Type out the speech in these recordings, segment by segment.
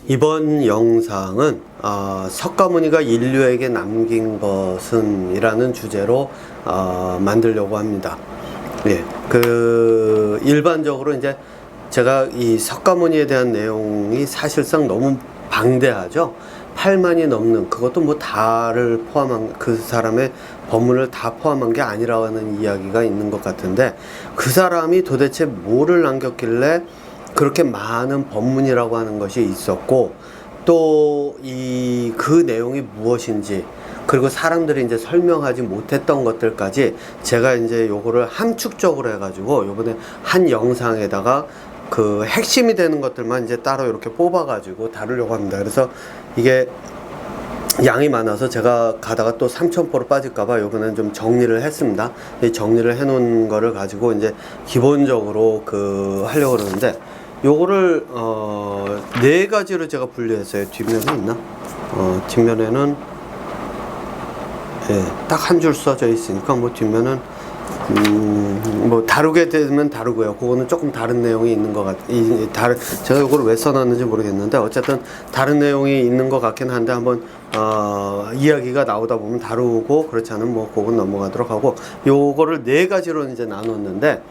이번 영상은 석가모니가 인류에게 남긴 것은 이라는 주제로 만들려고 합니다. 예, 일반적으로 이제 제가 이 석가모니에 대한 내용이 사실상 너무 방대하죠. 8만이 넘는, 그것도 뭐 다를 포함한, 그 사람의 법문을 다 포함한 게 아니라는 이야기가 있는 것 같은데, 그 사람이 도대체 뭐를 남겼길래 그렇게 많은 법문이라고 하는 것이 있었고, 또 그 내용이 무엇인지, 그리고 사람들이 이제 설명하지 못했던 것들까지 제가 이제 요거를 함축적으로 해가지고 요번에 한 영상에다가 그 핵심이 되는 것들만 이제 따로 이렇게 뽑아가지고 다루려고 합니다. 그래서 이게 양이 많아서 제가 가다가 또 3,000%로 빠질까봐 요번엔 좀 정리를 했습니다. 이 정리를 해 놓은 거를 가지고 이제 기본적으로 하려고 그러는데, 요거를 네 가지로 제가 분류했어요. 뒷면에 있나? 뒷면에는 예, 딱 한 줄 써져 있으니까 뭐 뒷면은 뭐 다루게 되면 다루고요. 그거는 조금 다른 내용이 있는 것 제가 이걸 왜 써놨는지 모르겠는데 어쨌든 다른 내용이 있는 것 같긴 한데, 한번 이야기가 나오다 보면 다루고, 그렇지 않으면 뭐 그건 넘어가도록 하고, 요거를 네 가지로 이제 나눴는데,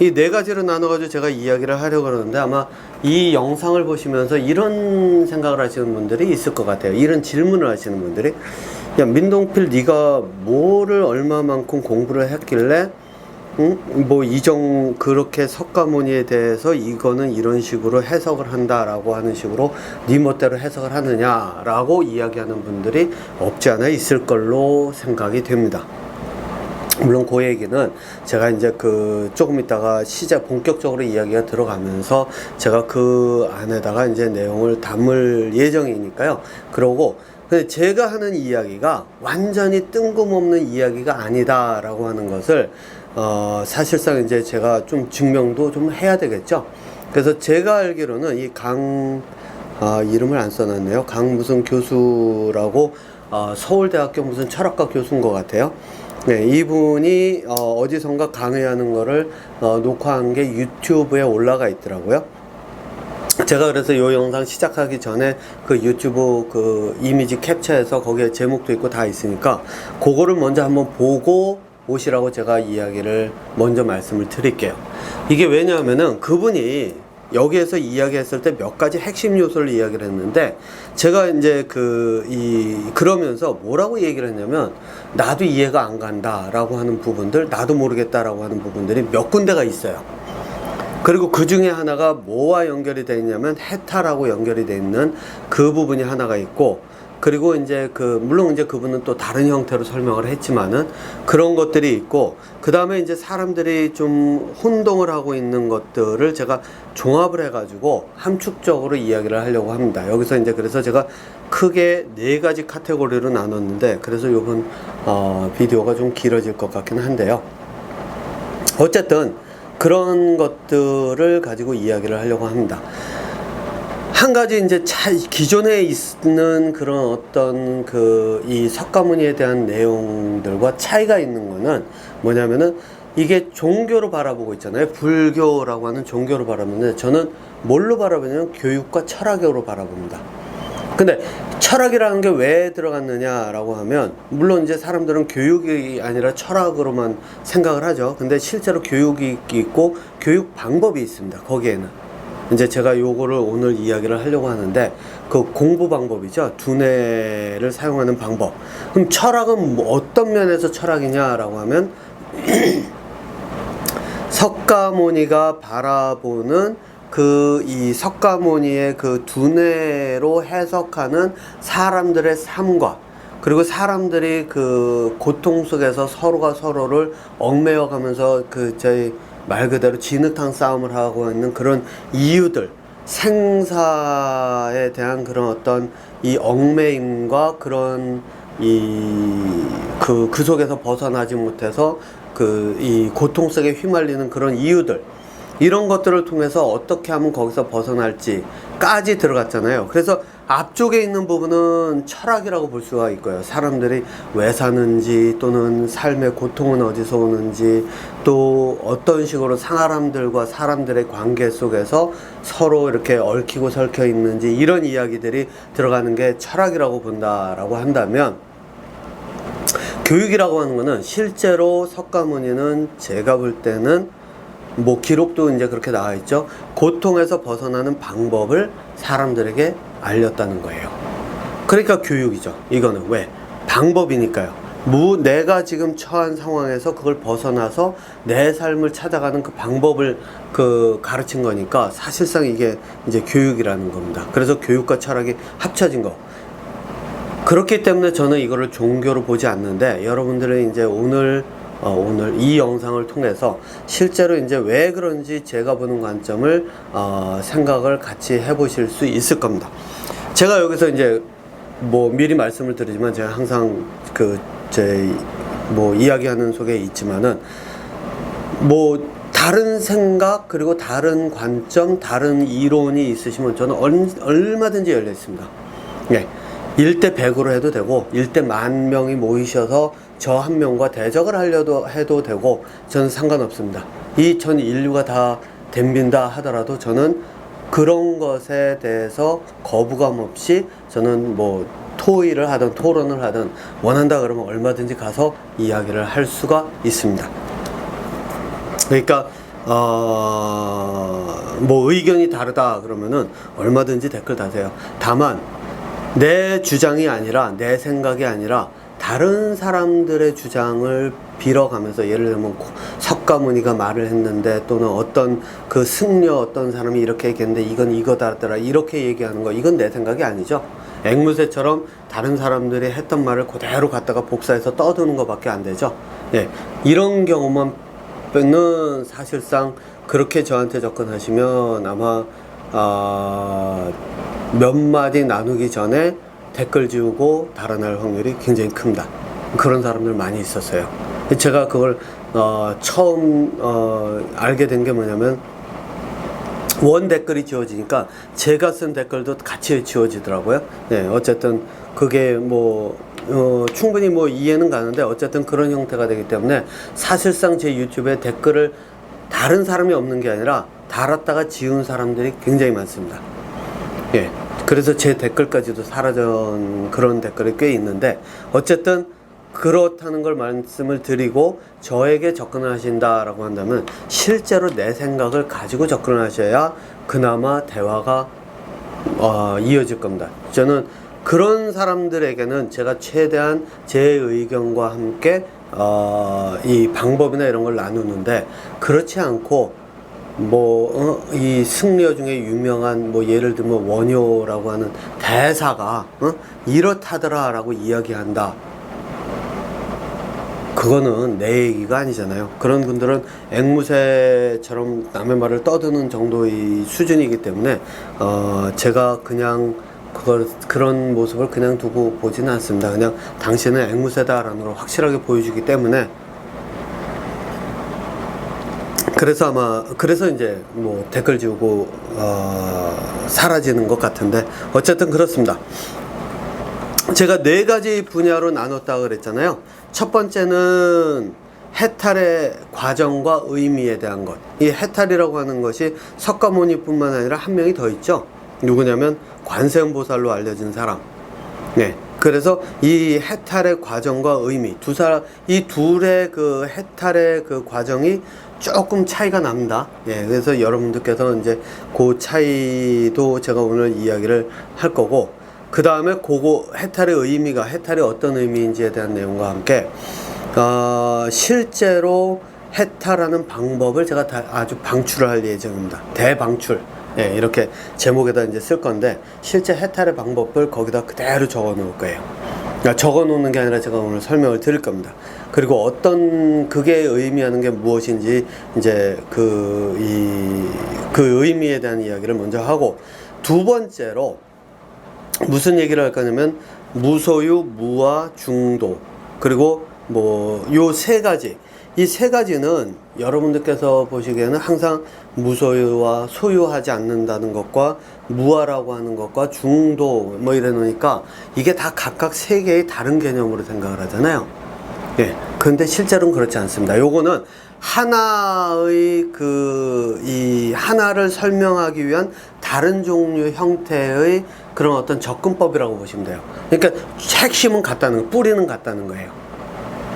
이 네 가지로 나눠가지고 제가 이야기를 하려고 그러는데, 아마 이 영상을 보시면서 이런 생각을 하시는 분들이 있을 것 같아요. 이런 질문을 하시는 분들이, 야, 민동필, 네가 뭐를 얼마만큼 공부를 했길래 뭐 그렇게 석가모니에 대해서 이거는 이런 식으로 해석을 한다라고 하는 식으로 네 멋대로 해석을 하느냐라고 이야기하는 분들이 없지 않아 있을 걸로 생각이 됩니다. 물론 그 얘기는 제가 이제 조금 있다가 본격적으로 이야기가 들어가면서 제가 그 안에다가 이제 내용을 담을 예정이니까요. 그러고 제가 하는 이야기가 완전히 뜬금없는 이야기가 아니다라고 하는 것을 사실상 이제 제가 좀 증명도 좀 해야 되겠죠. 그래서 제가 알기로는 이름을 안 써놨네요. 무슨 교수라고, 서울대학교 무슨 철학과 교수인 것 같아요. 네, 이분이 어디선가 강의하는 거를 녹화한 게 유튜브에 올라가 있더라고요. 제가 그래서 이 영상 시작하기 전에 유튜브 이미지 캡처해서 거기에 제목도 있고 다 있으니까 그거를 먼저 한번 보고 오시라고 제가 이야기를 먼저 말씀을 드릴게요. 이게 왜냐하면은 그분이 여기에서 이야기했을 때 몇 가지 핵심 요소를 이야기를 했는데, 제가 이제 그러면서 뭐라고 얘기를 했냐면, 나도 이해가 안 간다라고 하는 부분들, 나도 모르겠다라고 하는 부분들이 몇 군데가 있어요. 그리고 그 중에 하나가 뭐와 연결이 되어 있냐면 해탈하고 연결이 되어 있는 그 부분이 하나가 있고, 그리고 이제 물론 이제 그분은 또 다른 형태로 설명을 했지만은 그런 것들이 있고, 그 다음에 이제 사람들이 좀 혼동을 하고 있는 것들을 제가 종합을 해가지고 함축적으로 이야기를 하려고 합니다. 여기서 이제 그래서 제가 크게 네 가지 카테고리로 나눴는데, 그래서 요번 비디오가 좀 길어질 것 같긴 한데요. 어쨌든 그런 것들을 가지고 이야기를 하려고 합니다. 한 가지 이제 기존에 있는 그런 어떤 이 석가모니에 대한 내용들과 차이가 있는 거는 뭐냐면은, 이게 종교로 바라보고 있잖아요. 불교라고 하는 종교로 바라보는데, 저는 뭘로 바라보냐면 교육과 철학으로 바라봅니다. 근데 철학이라는 게 왜 들어갔느냐라고 하면, 물론 이제 사람들은 교육이 아니라 철학으로만 생각을 하죠. 근데 실제로 교육이 있고 교육 방법이 있습니다. 거기에는 이제 제가 요거를 오늘 이야기를 하려고 하는데, 공부 방법이죠. 두뇌를 사용하는 방법. 그럼 철학은 뭐 어떤 면에서 철학이냐라고 하면 석가모니가 바라보는 이 석가모니의 두뇌로 해석하는 사람들의 삶과, 그리고 사람들이 고통 속에서 서로가 서로를 얽매여 가면서 저희 말 그대로 진흙탕 싸움을 하고 있는 그런 이유들, 생사에 대한 그런 어떤 이 얽매임과 그런 그 속에서 벗어나지 못해서 이 고통 속에 휘말리는 그런 이유들, 이런 것들을 통해서 어떻게 하면 거기서 벗어날지까지 들어갔잖아요. 그래서 앞쪽에 있는 부분은 철학이라고 볼 수가 있고요. 사람들이 왜 사는지, 또는 삶의 고통은 어디서 오는지, 또 어떤 식으로 사람들과 사람들의 관계 속에서 서로 이렇게 얽히고 설켜 있는지, 이런 이야기들이 들어가는 게 철학이라고 본다라고 한다면, 교육이라고 하는 거는 실제로 석가모니는 제가 볼 때는 뭐 기록도 이제 그렇게 나와 있죠. 고통에서 벗어나는 방법을 사람들에게 알렸다는 거예요. 그러니까 교육이죠. 이거는 왜? 방법이니까요. 내가 지금 처한 상황에서 그걸 벗어나서 내 삶을 찾아가는 그 방법을 가르친 거니까 사실상 이게 이제 교육이라는 겁니다. 그래서 교육과 철학이 합쳐진 거. 그렇기 때문에 저는 이거를 종교로 보지 않는데, 여러분들은 이제 오늘 이 영상을 통해서 실제로 이제 왜 그런지 제가 보는 관점을 생각을 같이 해보실 수 있을 겁니다. 제가 여기서 이제 뭐 미리 말씀을 드리지만, 제가 항상 제 이야기하는 속에 있지만은, 뭐 다른 생각, 그리고 다른 관점, 다른 이론이 있으시면 저는 얼마든지 열려 있습니다. 네. 1대 100으로 해도 되고, 1대 10,000명이 모이셔서 저 한 명과 대적을 해도 되고, 저는 상관없습니다. 전 인류가 다 덤빈다 하더라도 저는 그런 것에 대해서 거부감 없이, 저는 뭐 토의를 하든 토론을 하든 원한다 그러면 얼마든지 가서 이야기를 할 수가 있습니다. 그러니까 뭐 의견이 다르다 그러면은 얼마든지 댓글 다세요. 다만 내 주장이 아니라, 내 생각이 아니라 다른 사람들의 주장을 빌어가면서, 예를 들면 석가모니가 말을 했는데, 또는 어떤 승려 어떤 사람이 이렇게 얘기했는데 이건 이거다더라, 이렇게 얘기하는 거, 이건 내 생각이 아니죠. 앵무새처럼 다른 사람들이 했던 말을 그대로 갖다가 복사해서 떠드는 것밖에 안 되죠. 예, 이런 경우만은 사실상 그렇게 저한테 접근하시면 아마 몇 마디 나누기 전에 댓글 지우고 달아날 확률이 굉장히 큽니다. 그런 사람들 많이 있었어요. 제가 그걸 처음 알게 된 게 뭐냐면, 원 댓글이 지워지니까 제가 쓴 댓글도 같이 지워지더라고요. 네, 어쨌든 그게 뭐 충분히 뭐 이해는 가는데, 어쨌든 그런 형태가 되기 때문에 사실상 제 유튜브에 댓글을 다른 사람이 없는 게 아니라 달았다가 지운 사람들이 굉장히 많습니다. 예. 그래서 제 댓글까지도 사라진 그런 댓글이 꽤 있는데, 어쨌든 그렇다는 걸 말씀을 드리고, 저에게 접근을 하신다라고 한다면 실제로 내 생각을 가지고 접근을 하셔야 그나마 대화가 이어질 겁니다. 저는 그런 사람들에게는 제가 최대한 제 의견과 함께 이 방법이나 이런 걸 나누는데, 그렇지 않고 이 승려 중에 유명한 예를 들면 원효라고 하는 대사가 이렇다더라 라고 이야기한다, 그거는 내 얘기가 아니잖아요. 그런 분들은 앵무새처럼 남의 말을 떠드는 정도의 수준이기 때문에 제가 그냥 그런 모습을 그냥 두고 보지는 않습니다. 그냥 당신은 앵무새다라는 걸 확실하게 보여주기 때문에. 그래서 이제 뭐 댓글 지우고 사라지는 것 같은데, 어쨌든 그렇습니다. 제가 4가지 분야로 나눴다고 그랬잖아요. 첫 번째는 해탈의 과정과 의미에 대한 것. 이 해탈이라고 하는 것이 석가모니뿐만 아니라 한 명이 더 있죠. 누구냐면 관세음보살로 알려진 사람. 네. 그래서 이 해탈의 과정과 의미, 이 둘의 해탈의 과정이 조금 차이가 납니다. 예, 그래서 여러분들께서 이제 그 차이도 제가 오늘 이야기를 할 거고, 그 다음에 해탈의 의미가, 해탈이 어떤 의미인지에 대한 내용과 함께, 실제로 해탈하는 방법을 제가 아주 방출을 할 예정입니다. 대방출. 예, 이렇게 제목에다 이제 쓸 건데, 실제 해탈의 방법을 거기다 그대로 적어 놓을 거예요. 그러니까 적어 놓는 게 아니라 제가 오늘 설명을 드릴 겁니다. 그리고 그게 의미하는 게 무엇인지, 이제 그 의미에 대한 이야기를 먼저 하고, 두 번째로 무슨 얘기를 할 거냐면, 무소유, 무아, 중도, 그리고 요 3가지. 이 3가지는 여러분들께서 보시기에는 항상 무소유와 소유하지 않는다는 것과 무아라고 하는 것과 중도 뭐 이래 놓으니까 이게 다 각각 세 개의 다른 개념으로 생각을 하잖아요. 예. 근데 실제로는 그렇지 않습니다. 요거는 하나의 이 하나를 설명하기 위한 다른 종류 형태의 그런 어떤 접근법이라고 보시면 돼요. 그러니까 핵심은 같다는 거, 뿌리는 같다는 거예요.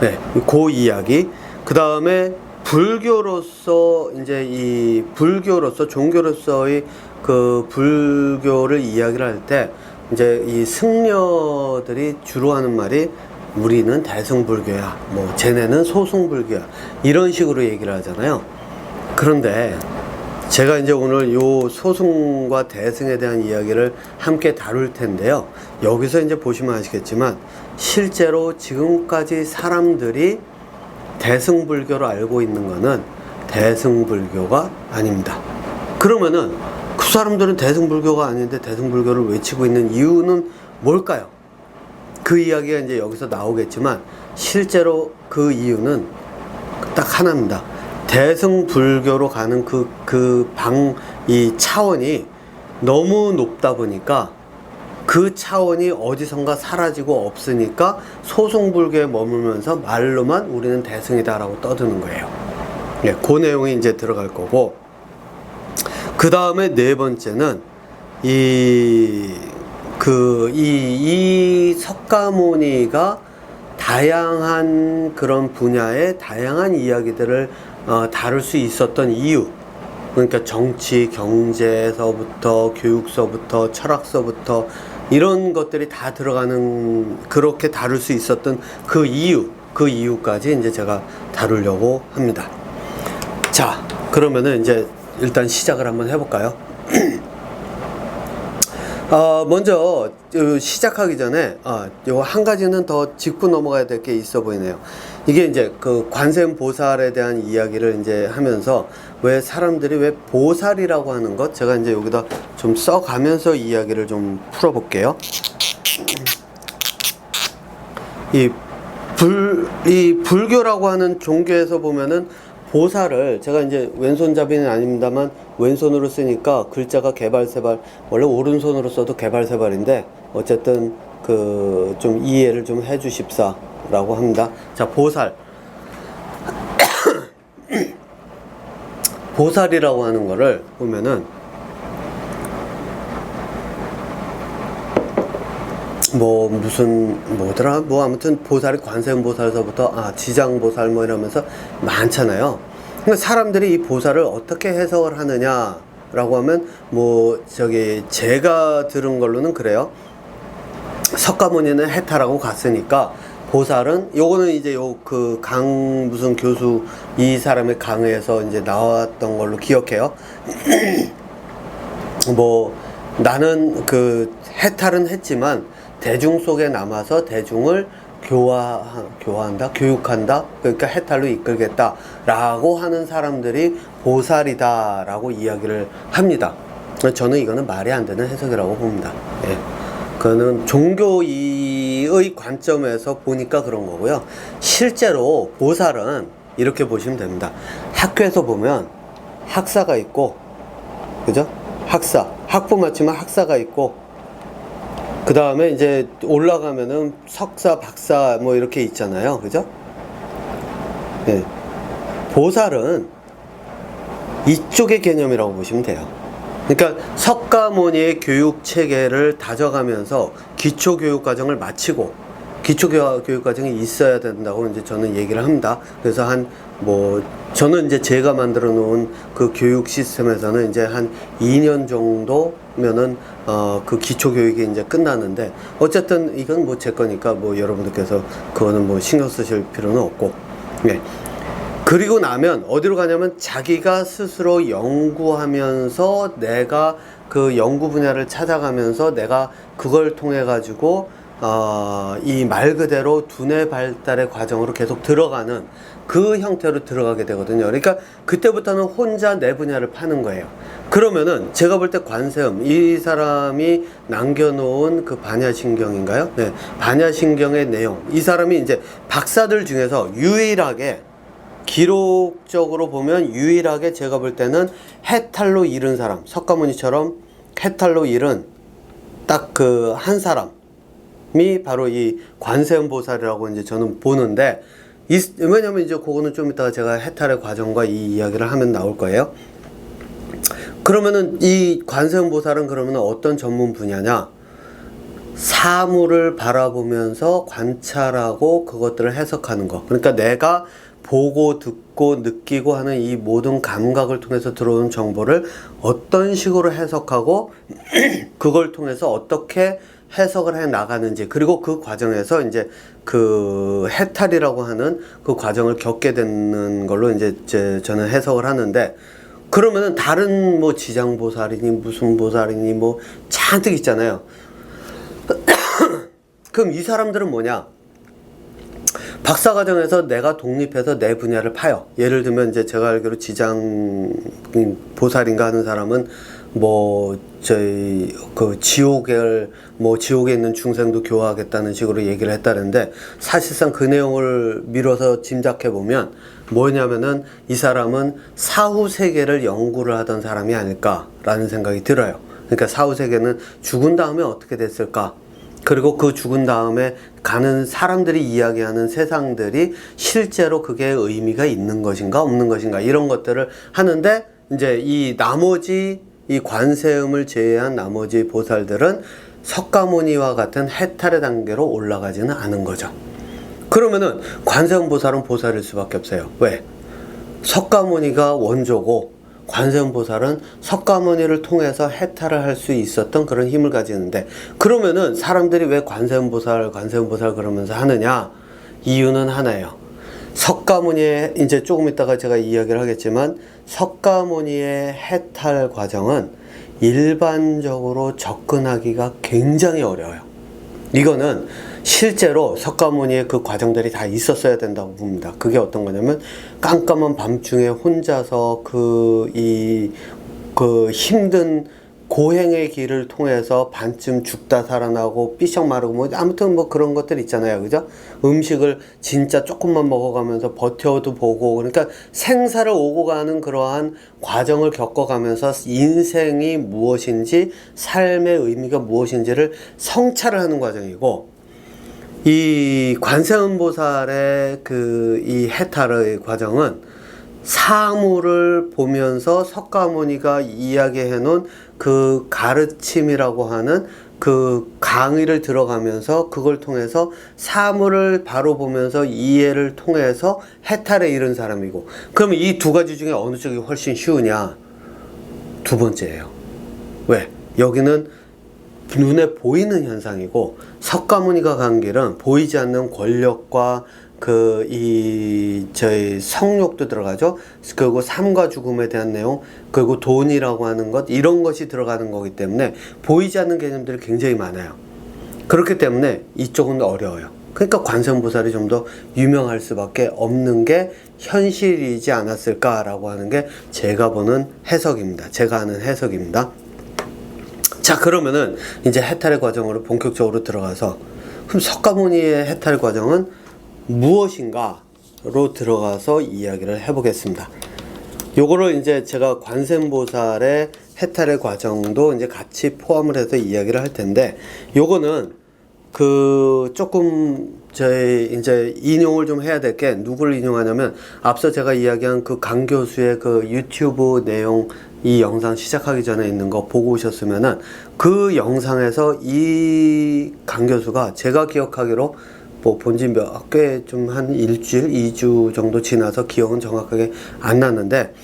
네. 그 이야기. 그 다음에 불교로서 이제 이 불교로서 종교로서의 그 불교를 이야기를 할 때 이제 이 승려들이 주로 하는 말이 우리는 대승불교야, 뭐 쟤네는 소승불교야, 이런 식으로 얘기를 하잖아요. 그런데 제가 이제 오늘 요 소승과 대승에 대한 이야기를 함께 다룰 텐데요. 여기서 이제 보시면 아시겠지만 실제로 지금까지 사람들이 대승불교로 알고 있는 거는 대승불교가 아닙니다. 그러면은 그 사람들은 대승불교가 아닌데 대승불교를 외치고 있는 이유는 뭘까요? 그 이야기가 이제 여기서 나오겠지만 실제로 그 이유는 딱 하나입니다. 대승불교로 가는 이 차원이 너무 높다 보니까 그 차원이 어디선가 사라지고 없으니까 소승불교에 머물면서 말로만 우리는 대승이다라고 떠드는 거예요. 네, 그 내용이 이제 들어갈 거고, 그 다음에 네 번째는 이 석가모니가 다양한 그런 분야의 다양한 이야기들을 다룰 수 있었던 이유, 그러니까 정치, 경제서부터 교육서부터 철학서부터 이런 것들이 다 들어가는, 그렇게 다룰 수 있었던 그 이유까지 이제 제가 다루려고 합니다. 자, 그러면은 이제 일단 시작을 한번 해볼까요? 먼저 시작하기 전에 요 한 가지는 더 짚고 넘어가야 될 게 있어 보이네요. 이게 이제 그 관세음보살에 대한 이야기를 이제 하면서 왜 사람들이 왜 보살이라고 하는 것, 제가 이제 여기다 좀 써가면서 이야기를 좀 풀어볼게요. 이 불교라고 하는 종교에서 보면은 보살을, 제가 이제 왼손잡이는 아닙니다만 왼손으로 쓰니까 글자가 개발세발, 원래 오른손으로 써도 개발세발인데 어쨌든 그 좀 이해를 좀 해주십사라고 합니다. 자, 보살. 보살이라고 하는 거를 보면은 뭐 무슨 뭐더라, 뭐 아무튼 보살이 관세음보살서부터 지장보살 뭐 이러면서 많잖아요. 근데 사람들이 이 보살을 어떻게 해석을 하느냐라고 하면 뭐 제가 들은 걸로는 그래요. 석가모니는 해탈하고 갔으니까 보살은, 요거는 이제 무슨 교수, 이 사람의 강의에서 이제 나왔던 걸로 기억해요. 뭐 나는 그 해탈은 했지만 대중 속에 남아서 대중을 교육한다, 그러니까 해탈로 이끌겠다 라고 하는 사람들이 보살이다 라고 이야기를 합니다. 저는 이거는 말이 안 되는 해석이라고 봅니다. 예. 그거는 종교의 관점에서 보니까 그런 거고요. 실제로 보살은 이렇게 보시면 됩니다. 학교에서 보면 학사가 있고, 그죠? 학부 마치면 학사가 있고, 그 다음에 이제 올라가면은 석사, 박사 뭐 이렇게 있잖아요. 그죠? 네. 보살은 이쪽의 개념이라고 보시면 돼요. 그러니까 석가모니의 교육 체계를 다져가면서 기초교육 과정을 마치고, 기초교육 과정이 있어야 된다고 이제 저는 얘기를 합니다. 그래서 저는 이제 제가 만들어 놓은 그 교육 시스템에서는 이제 한 2년 정도면은 그 기초교육이 이제 끝나는데, 어쨌든 이건 뭐 제 거니까 뭐 여러분들께서 그거는 뭐 신경 쓰실 필요는 없고, 네. 그리고 나면 어디로 가냐면 자기가 스스로 연구하면서 내가 그 연구 분야를 찾아가면서 내가 그걸 통해 가지고 이 말 그대로 두뇌 발달의 과정으로 계속 들어가는 그 형태로 들어가게 되거든요. 그러니까 그때부터는 혼자 내 분야를 파는 거예요. 그러면은 제가 볼 때 관세음, 이 사람이 남겨놓은 그 반야신경인가요? 네, 반야신경의 내용, 이 사람이 이제 박사들 중에서 유일하게 기록적으로 보면 유일하게 제가 볼 때는 해탈로 잃은 사람, 석가모니처럼 해탈로 잃은 딱 그 한 사람이 바로 이 관세음 보살이라고 이제 저는 보는데, 왜냐면 이제 그거는 좀 이따가 제가 해탈의 과정과 이 이야기를 하면 나올 거예요. 그러면은 이 관세음 보살은 그러면 어떤 전문 분야냐? 사물을 바라보면서 관찰하고 그것들을 해석하는 거. 그러니까 내가 보고 듣고 느끼고 하는 이 모든 감각을 통해서 들어오는 정보를 어떤 식으로 해석하고 그걸 통해서 어떻게 해석을 해 나가는지, 그리고 그 과정에서 이제 그 해탈이라고 하는 그 과정을 겪게 되는 걸로 이제 저는 해석을 하는데, 그러면은 다른 뭐 지장보살이니 무슨 보살이니 뭐 잔뜩 있잖아요. 그럼 이 사람들은 뭐냐? 박사과정에서 내가 독립해서 내 분야를 파요. 예를 들면 이제 제가 알기로 지장 보살인가 하는 사람은 뭐 저희 그 지옥에 있는 중생도 교화하겠다는 식으로 얘기를 했다는데, 사실상 그 내용을 미뤄서 짐작해 보면 뭐냐면은 이 사람은 사후 세계를 연구를 하던 사람이 아닐까라는 생각이 들어요. 그러니까 사후 세계는 죽은 다음에 어떻게 됐을까? 그리고 그 죽은 다음에 가는 사람들이 이야기하는 세상들이 실제로 그게 의미가 있는 것인가 없는 것인가, 이런 것들을 하는데, 이제 이 나머지 이 관세음을 제외한 나머지 보살들은 석가모니와 같은 해탈의 단계로 올라가지는 않은 거죠. 그러면은 관세음 보살은 보살일 수밖에 없어요. 왜? 석가모니가 원조고 관세음 보살은 석가모니를 통해서 해탈을 할 수 있었던 그런 힘을 가지는데, 그러면은 사람들이 왜 관세음 보살 그러면서 하느냐? 이유는 하나예요. 석가모니의, 이제 조금 있다가 제가 이야기를 하겠지만, 석가모니의 해탈 과정은 일반적으로 접근하기가 굉장히 어려워요. 이거는 실제로 석가모니의 그 과정들이 다 있었어야 된다고 봅니다. 그게 어떤 거냐면, 깜깜한 밤중에 혼자서 그 힘든 고행의 길을 통해서 반쯤 죽다 살아나고 삐쩍 마르고 뭐 아무튼 뭐 그런 것들 있잖아요. 그죠? 음식을 진짜 조금만 먹어가면서 버텨도 보고, 그러니까 생사를 오고 가는 그러한 과정을 겪어가면서 인생이 무엇인지, 삶의 의미가 무엇인지를 성찰을 하는 과정이고, 이 관세음보살의 이 해탈의 과정은 사물을 보면서 석가모니가 이야기해 놓은 그 가르침이라고 하는 그 강의를 들어가면서 그걸 통해서 사물을 바로 보면서 이해를 통해서 해탈에 이른 사람이고, 그러면 이 두 가지 중에 어느 쪽이 훨씬 쉬우냐? 두 번째예요. 왜? 여기는 눈에 보이는 현상이고, 석가모니가 간 길은 보이지 않는 권력과 저희 성욕도 들어가죠. 그리고 삶과 죽음에 대한 내용, 그리고 돈이라고 하는 것, 이런 것이 들어가는 거기 때문에 보이지 않는 개념들이 굉장히 많아요. 그렇기 때문에 이쪽은 어려워요. 그러니까 관세음보살이 좀 더 유명할 수밖에 없는 게 현실이지 않았을까라고 하는 게 제가 보는 해석입니다. 제가 하는 해석입니다. 자, 그러면은 이제 해탈의 과정으로 본격적으로 들어가서, 그럼 석가모니의 해탈 과정은 무엇인가로 들어가서 이야기를 해보겠습니다. 요거를 이제 제가 관세음보살의 해탈의 과정도 이제 같이 포함을 해서 이야기를 할 텐데, 요거는 조금 저희 이제 인용을 좀 해야 될 게, 누구를 인용하냐면 앞서 제가 이야기한 그 강 교수의 그 유튜브 내용, 이 영상 시작하기 전에 있는 거 보고 오셨으면은 그 영상에서 이 강 교수가 제가 기억하기로 뭐 본지 꽤 좀 한 일주일, 2주 정도 지나서 기억은 정확하게 안 났는데,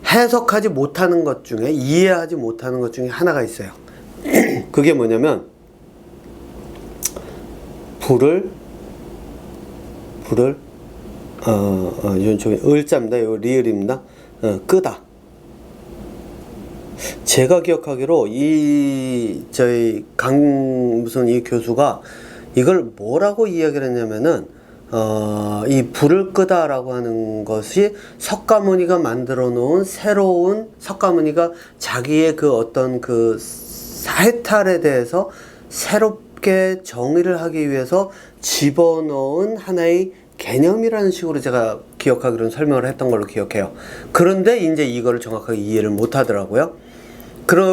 해석하지 못하는 것 중에, 이해하지 못하는 것 중에 하나가 있어요. 그게 뭐냐면, 불을 저기 을자입니다. 요 리을입니다. 끄다. 제가 기억하기로 저희 무슨 이 교수가 이걸 뭐라고 이야기를 했냐면은, 이 불을 끄다라고 하는 것이 석가모니가 만들어 놓은 새로운, 석가모니가 자기의 그 어떤 그 해탈에 대해서 정의를 하기 위해서 집어넣은 하나의 개념이라는 식으로 제가 기억하기로는 설명을 했던 걸로 기억해요. 그런데 이제 이거를 정확하게 이해를 못 하더라고요.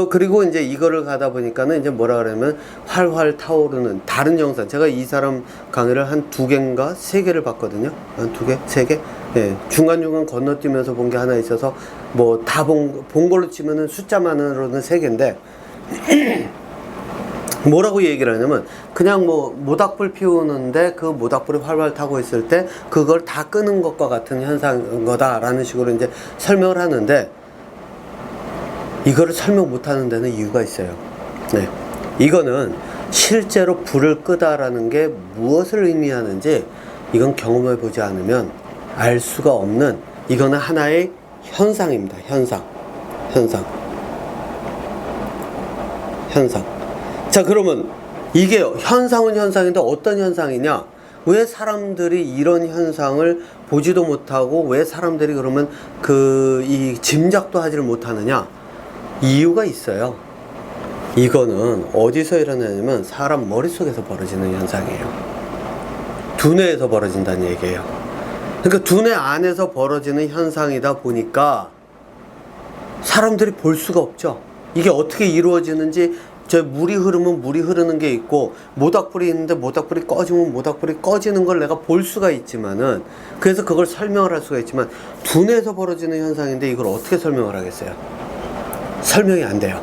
그리고 이제 이거를 가다 보니까는 이제 뭐라 그러면 활활 타오르는 다른 영상. 제가 이 사람 강의를 한 2개인가 3개를 봤거든요. 한 2개? 3개? 예. 중간중간 건너뛰면서 본 게 하나 있어서 뭐 다 본 걸로 치면은 숫자만으로는 3개인데 뭐라고 얘기를 하냐면 그냥 뭐 모닥불 피우는데 그 모닥불이 활활 타고 있을 때 그걸 다 끄는 것과 같은 현상인 거다라는 식으로 이제 설명을 하는데 이거를 설명 못하는 데는 이유가 있어요. 네. 이거는 실제로 불을 끄다라는 게 무엇을 의미하는지 이건 경험해 보지 않으면 알 수가 없는, 이거는 하나의 현상입니다. 현상. 자, 그러면 이게 현상은 현상인데 어떤 현상이냐? 왜 사람들이 이런 현상을 보지도 못하고 왜 사람들이 그러면 이 짐작도 하지를 못하느냐? 이유가 있어요. 이거는 어디서 일어나냐면 사람 머릿속에서 벌어지는 현상이에요. 두뇌에서 벌어진다는 얘기예요. 그러니까 두뇌 안에서 벌어지는 현상이다 보니까 사람들이 볼 수가 없죠. 이게 어떻게 이루어지는지, 저 물이 흐르면 물이 흐르는 게 있고 모닥불이 있는데 모닥불이 꺼지면 모닥불이 꺼지는 걸 내가 볼 수가 있지만은, 그래서 그걸 설명을 할 수가 있지만 두뇌에서 벌어지는 현상인데 이걸 어떻게 설명을 하겠어요? 설명이 안 돼요.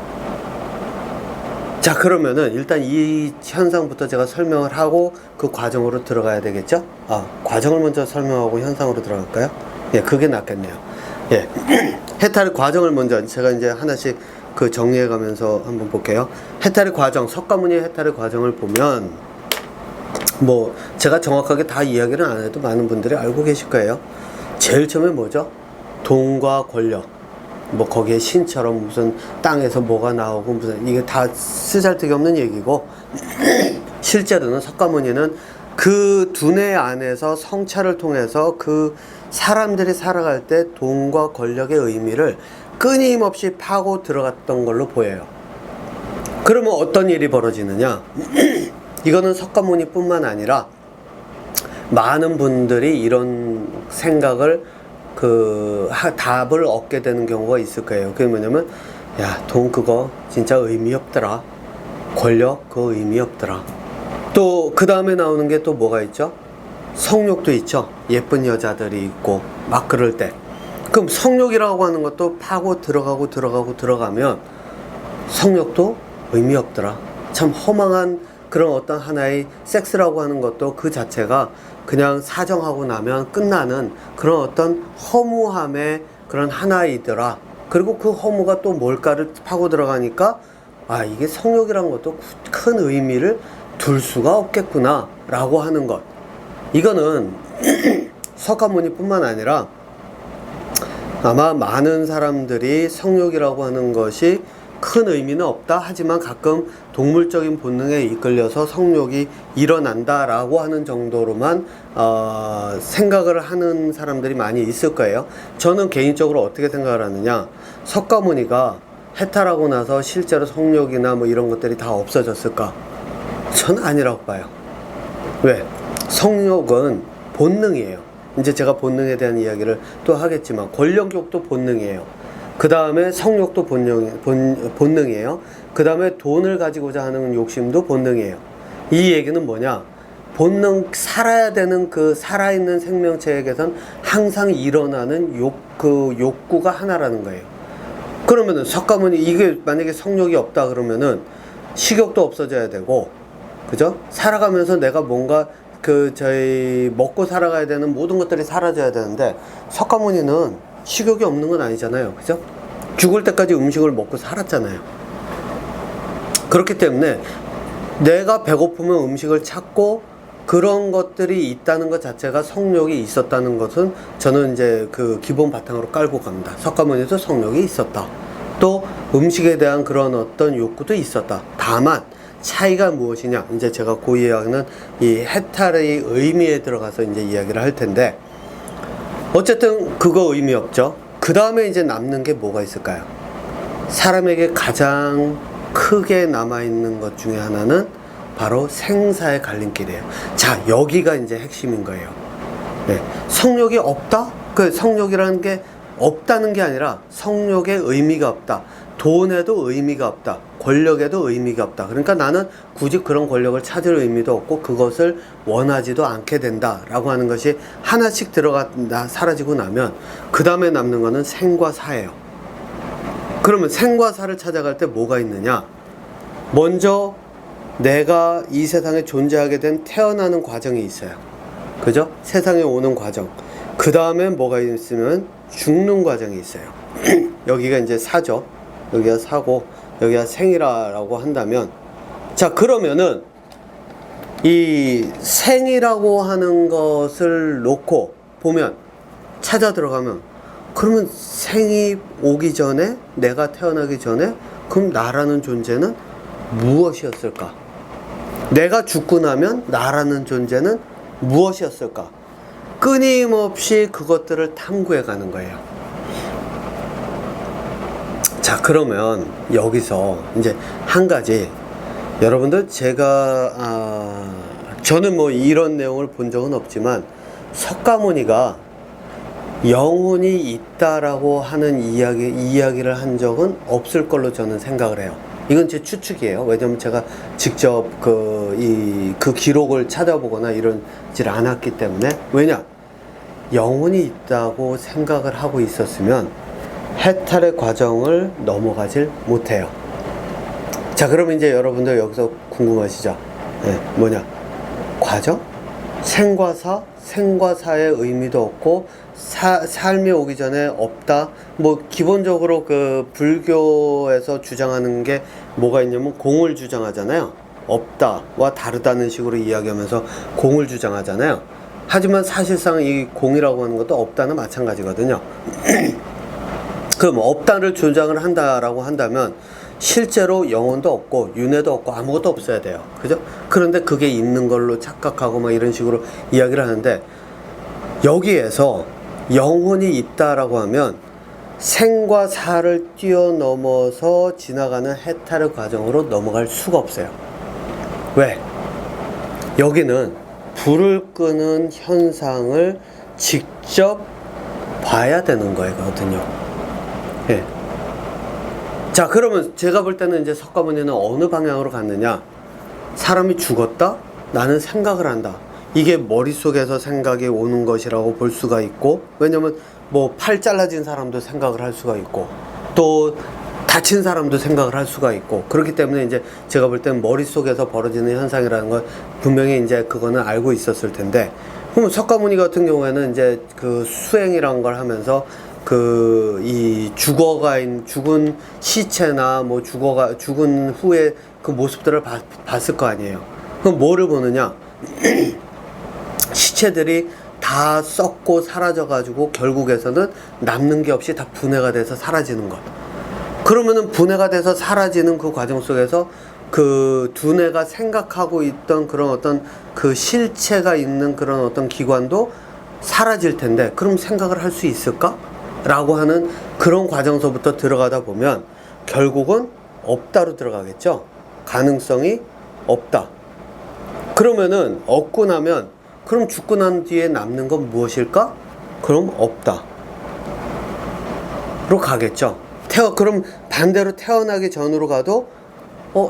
자, 그러면은 일단 이 현상부터 제가 설명을 하고 그 과정으로 들어가야 되겠죠? 과정을 먼저 설명하고 현상으로 들어갈까요? 예, 그게 낫겠네요. 예. 해탈의 과정을 먼저 제가 이제 하나씩 정리해 가면서 한번 볼게요. 해탈의 과정, 석가모니의 해탈의 과정을 보면 뭐 제가 정확하게 다 이야기를 안 해도 많은 분들이 알고 계실 거예요. 제일 처음에 뭐죠? 돈과 권력. 뭐 거기에 신처럼 무슨 땅에서 뭐가 나오고 무슨, 이게 다 쓰잘데기 없는 얘기고 실제로는 석가모니는 그 두뇌 안에서 성찰을 통해서 그 사람들이 살아갈 때 돈과 권력의 의미를 끊임없이 파고 들어갔던 걸로 보여요. 그러면 어떤 일이 벌어지느냐? 이거는 석가모니 뿐만 아니라 많은 분들이 이런 생각을 답을 얻게 되는 경우가 있을 거예요. 그게 뭐냐면, 야, 돈 그거 진짜 의미 없더라. 권력 그거 의미 없더라. 또 그 다음에 나오는 게 또 뭐가 있죠? 성욕도 있죠. 예쁜 여자들이 있고 막 그럴 때. 그럼 성욕이라고 하는 것도 파고 들어가면 성욕도 의미 없더라. 참 허망한 그런 어떤 하나의 섹스라고 하는 것도 그 자체가 그냥 사정하고 나면 끝나는 그런 어떤 허무함의 그런 하나이더라. 그리고 그 허무가 또 뭘까를 파고 들어가니까 이게 성욕이라는 것도 큰 의미를 둘 수가 없겠구나 라고 하는 것. 이거는 석가모니 뿐만 아니라 아마 많은 사람들이 성욕이라고 하는 것이 큰 의미는 없다 하지만 가끔 동물적인 본능에 이끌려서 성욕이 일어난다라고 하는 정도로만 생각을 하는 사람들이 많이 있을 거예요. 저는 개인적으로 어떻게 생각을 하느냐, 석가모니가 해탈하고 나서 실제로 성욕이나 뭐 이런 것들이 다 없어졌을까? 저는 아니라고 봐요. 왜? 성욕은 본능이에요. 이제 제가 본능에 대한 이야기를 또 하겠지만 권력욕도 본능이에요. 그 다음에 성욕도 본능이에요. 그 다음에 돈을 가지고자 하는 욕심도 본능이에요. 이 얘기는 뭐냐? 본능, 살아야 되는 그 살아있는 생명체에게선 항상 일어나는 욕구가 하나라는 거예요. 그러면은 석가모니, 이게 만약에 성욕이 없다 그러면은 식욕도 없어져야 되고, 그죠? 살아가면서 내가 뭔가 저희 먹고 살아가야 되는 모든 것들이 사라져야 되는데 석가모니는 식욕이 없는 건 아니잖아요. 그죠? 죽을 때까지 음식을 먹고 살았잖아요. 그렇기 때문에 내가 배고프면 음식을 찾고 그런 것들이 있다는 것 자체가 성욕이 있었다는 것은 저는 이제 그 기본 바탕으로 깔고 갑니다. 석가모니도 성욕이 있었다. 또 음식에 대한 그런 어떤 욕구도 있었다. 다만 차이가 무엇이냐? 이제 제가 그 이야기는 이 해탈의 의미에 들어가서 이제 이야기를 할 텐데, 어쨌든 그거 의미 없죠. 그 다음에 이제 남는 게 뭐가 있을까요? 사람에게 가장 크게 남아있는 것 중에 하나는 바로 생사의 갈림길이에요. 자, 여기가 이제 핵심인 거예요. 네. 성욕이 없다? 그 성욕이라는 게 없다는 게 아니라 성욕에 의미가 없다. 돈에도 의미가 없다. 권력에도 의미가 없다. 그러니까 나는 굳이 그런 권력을 찾을 의미도 없고 그것을 원하지도 않게 된다라고 하는 것이 하나씩 사라지고 나면 그 다음에 남는 거는 생과 사예요. 그러면 생과 사를 찾아갈 때 뭐가 있느냐? 먼저 내가 이 세상에 존재하게 된 태어나는 과정이 있어요. 그죠? 세상에 오는 과정. 그 다음에 뭐가 있으면 죽는 과정이 있어요. 여기가 이제 사죠. 여기가 사고 여기가 생이라고 한다면, 자, 그러면은 이 생이라고 하는 것을 놓고 보면, 찾아 들어가면, 그러면 생이 오기 전에, 내가 태어나기 전에, 그럼 나라는 존재는 무엇이었을까? 내가 죽고 나면 나라는 존재는 무엇이었을까? 끊임없이 그것들을 탐구해 가는 거예요. 자, 그러면 여기서 이제 한 가지, 여러분들 저는 뭐 이런 내용을 본 적은 없지만 석가모니가 영혼이 있다라고 하는 이야기를 한 적은 없을 걸로 저는 생각을 해요. 이건 제 추측이에요. 왜냐면 제가 직접 그 기록을 찾아보거나 이러질 않았기 때문에. 왜냐? 영혼이 있다고 생각을 하고 있었으면 해탈의 과정을 넘어가질 못해요. 자, 그러면 이제 여러분들 여기서 궁금하시죠? 네, 뭐냐? 과정? 생과 사의 의미도 없고 삶이 오기 전에 없다. 뭐 기본적으로 그 불교에서 주장하는 게 뭐가 있냐면 공을 주장하잖아요. 없다와 다르다는 식으로 이야기하면서 공을 주장하잖아요. 하지만 사실상 이 공이라고 하는 것도 없다는 마찬가지거든요. 그럼 없다를 주장을 한다라고 한다면 실제로 영혼도 없고 윤회도 없고 아무것도 없어야 돼요. 그죠? 그런데 그게 있는 걸로 착각하고 막 이런 식으로 이야기를 하는데, 여기에서 영혼이 있다라고 하면 생과 사를 뛰어넘어서 지나가는 해탈의 과정으로 넘어갈 수가 없어요. 왜? 여기는 불을 끄는 현상을 직접 봐야 되는 거거든요. 예. 자, 그러면 제가 볼 때는 이제 석가모니는 어느 방향으로 갔느냐? 사람이 죽었다? 나는 생각을 한다. 이게 머릿속에서 생각이 오는 것이라고 볼 수가 있고, 왜냐면 뭐 팔 잘라진 사람도 생각을 할 수가 있고, 또 다친 사람도 생각을 할 수가 있고, 그렇기 때문에 이제 제가 볼 때는 머릿속에서 벌어지는 현상이라는 건 분명히 이제 그거는 알고 있었을 텐데, 그럼 석가모니 같은 경우에는 이제 그 수행이라는 걸 하면서 이 죽은 시체나 뭐 죽은 후에 그 모습들을 봤을 거 아니에요. 그럼 뭐를 보느냐? 시체들이 다 썩고 사라져가지고 결국에서는 남는 게 없이 다 분해가 돼서 사라지는 것. 그러면은 분해가 돼서 사라지는 그 과정 속에서 그 두뇌가 생각하고 있던 그런 어떤 그 실체가 있는 그런 어떤 기관도 사라질 텐데, 그럼 생각을 할 수 있을까? 라고 하는 그런 과정서부터 들어가다 보면 결국은 없다로 들어가겠죠. 가능성이 없다. 그러면은 없고 나면, 그럼 죽고 난 뒤에 남는 건 무엇일까? 그럼 없다 로 가겠죠. 그럼 반대로 태어나기 전으로 가도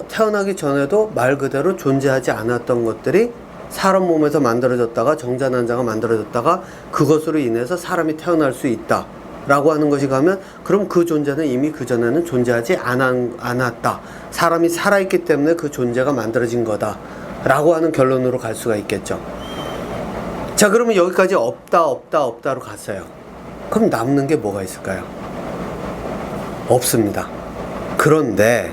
태어나기 전에도 말 그대로 존재하지 않았던 것들이 사람 몸에서 만들어졌다가 정자난자가 만들어졌다가 그것으로 인해서 사람이 태어날 수 있다 라고 하는 것이 가면, 그럼 그 존재는 이미 그전에는 존재하지 않았다. 사람이 살아있기 때문에 그 존재가 만들어진 거다 라고 하는 결론으로 갈 수가 있겠죠. 자, 그러면 여기까지 없다로 갔어요. 그럼 남는 게 뭐가 있을까요? 없습니다. 그런데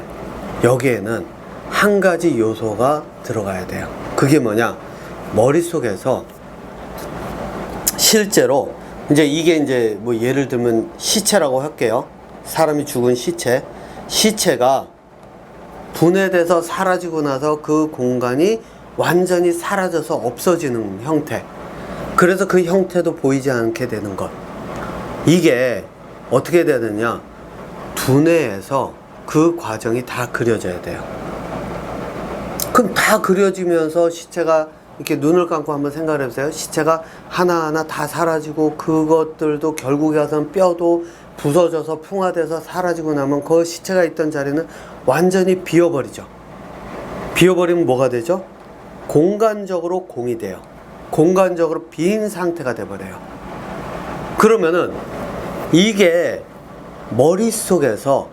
여기에는 한 가지 요소가 들어가야 돼요. 그게 뭐냐? 머릿속에서 실제로 이제 이게 이제 뭐 예를 들면 시체라고 할게요. 사람이 죽은 시체가 분해돼서 사라지고 나서 그 공간이 완전히 사라져서 없어지는 형태. 그래서 그 형태도 보이지 않게 되는 것. 이게 어떻게 되느냐? 두뇌에서 그 과정이 다 그려져야 돼요. 그럼 다 그려지면서 시체가 이렇게 눈을 감고 한번 생각을 해보세요. 시체가 하나하나 다 사라지고 그것들도 결국에 가서는 뼈도 부서져서 풍화돼서 사라지고 나면 그 시체가 있던 자리는 완전히 비어버리죠. 비어버리면 뭐가 되죠? 공간적으로 공이 돼요. 공간적으로 빈 상태가 돼버려요. 그러면은 이게 머릿속에서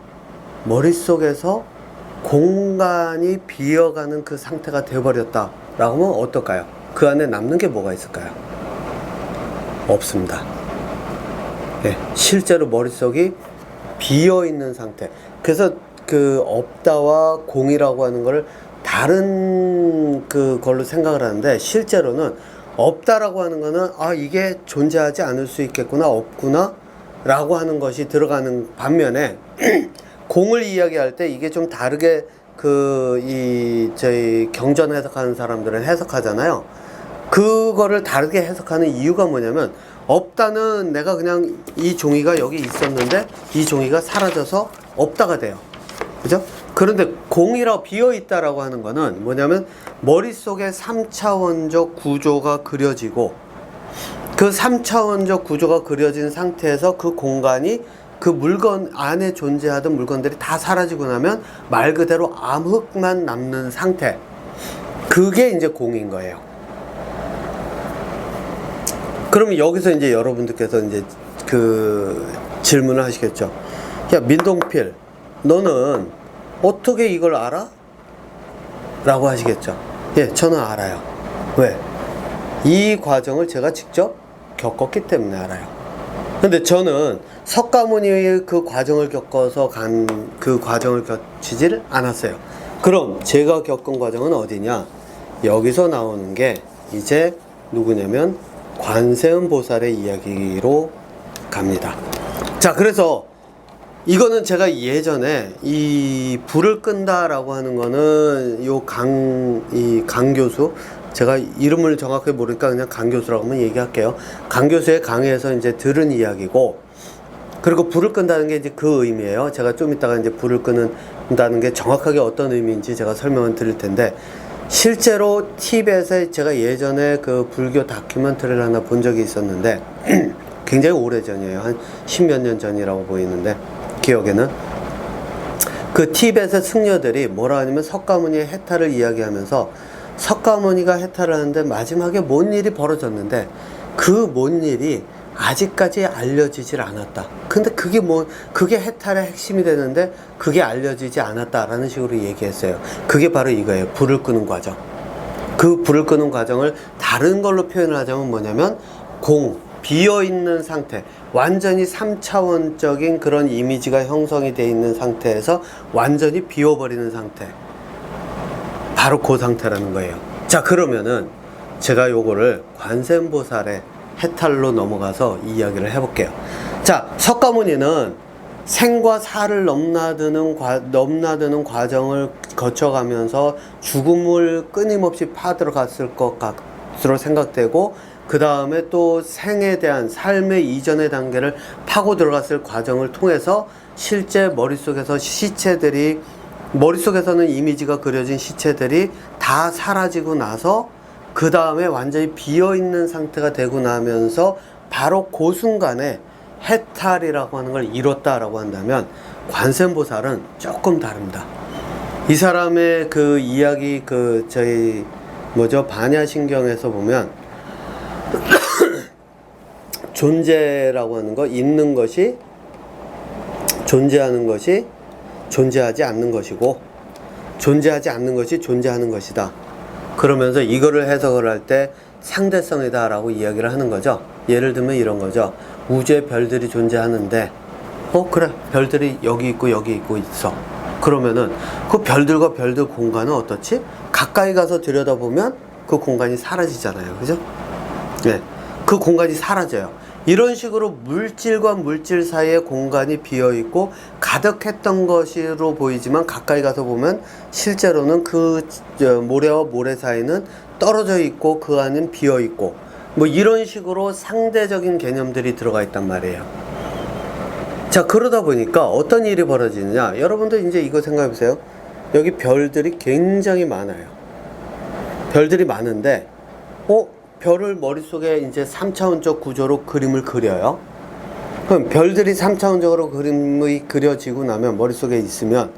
공간이 비어가는 그 상태가 되어버렸다 라고 하면 어떨까요? 그 안에 남는 게 뭐가 있을까요? 없습니다. 네, 실제로 머릿속이 비어있는 상태. 그래서 그 없다와 공이라고 하는 걸 다른 그걸로 생각을 하는데, 실제로는 없다라고 하는 거는 이게 존재하지 않을 수 있겠구나, 없구나 라고 하는 것이 들어가는 반면에 공을 이야기할 때 이게 좀 다르게 저희 경전 해석하는 사람들은 해석하잖아요. 그거를 다르게 해석하는 이유가 뭐냐면, 없다는 내가 그냥 이 종이가 여기 있었는데 이 종이가 사라져서 없다가 돼요. 그죠? 그런데 공이라 비어있다라고 하는 거는 뭐냐면, 머릿속에 3차원적 구조가 그려지고 그 3차원적 구조가 그려진 상태에서 그 공간이 그 물건 안에 존재하던 물건들이 다 사라지고 나면 말 그대로 암흑만 남는 상태. 그게 이제 공인 거예요. 그러면 여기서 이제 여러분들께서 이제 그 질문을 하시겠죠. 야, 민동필, 너는 어떻게 이걸 알아? 라고 하시겠죠. 예, 저는 알아요. 왜? 이 과정을 제가 직접 겪었기 때문에 알아요. 근데 저는 석가모니의 그 과정을 겪어서 그 과정을 겪지를 않았어요. 그럼 제가 겪은 과정은 어디냐? 여기서 나오는 게 이제 누구냐면 관세음보살의 이야기로 갑니다. 자, 그래서 이거는 제가 예전에 이 불을 끈다라고 하는 거는 강 교수, 제가 이름을 정확하게 모르니까 그냥 강 교수라고 하면 얘기할게요. 강 교수의 강의에서 이제 들은 이야기고, 그리고 불을 끈다는 게 이제 그 의미예요. 제가 좀 이따가 이제 불을 끈다는 게 정확하게 어떤 의미인지 제가 설명을 드릴 텐데, 실제로 티벳에 제가 예전에 그 불교 다큐멘터리를 하나 본 적이 있었는데 굉장히 오래전이에요. 한 10몇 년 전이라고 보이는데, 기억에는 그 티벳의 승려들이 뭐라 하냐면 석가모니의 해탈을 이야기하면서, 석가모니가 해탈을 하는데 마지막에 뭔 일이 벌어졌는데 그 뭔 일이 아직까지 알려지질 않았다. 근데 그게 해탈의 핵심이 되는데 그게 알려지지 않았다라는 식으로 얘기했어요. 그게 바로 이거예요. 불을 끄는 과정. 그 불을 끄는 과정을 다른 걸로 표현을 하자면 뭐냐면, 비어있는 상태, 완전히 3차원적인 그런 이미지가 형성이 되어 있는 상태에서 완전히 비워버리는 상태, 바로 그 상태라는 거예요. 자, 그러면은 제가 요거를 관세음보살의 해탈로 넘어가서 이야기를 해볼게요. 자, 석가모니는 생과 사를 넘나드는 과정을 거쳐가면서 죽음을 끊임없이 파들어갔을 것으로 생각되고, 그 다음에 또 생에 대한 삶의 이전의 단계를 파고 들어갔을 과정을 통해서 실제 머릿속에서는 이미지가 그려진 시체들이 다 사라지고 나서 그 다음에 완전히 비어있는 상태가 되고 나면서 바로 그 순간에 해탈이라고 하는 걸 이뤘다라고 한다면, 관세음보살은 조금 다릅니다. 이 사람의 그 이야기, 반야신경에서 보면 존재라고 하는 거, 있는 것이, 존재하는 것이 존재하지 않는 것이고, 존재하지 않는 것이 존재하는 것이다. 그러면서 이거를 해석을 할 때 상대성이다 라고 이야기를 하는 거죠. 예를 들면 이런 거죠. 우주에 별들이 존재하는데 그래, 별들이 여기 있고 여기 있고 있어. 그러면은 그 별들과 별들 공간은 어떻지? 가까이 가서 들여다보면 그 공간이 사라지잖아요. 그죠? 네, 그 공간이 사라져요. 이런 식으로 물질과 물질 사이에 공간이 비어있고 가득했던 것으로 보이지만, 가까이 가서 보면 실제로는 그 모래와 모래 사이는 떨어져 있고 그 안은 비어있고, 뭐 이런 식으로 상대적인 개념들이 들어가 있단 말이에요. 자, 그러다 보니까 어떤 일이 벌어지느냐, 여러분들 이제 이거 생각해 보세요. 여기 별들이 굉장히 많아요. 별들이 많은데 별을 머릿속에 이제 3차원적 구조로 그림을 그려요. 그럼 별들이 3차원적으로 그림이 그려지고 나면 머릿속에 있으면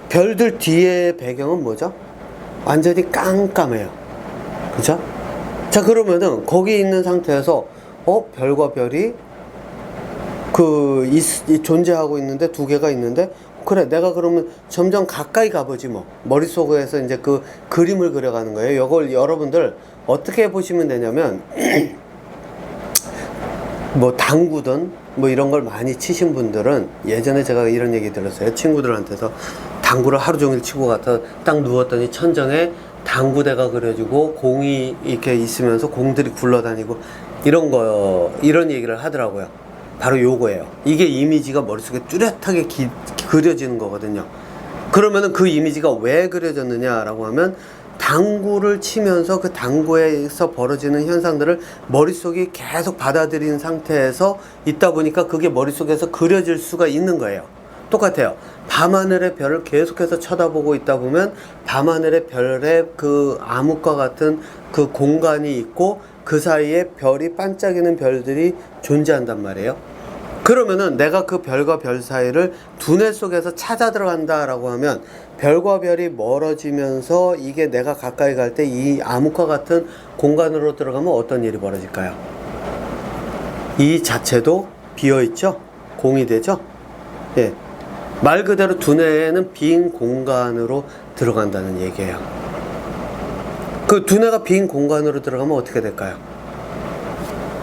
별들 뒤에 배경은 뭐죠? 완전히 깜깜해요. 그죠? 자, 그러면은 거기 있는 상태에서 별과 별이 존재하고 있는데 두 개가 있는데 그래 내가 그러면 점점 가까이 가보지 뭐. 머릿속에서 이제 그 그림을 그려가는 거예요. 이걸 여러분들 어떻게 보시면 되냐면 뭐 당구든 뭐 이런 걸 많이 치신 분들은 예전에 제가 이런 얘기 들었어요. 친구들한테서 당구를 하루 종일 치고 가서 딱 누웠더니 천정에 당구대가 그려지고 공이 이렇게 있으면서 공들이 굴러다니고 이런 얘기를 하더라고요. 바로 요거예요. 이게 이미지가 머릿속에 뚜렷하게 그려지는 거거든요. 그러면은 그 이미지가 왜 그려졌느냐라고 하면 당구를 치면서 그 당구에서 벌어지는 현상들을 머릿속이 계속 받아들인 상태에서 있다 보니까 그게 머릿속에서 그려질 수가 있는 거예요. 똑같아요. 밤하늘의 별을 계속해서 쳐다보고 있다 보면 밤하늘의 별의 그 암흑과 같은 그 공간이 있고 그 사이에 별이 반짝이는 별들이 존재한단 말이에요. 그러면은 내가 그 별과 별 사이를 두뇌 속에서 찾아 들어간다라고 하면 별과 별이 멀어지면서 이게 내가 가까이 갈 때 이 암흑과 같은 공간으로 들어가면 어떤 일이 벌어질까요? 이 자체도 비어있죠? 공이 되죠? 예. 말 그대로 두뇌에는 빈 공간으로 들어간다는 얘기예요. 그 두뇌가 빈 공간으로 들어가면 어떻게 될까요?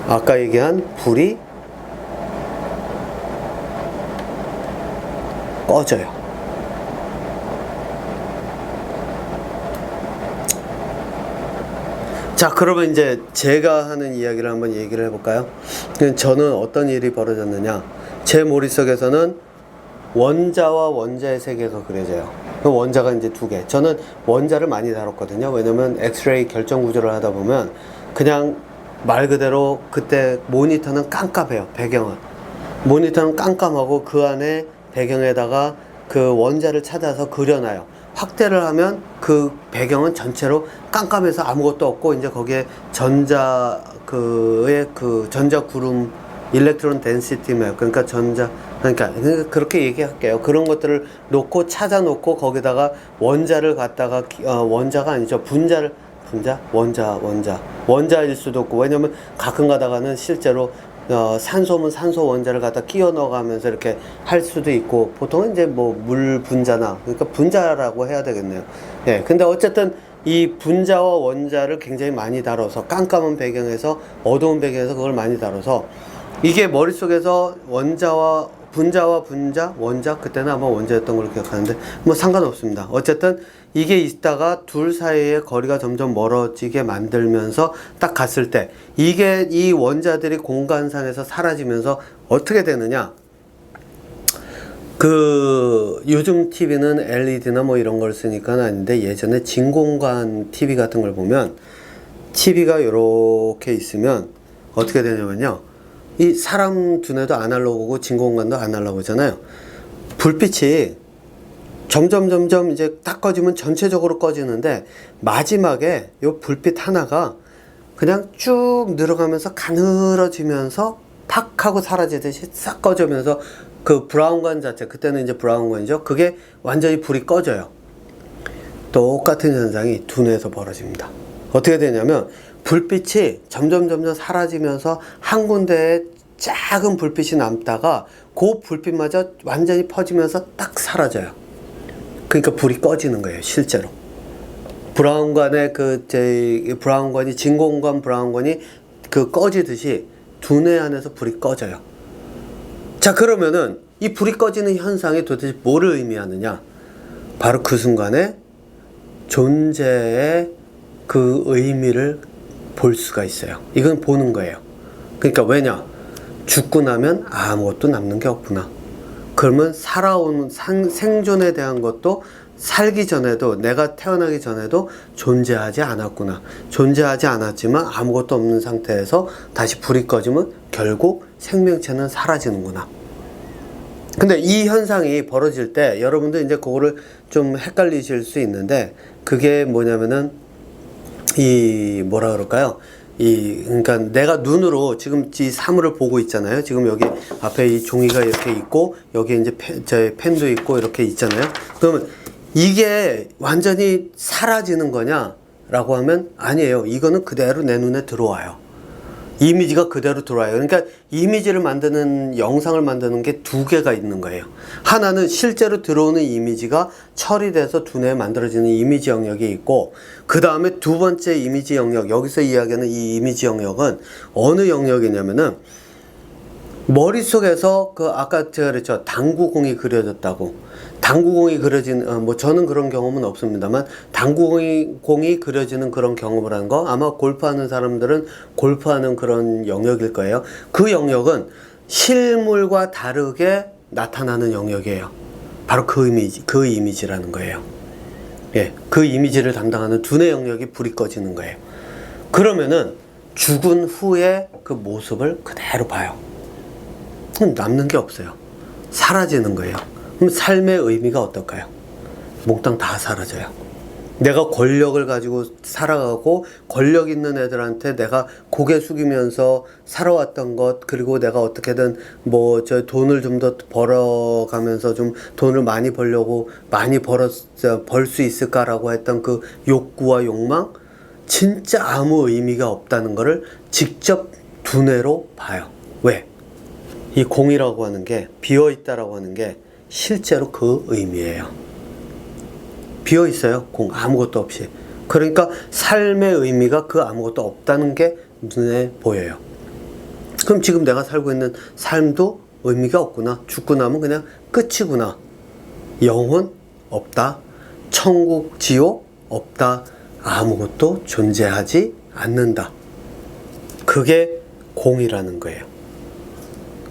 아까 얘기한 불이 꺼져요. 자, 그러면 이제 제가 하는 이야기를 한번 얘기를 해볼까요? 저는 어떤 일이 벌어졌느냐. 제 머릿속에서는 원자와 원자의 세계가 그려져요. 그 원자가 이제 두 개. 저는 원자를 많이 다뤘거든요. 왜냐면 엑스레이 결정 구조를 하다 보면 그냥 말 그대로 그때 모니터는 깜깜해요. 배경은. 모니터는 깜깜하고 그 안에 배경에다가 그 원자를 찾아서 그려놔요. 확대를 하면 그 배경은 전체로 깜깜해서 아무것도 없고 이제 거기에 전자 구름 일렉트론 덴시티 맵 그러니까 그렇게 얘기할게요. 그런 것들을 놓고 찾아 놓고 거기다가 원자를 갖다가 원자가 아니죠. 원자일 수도 없고 왜냐면 가끔 가다가는 실제로 산소면 산소 원자를 갖다 끼워 넣어가면서 이렇게 할 수도 있고 보통은 이제 뭐 물 분자나 그러니까 분자라고 해야 되겠네요. 예. 근데 어쨌든 이 분자와 원자를 굉장히 많이 다뤄서 깜깜한 배경에서 어두운 배경에서 그걸 많이 다뤄서 이게 머릿속에서 분자와 원자 그때는 아마 원자였던 걸로 기억하는데 뭐 상관없습니다. 어쨌든 이게 있다가 둘 사이의 거리가 점점 멀어지게 만들면서 딱 갔을 때 이게 이 원자들이 공간상에서 사라지면서 어떻게 되느냐. 요즘 TV는 LED나 뭐 이런 걸 쓰니까 아닌데 예전에 진공관 TV 같은 걸 보면 TV가 이렇게 있으면 어떻게 되냐면요. 이 사람 두뇌도 아날로그고 진공관도 아날로그잖아요. 불빛이 점점 이제 딱 꺼지면 전체적으로 꺼지는데 마지막에 요 불빛 하나가 그냥 쭉 늘어가면서 가늘어지면서 팍 하고 사라지듯이 싹 꺼지면서 그 브라운관 자체 그때는 이제 브라운관이죠. 그게 완전히 불이 꺼져요. 똑같은 현상이 두뇌에서 벌어집니다. 어떻게 되냐면 불빛이 점점 사라지면서 한 군데에 작은 불빛이 남다가 그 불빛마저 완전히 퍼지면서 딱 사라져요. 그러니까 불이 꺼지는 거예요, 실제로. 브라운관이 진공관 브라운관이 꺼지듯이 두뇌 안에서 불이 꺼져요. 자, 그러면은 이 불이 꺼지는 현상이 도대체 뭐를 의미하느냐? 바로 그 순간에 존재의 그 의미를 볼 수가 있어요. 이건 보는 거예요. 그러니까 왜냐? 죽고 나면 아무것도 남는 게 없구나. 그러면 살아온 생존에 대한 것도 살기 전에도 내가 태어나기 전에도 존재하지 않았구나. 존재하지 않았지만 아무것도 없는 상태에서 다시 불이 꺼지면 결국 생명체는 사라지는구나. 근데 이 현상이 벌어질 때 여러분들 이제 그거를 좀 헷갈리실 수 있는데 그게 뭐냐면은 이 뭐라 그럴까요? 그러니까 내가 눈으로 지금 이 사물을 보고 있잖아요. 지금 여기 앞에 이 종이가 이렇게 있고 여기 이제 펜도 있고 이렇게 있잖아요. 그러면 이게 완전히 사라지는 거냐라고 하면 아니에요. 이거는 그대로 내 눈에 들어와요. 이미지가 그대로 들어와요. 그러니까 이미지를 만드는, 영상을 만드는 게 두 개가 있는 거예요. 하나는 실제로 들어오는 이미지가 처리돼서 두뇌에 만들어지는 이미지 영역이 있고, 그 다음에 두 번째 이미지 영역, 여기서 이야기하는 이 이미지 영역은 어느 영역이냐면은 머릿속에서 아까 제가 그랬죠. 당구공이 그려졌다고. 당구공이 그려진, 뭐 저는 그런 경험은 없습니다만, 당구공이 그려지는 그런 경험을 하는 거, 아마 골프하는 사람들은 골프하는 그런 영역일 거예요. 그 영역은 실물과 다르게 나타나는 영역이에요. 바로 그 이미지라는 거예요. 예, 그 이미지를 담당하는 두뇌 영역이 불이 꺼지는 거예요. 그러면은 죽은 후에 그 모습을 그대로 봐요. 그럼 남는 게 없어요. 사라지는 거예요. 그럼 삶의 의미가 어떨까요? 몽땅 다 사라져요. 내가 권력을 가지고 살아가고 권력 있는 애들한테 내가 고개 숙이면서 살아왔던 것, 그리고 내가 어떻게든 뭐 저 돈을 좀 더 벌어가면서 좀 돈을 많이 벌려고 많이 벌 수 있을까라고 했던 그 욕구와 욕망, 진짜 아무 의미가 없다는 거를 직접 두뇌로 봐요. 왜? 이 공이라고 하는 게, 비어있다라고 하는 게 실제로 그 의미예요. 비어있어요. 공 아무것도 없이. 그러니까 삶의 의미가 그 아무것도 없다는 게 눈에 보여요. 그럼 지금 내가 살고 있는 삶도 의미가 없구나. 죽고 나면 그냥 끝이구나. 영혼 없다. 천국, 지옥 없다. 아무것도 존재하지 않는다. 그게 공이라는 거예요.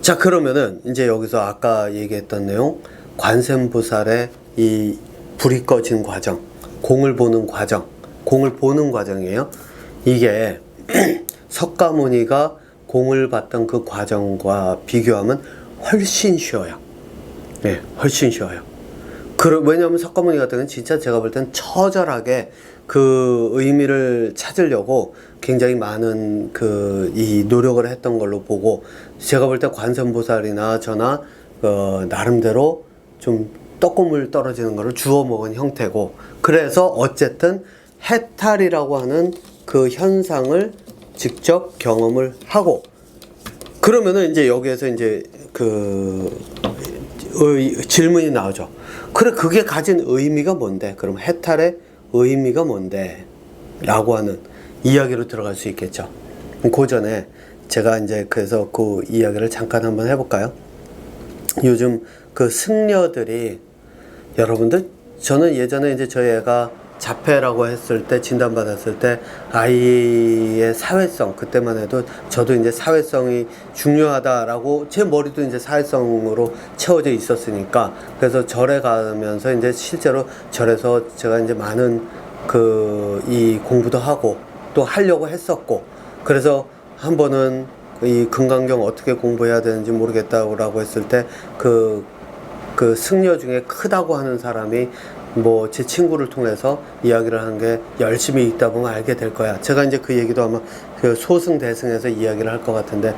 자, 그러면은 이제 여기서 아까 얘기했던 내용, 관세음보살의 이 불이 꺼진 과정, 공을 보는 과정, 공을 보는 과정이에요. 이게 석가모니가 공을 봤던 그 과정과 비교하면 훨씬 쉬워요. 네, 훨씬 쉬워요. 왜냐하면 석가모니 같은 경우는 진짜 제가 볼 땐 처절하게 그 의미를 찾으려고 굉장히 많은 이 노력을 했던 걸로 보고, 제가 볼 때 관세음보살이나 저나 나름대로 좀 떡고물 떨어지는 거를 주워 먹은 형태고, 그래서 어쨌든 해탈이라고 하는 그 현상을 직접 경험을 하고, 그러면은 이제 여기에서 이제 질문이 나오죠. 그래, 그게 가진 의미가 뭔데? 그럼 해탈의 의미가 뭔데? 라고 하는 이야기로 들어갈 수 있겠죠. 그 전에 제가 이제 그래서 그 이야기를 잠깐 한번 해볼까요? 요즘 그 승려들이, 여러분들, 저는 예전에 이제 저희 애가 자폐라고 했을 때, 진단받았을 때 아이의 사회성, 그때만 해도 저도 이제 사회성이 중요하다라고, 제 머리도 이제 사회성으로 채워져 있었으니까, 그래서 절에 가면서 이제 실제로 절에서 제가 이제 많은 이 공부도 하고 또 하려고 했었고, 그래서 한 번은 이 금강경 어떻게 공부해야 되는지 모르겠다고 했을 때 그 승려 중에 크다고 하는 사람이 뭐 제 친구를 통해서 이야기를 한 게, 열심히 읽다 보면 알게 될 거야. 제가 이제 그 얘기도 아마 그 소승대승에서 이야기를 할 것 같은데,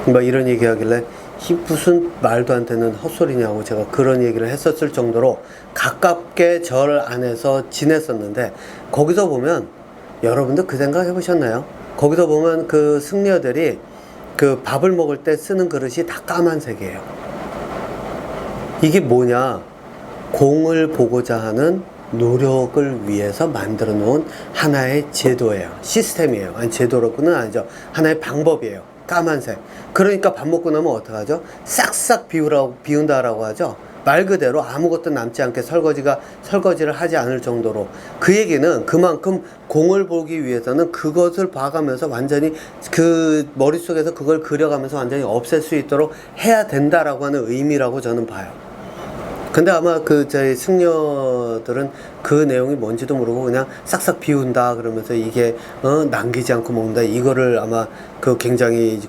뭐 이런 얘기 하길래 이 무슨 말도 안 되는 헛소리냐고 제가 그런 얘기를 했었을 정도로 가깝게 절 안에서 지냈었는데, 거기서 보면, 여러분들 그 생각 해보셨나요? 거기서 보면 그 승려들이 그 밥을 먹을 때 쓰는 그릇이 다 까만색이에요. 이게 뭐냐? 공을 보고자 하는 노력을 위해서 만들어 놓은 하나의 제도예요. 시스템이에요. 아니, 제도로는 아니죠. 하나의 방법이에요. 까만색. 그러니까 밥 먹고 나면 어떡하죠? 싹싹 비운다라고 하죠. 말 그대로 아무것도 남지 않게 설거지를 하지 않을 정도로. 그 얘기는 그만큼 공을 보기 위해서는 그것을 봐가면서 완전히 그 머릿속에서 그걸 그려가면서 완전히 없앨 수 있도록 해야 된다라고 하는 의미라고 저는 봐요. 근데 아마 저희 승려들은 그 내용이 뭔지도 모르고 그냥 싹싹 비운다 그러면서 이게 남기지 않고 먹는다, 이거를 아마 굉장히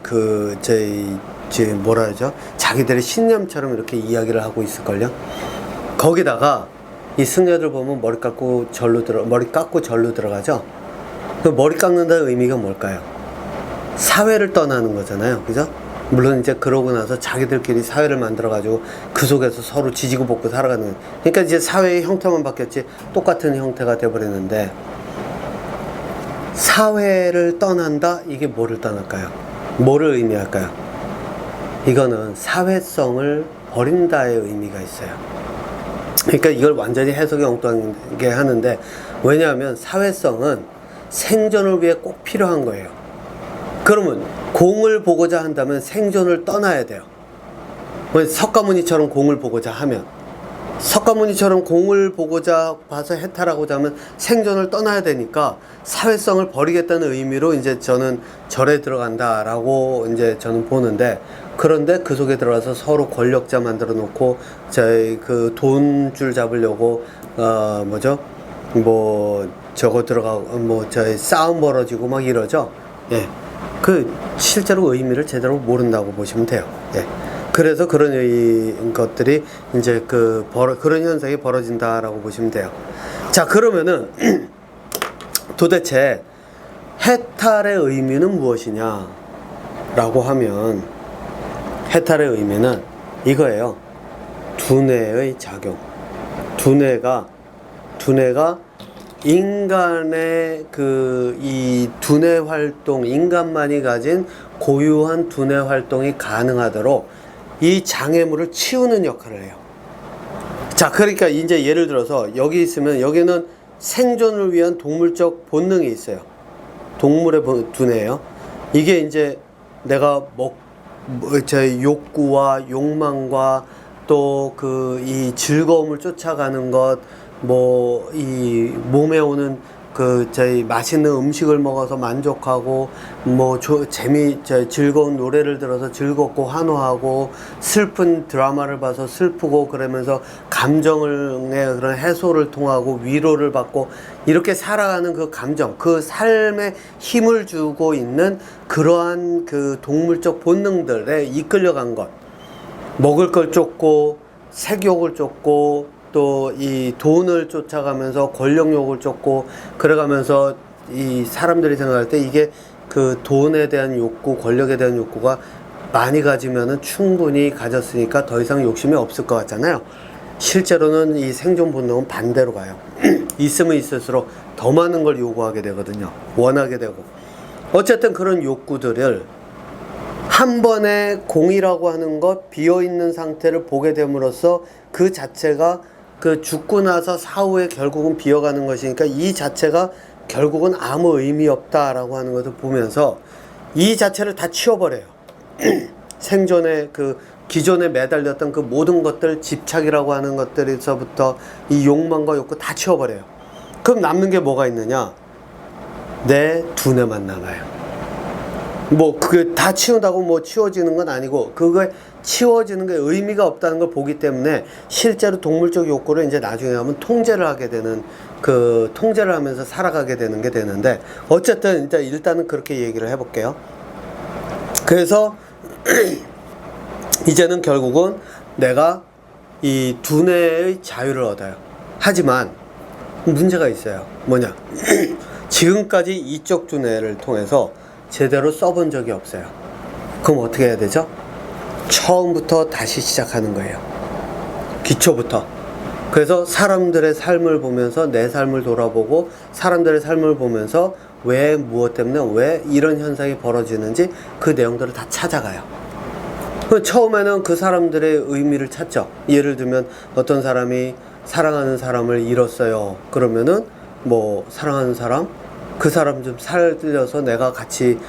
뭐라 하죠? 자기들의 신념처럼 이렇게 이야기를 하고 있을걸요. 거기다가 이 승려들 보면 머리 깎고 절로 들어가죠. 그 머리 깎는다는 의미가 뭘까요? 사회를 떠나는 거잖아요. 그죠? 물론 이제 그러고 나서 자기들끼리 사회를 만들어가지고 그 속에서 서로 지지고 볶고 살아가는. 그러니까 이제 사회의 형태만 바뀌었지 똑같은 형태가 돼버리는데, 사회를 떠난다? 이게 뭐를 떠날까요? 뭐를 의미할까요? 이거는 사회성을 버린다의 의미가 있어요. 그러니까 이걸 완전히 해석이 엉뚱하게 하는데, 왜냐하면 사회성은 생존을 위해 꼭 필요한 거예요. 그러면 공을 보고자 한다면 생존을 떠나야 돼요. 석가모니처럼 공을 보고자 하면, 석가모니처럼 공을 보고자 봐서 해탈하고자 하면 생존을 떠나야 되니까 사회성을 버리겠다는 의미로 이제 저는 절에 들어간다라고 이제 저는 보는데, 그런데 그 속에 들어가서 서로 권력자 만들어 놓고 저희 그 돈줄 잡으려고 뭐죠? 뭐 저거 들어가고 뭐 저희 싸움 벌어지고 막 이러죠. 예. 그 실제로 의미를 제대로 모른다고 보시면 돼요. 예. 그래서 그런 것들이 이제 그런 현상이 벌어진다라고 보시면 돼요. 자, 그러면은 도대체 해탈의 의미는 무엇이냐라고 하면, 해탈의 의미는 이거예요. 두뇌의 작용. 두뇌가 인간의 이 두뇌 활동, 인간만이 가진 고유한 두뇌 활동이 가능하도록 이 장애물을 치우는 역할을 해요. 자, 그러니까 이제 예를 들어서 여기 있으면, 여기는 생존을 위한 동물적 본능이 있어요. 동물의 두뇌예요. 이게 이제 내가 제 욕구와 욕망과 또 이 즐거움을 쫓아가는 것, 뭐 이 몸에 오는 저희 맛있는 음식을 먹어서 만족하고, 뭐 즐거운 노래를 들어서 즐겁고 환호하고, 슬픈 드라마를 봐서 슬프고, 그러면서 감정의 그런 해소를 통하고 위로를 받고, 이렇게 살아가는 그 감정, 그 삶에 힘을 주고 있는 그러한 그 동물적 본능들에 이끌려간 것, 먹을 걸 쫓고 색욕을 쫓고 또 이 돈을 쫓아가면서 권력욕을 쫓고, 그래가면서 이 사람들이 생각할 때 이게 그 돈에 대한 욕구, 권력에 대한 욕구가 많이 가지면은 충분히 가졌으니까 더 이상 욕심이 없을 것 같잖아요. 실제로는 이 생존 본능은 반대로 가요. 있으면 있을수록 더 많은 걸 요구하게 되거든요. 원하게 되고. 어쨌든 그런 욕구들을 한 번에 공이라고 하는 것, 비어있는 상태를 보게 됨으로써 그 자체가 죽고 나서 사후에 결국은 비어가는 것이니까 이 자체가 결국은 아무 의미 없다라고 하는 것을 보면서 이 자체를 다 치워버려요. 생존의 기존에 매달렸던 그 모든 것들, 집착이라고 하는 것들에서부터 이 욕망과 욕구 다 치워버려요. 그럼 남는 게 뭐가 있느냐? 내 두뇌만 남아요. 뭐 그게 다 치운다고 뭐 치워지는 건 아니고, 그거에 치워지는 게 의미가 없다는 걸 보기 때문에 실제로 동물적 욕구를 이제 나중에 하면 통제를 하게 되는, 통제를 하면서 살아가게 되는 게 되는데, 어쨌든 이제 일단은 그렇게 얘기를 해볼게요. 그래서 이제는 결국은 내가 이 두뇌의 자유를 얻어요. 하지만 문제가 있어요. 뭐냐? 지금까지 이쪽 두뇌를 통해서 제대로 써본 적이 없어요. 그럼 어떻게 해야 되죠? 처음부터 다시 시작하는 거예요. 기초부터. 그래서 사람들의 삶을 보면서 내 삶을 돌아보고, 사람들의 삶을 보면서 왜, 무엇 때문에 왜 이런 현상이 벌어지는지 그 내용들을 다 찾아가요. 처음에는 그 사람들의 의미를 찾죠. 예를 들면 어떤 사람이 사랑하는 사람을 잃었어요. 그러면은 뭐 사랑하는 사람, 그 사람 좀 살려서 내가 같이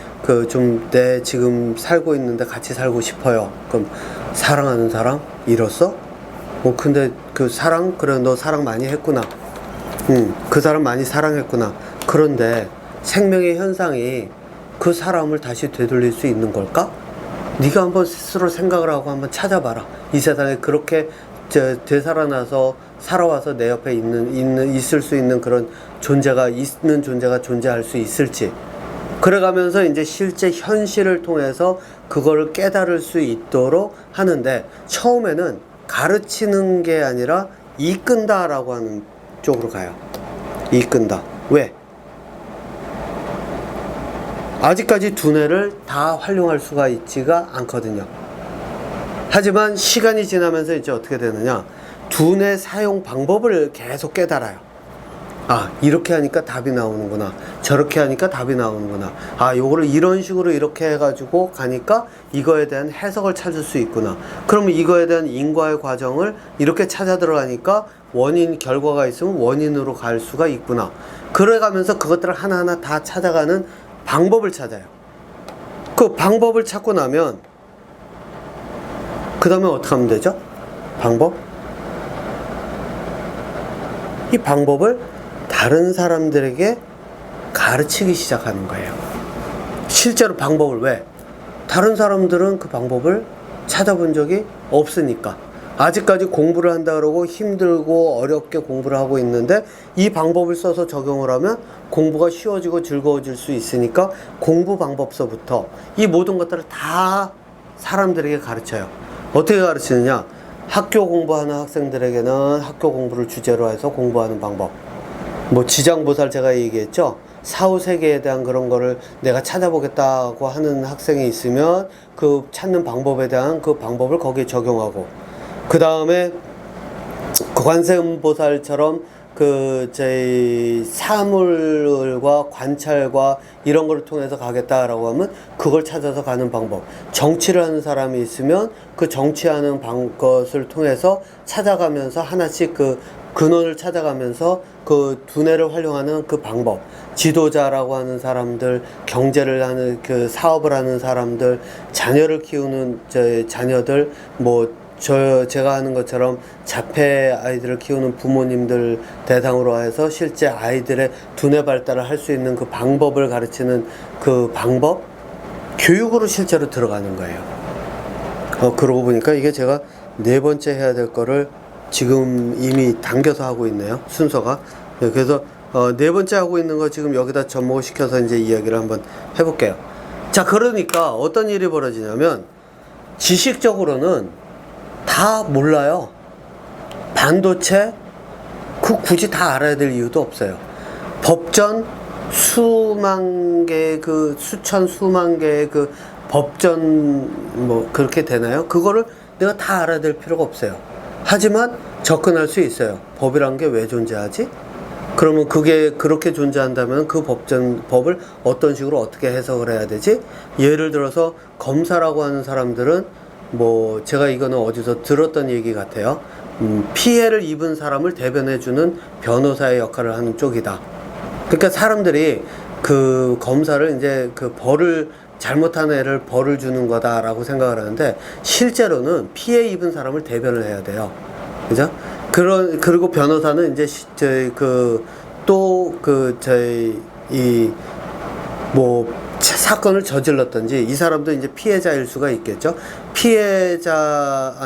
내 지금 살고 있는데 같이 살고 싶어요. 그럼 사랑하는 사람 잃었어? 근데 그래 너 사랑 많이 했구나. 그 사람 많이 사랑했구나. 그런데 생명의 현상이 그 사람을 다시 되돌릴 수 있는 걸까? 네가 한번 스스로 생각을 하고 한번 찾아봐라. 이 세상에 그렇게 되살아나서 살아와서 내 옆에 있을 수 있는 그런 존재가 존재할 수 있을지. 그래가면서 이제 실제 현실을 통해서 그걸 깨달을 수 있도록 하는데, 처음에는 가르치는 게 아니라 이끈다라고 하는 쪽으로 가요. 이끈다. 왜? 아직까지 두뇌를 다 활용할 수가 있지가 않거든요. 하지만 시간이 지나면서 이제 어떻게 되느냐, 두뇌 사용 방법을 계속 깨달아요. 아, 이렇게 하니까 답이 나오는구나, 저렇게 하니까 답이 나오는구나, 아, 요거를 이런 식으로 이렇게 해가지고 가니까 이거에 대한 해석을 찾을 수 있구나, 그러면 이거에 대한 인과의 과정을 이렇게 찾아 들어가니까 원인, 결과가 있으면 원인으로 갈 수가 있구나. 그래가면서 그것들을 하나하나 다 찾아가는 방법을 찾아요. 그 방법을 찾고 나면 그 다음에 어떻게 하면 되죠? 방법? 이 방법을 다른 사람들에게 가르치기 시작하는 거예요. 실제로 방법을. 왜? 다른 사람들은 그 방법을 찾아본 적이 없으니까. 아직까지 공부를 한다 그러고 힘들고 어렵게 공부를 하고 있는데 이 방법을 써서 적용을 하면 공부가 쉬워지고 즐거워질 수 있으니까 공부 방법서부터 이 모든 것들을 다 사람들에게 가르쳐요. 어떻게 가르치느냐? 학교 공부하는 학생들에게는 학교 공부를 주제로 해서 공부하는 방법. 뭐 지장보살 제가 얘기했죠. 사후세계에 대한 그런 거를 내가 찾아보겠다고 하는 학생이 있으면 그 찾는 방법에 대한 그 방법을 거기에 적용하고, 그 다음에 관세음보살처럼 그 저희 사물과 관찰과 이런 거를 통해서 가겠다라고 하면 그걸 찾아서 가는 방법. 정치를 하는 사람이 있으면 그 정치하는 것을 통해서 찾아가면서 하나씩 그 근원을 찾아가면서 그 두뇌를 활용하는 그 방법. 지도자라고 하는 사람들, 경제를 하는 그 사업을 하는 사람들, 자녀를 키우는 자녀들, 뭐 제가 하는 것처럼 자폐 아이들을 키우는 부모님들 대상으로 해서 실제 아이들의 두뇌 발달을 할 수 있는 그 방법을 가르치는 그 방법, 교육으로 실제로 들어가는 거예요. 그러고 보니까 이게 제가 4번째 해야 될 거를 지금 이미 당겨서 하고 있네요, 순서가. 그래서 4번째 하고 있는 거 지금 여기다 접목을 시켜서 이제 이야기를 한번 해볼게요. 자, 그러니까 어떤 일이 벌어지냐면 지식적으로는 다 몰라요. 반도체 굳이 다 알아야 될 이유도 없어요. 법전 수만 개의 그 수천 수만 개의 그 법전 뭐 그렇게 되나요? 그거를 내가 다 알아야 될 필요가 없어요. 하지만 접근할 수 있어요. 법이란 게 왜 존재하지? 그러면 그게 그렇게 존재한다면 그 법을 어떤 식으로 어떻게 해석을 해야 되지? 예를 들어서 검사라고 하는 사람들은 뭐 제가 이거는 어디서 들었던 얘기 같아요. 피해를 입은 사람을 대변해주는 변호사의 역할을 하는 쪽이다. 그러니까 사람들이 그 검사를 이제 그 벌을 잘못한 애를 벌을 주는 거다라고 생각을 하는데 실제로는 피해 입은 사람을 대변을 해야 돼요. 그죠? 그리고 변호사는 이제 사건을 저질렀던지 이 사람도 이제 피해자일 수가 있겠죠. 피해자가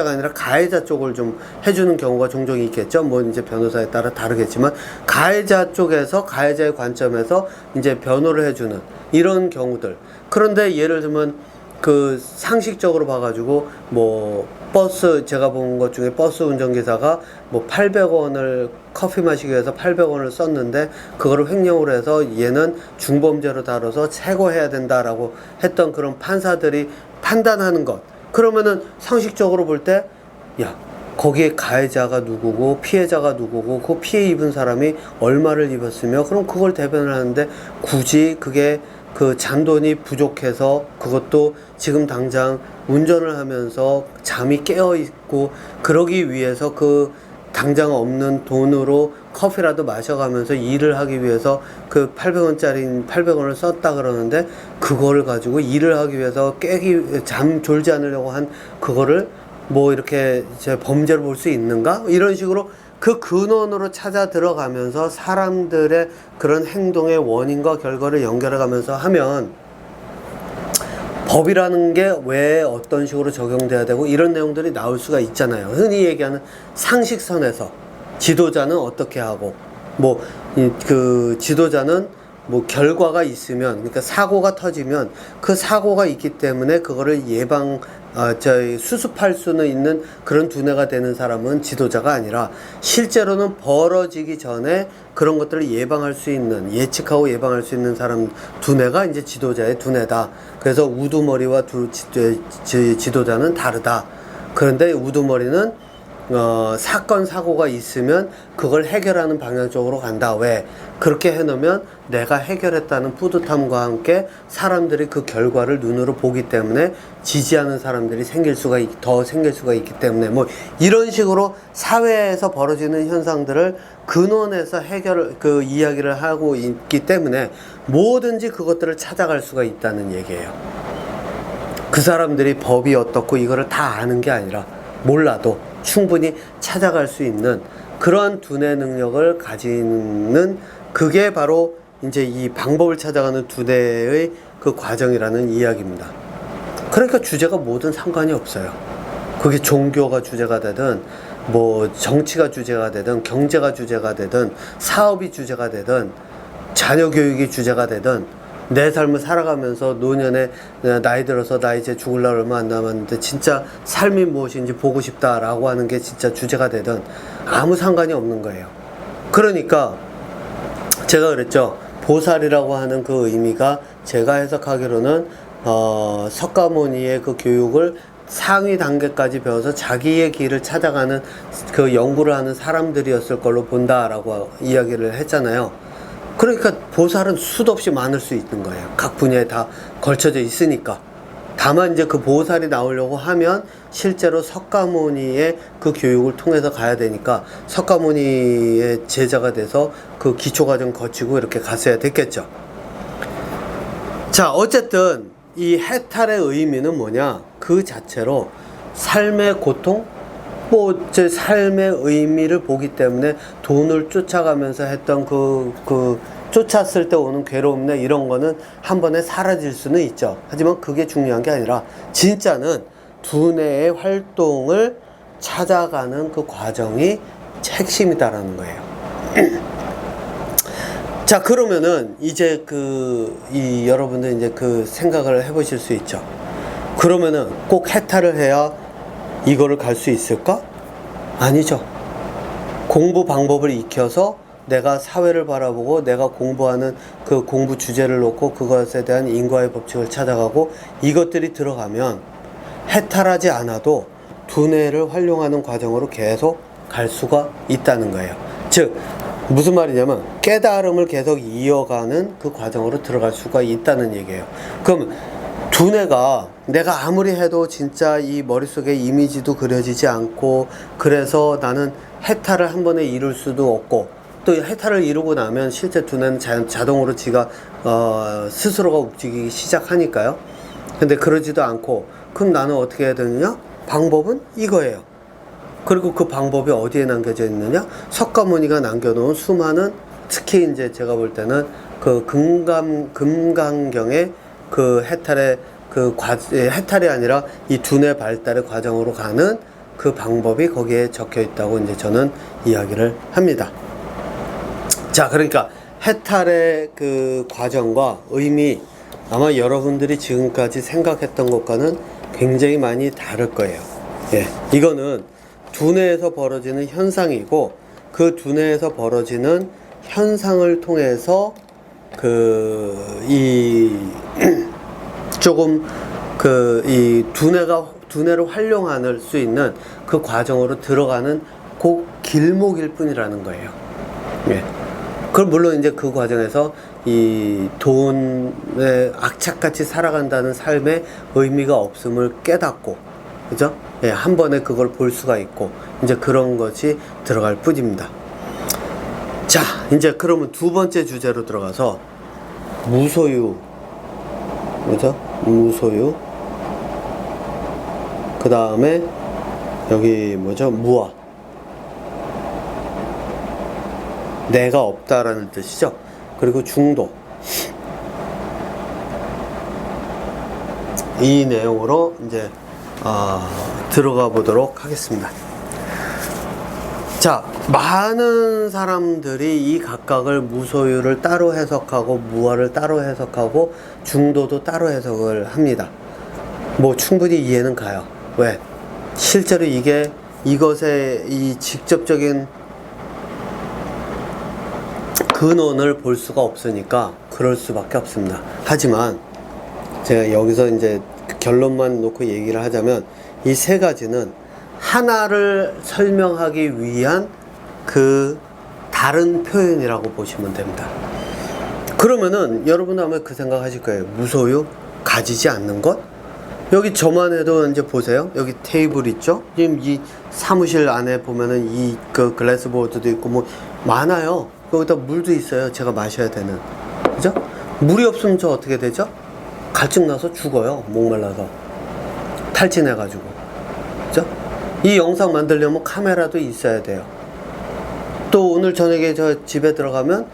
아니라 가해자 쪽을 좀 해주는 경우가 종종 있겠죠. 뭐 이제 변호사에 따라 다르겠지만 가해자 쪽에서 가해자의 관점에서 이제 변호를 해주는 이런 경우들. 그런데 예를 들면 그 상식적으로 봐가지고 뭐 버스, 제가 본 것 중에 버스 운전기사가 뭐 800원을 커피 마시기 위해서 800원을 썼는데 그거를 횡령으로 해서 얘는 중범죄로 다뤄서 체고해야 된다라고 했던 그런 판사들이 판단하는 것. 그러면은 상식적으로 볼 때 야, 거기에 가해자가 누구고 피해자가 누구고 그 피해 입은 사람이 얼마를 입었으며 그럼 그걸 대변을 하는데 굳이 그게 그 잔돈이 부족해서 그것도 지금 당장 운전을 하면서 잠이 깨어 있고 그러기 위해서 그 당장 없는 돈으로 커피라도 마셔가면서 일을 하기 위해서 그 800원을 썼다 그러는데 그거를 가지고 일을 하기 위해서 잠 졸지 않으려고 한 그거를 뭐 이렇게 범죄로 볼 수 있는가? 이런 식으로 그 근원으로 찾아 들어가면서 사람들의 그런 행동의 원인과 결과를 연결해 가면서 하면 법이라는 게 왜 어떤 식으로 적용돼야 되고 이런 내용들이 나올 수가 있잖아요. 흔히 얘기하는 상식선에서 지도자는 어떻게 하고 뭐 그 지도자는 뭐 결과가 있으면, 그러니까 사고가 터지면 그 사고가 있기 때문에 그거를 수습할 수는 있는 그런 두뇌가 되는 사람은 지도자가 아니라 실제로는 벌어지기 전에 그런 것들을 예방할 수 있는, 예측하고 예방할 수 있는 사람 두뇌가 이제 지도자의 두뇌다. 그래서 우두머리와 지도자는 다르다. 그런데 우두머리는 사건 사고가 있으면 그걸 해결하는 방향 쪽으로 간다. 왜? 그렇게 해놓으면 내가 해결했다는 뿌듯함과 함께 사람들이 그 결과를 눈으로 보기 때문에 지지하는 사람들이 더 생길 수가 있기 때문에 뭐 이런 식으로 사회에서 벌어지는 현상들을 근원에서 그 이야기를 하고 있기 때문에 뭐든지 그것들을 찾아갈 수가 있다는 얘기예요. 그 사람들이 법이 어떻고 이거를 다 아는 게 아니라 몰라도 충분히 찾아갈 수 있는 그러한 두뇌 능력을 가지는, 그게 바로 이제 이 방법을 찾아가는 두뇌의 그 과정이라는 이야기입니다. 그러니까 주제가 뭐든 상관이 없어요. 그게 종교가 주제가 되든 뭐 정치가 주제가 되든 경제가 주제가 되든 사업이 주제가 되든 자녀 교육이 주제가 되든 내 삶을 살아가면서 노년에 나이 들어서 나 이제 죽을 날 얼마 안 남았는데 진짜 삶이 무엇인지 보고 싶다라고 하는 게 진짜 주제가 되든 아무 상관이 없는 거예요. 그러니까 제가 그랬죠. 보살이라고 하는 그 의미가 제가 해석하기로는 석가모니의 그 교육을 상위 단계까지 배워서 자기의 길을 찾아가는 그 연구를 하는 사람들이었을 걸로 본다라고 이야기를 했잖아요. 그러니까 보살은 수도 없이 많을 수 있는 거예요. 각 분야에 다 걸쳐져 있으니까. 다만 이제 그 보살이 나오려고 하면 실제로 석가모니의 그 교육을 통해서 가야 되니까 석가모니의 제자가 돼서 그 기초과정 거치고 이렇게 갔어야 됐겠죠. 자, 어쨌든 이 해탈의 의미는 뭐냐? 그 자체로 삶의 고통, 제 삶의 의미를 보기 때문에 돈을 쫓아가면서 했던 쫓았을 때 오는 괴로움이나 이런 거는 한 번에 사라질 수는 있죠. 하지만 그게 중요한 게 아니라 진짜는 두뇌의 활동을 찾아가는 그 과정이 핵심이다라는 거예요. 자, 그러면은 이제 여러분들 이제 그 생각을 해보실 수 있죠. 그러면은 꼭 해탈을 해야 이거를 갈 수 있을까? 아니죠. 공부 방법을 익혀서 내가 사회를 바라보고 내가 공부하는 그 공부 주제를 놓고 그것에 대한 인과의 법칙을 찾아가고 이것들이 들어가면 해탈하지 않아도 두뇌를 활용하는 과정으로 계속 갈 수가 있다는 거예요. 즉 무슨 말이냐면 깨달음을 계속 이어가는 그 과정으로 들어갈 수가 있다는 얘기예요. 그럼 두뇌가 내가 아무리 해도 진짜 이 머릿속에 이미지도 그려지지 않고 그래서 나는 해탈을 한 번에 이룰 수도 없고 또 해탈을 이루고 나면 실제 두뇌는 자동으로 지가 스스로가 움직이기 시작하니까요. 근데 그러지도 않고 그럼 나는 어떻게 해야 되느냐? 방법은 이거예요. 그리고 그 방법이 어디에 남겨져 있느냐? 석가모니가 남겨놓은 수많은, 특히 이제 제가 볼 때는 그 금강경의 그 해탈이 아니라 이 두뇌 발달의 과정으로 가는 그 방법이 거기에 적혀 있다고 이제 저는 이야기를 합니다. 자, 그러니까 해탈의 그 과정과 의미, 아마 여러분들이 지금까지 생각했던 것과는 굉장히 많이 다를 거예요. 예, 이거는 두뇌에서 벌어지는 현상이고 그 두뇌에서 벌어지는 현상을 통해서 이 두뇌를 활용할 수 있는 그 과정으로 들어가는 그 길목일 뿐이라는 거예요. 예. 그럼 물론 이제 그 과정에서 이 돈에 악착같이 살아간다는 삶의 의미가 없음을 깨닫고, 그죠? 예, 한 번에 그걸 볼 수가 있고, 이제 그런 것이 들어갈 뿐입니다. 자, 이제 그러면 두 번째 주제로 들어가서 무소유, 그죠? 무소유. 그 다음에 여기 뭐죠? 무아. 내가 없다라는 뜻이죠. 그리고 중도. 이 내용으로 이제 들어가 보도록 하겠습니다. 자, 많은 사람들이 이 각각을 무소유를 따로 해석하고 무아를 따로 해석하고 중도도 따로 해석을 합니다. 뭐 충분히 이해는 가요. 왜? 실제로 이것의 이 직접적인 근원을 볼 수가 없으니까 그럴 수밖에 없습니다. 하지만 제가 여기서 이제 결론만 놓고 얘기를 하자면 이 세 가지는 하나를 설명하기 위한 그 다른 표현이라고 보시면 됩니다. 그러면은 여러분 아마 그 생각 하실 거예요. 무소유? 가지지 않는 것? 여기 저만 해도 이제 보세요. 여기 테이블 있죠? 지금 이 사무실 안에 보면은 이 그 글래스보드도 있고 뭐 많아요. 여기다 물도 있어요. 제가 마셔야 되는. 그죠? 물이 없으면 저 어떻게 되죠? 갈증 나서 죽어요. 목말라서. 탈진해가지고. 그죠? 이 영상 만들려면 카메라도 있어야 돼요. 또 오늘 저녁에 저 집에 들어가면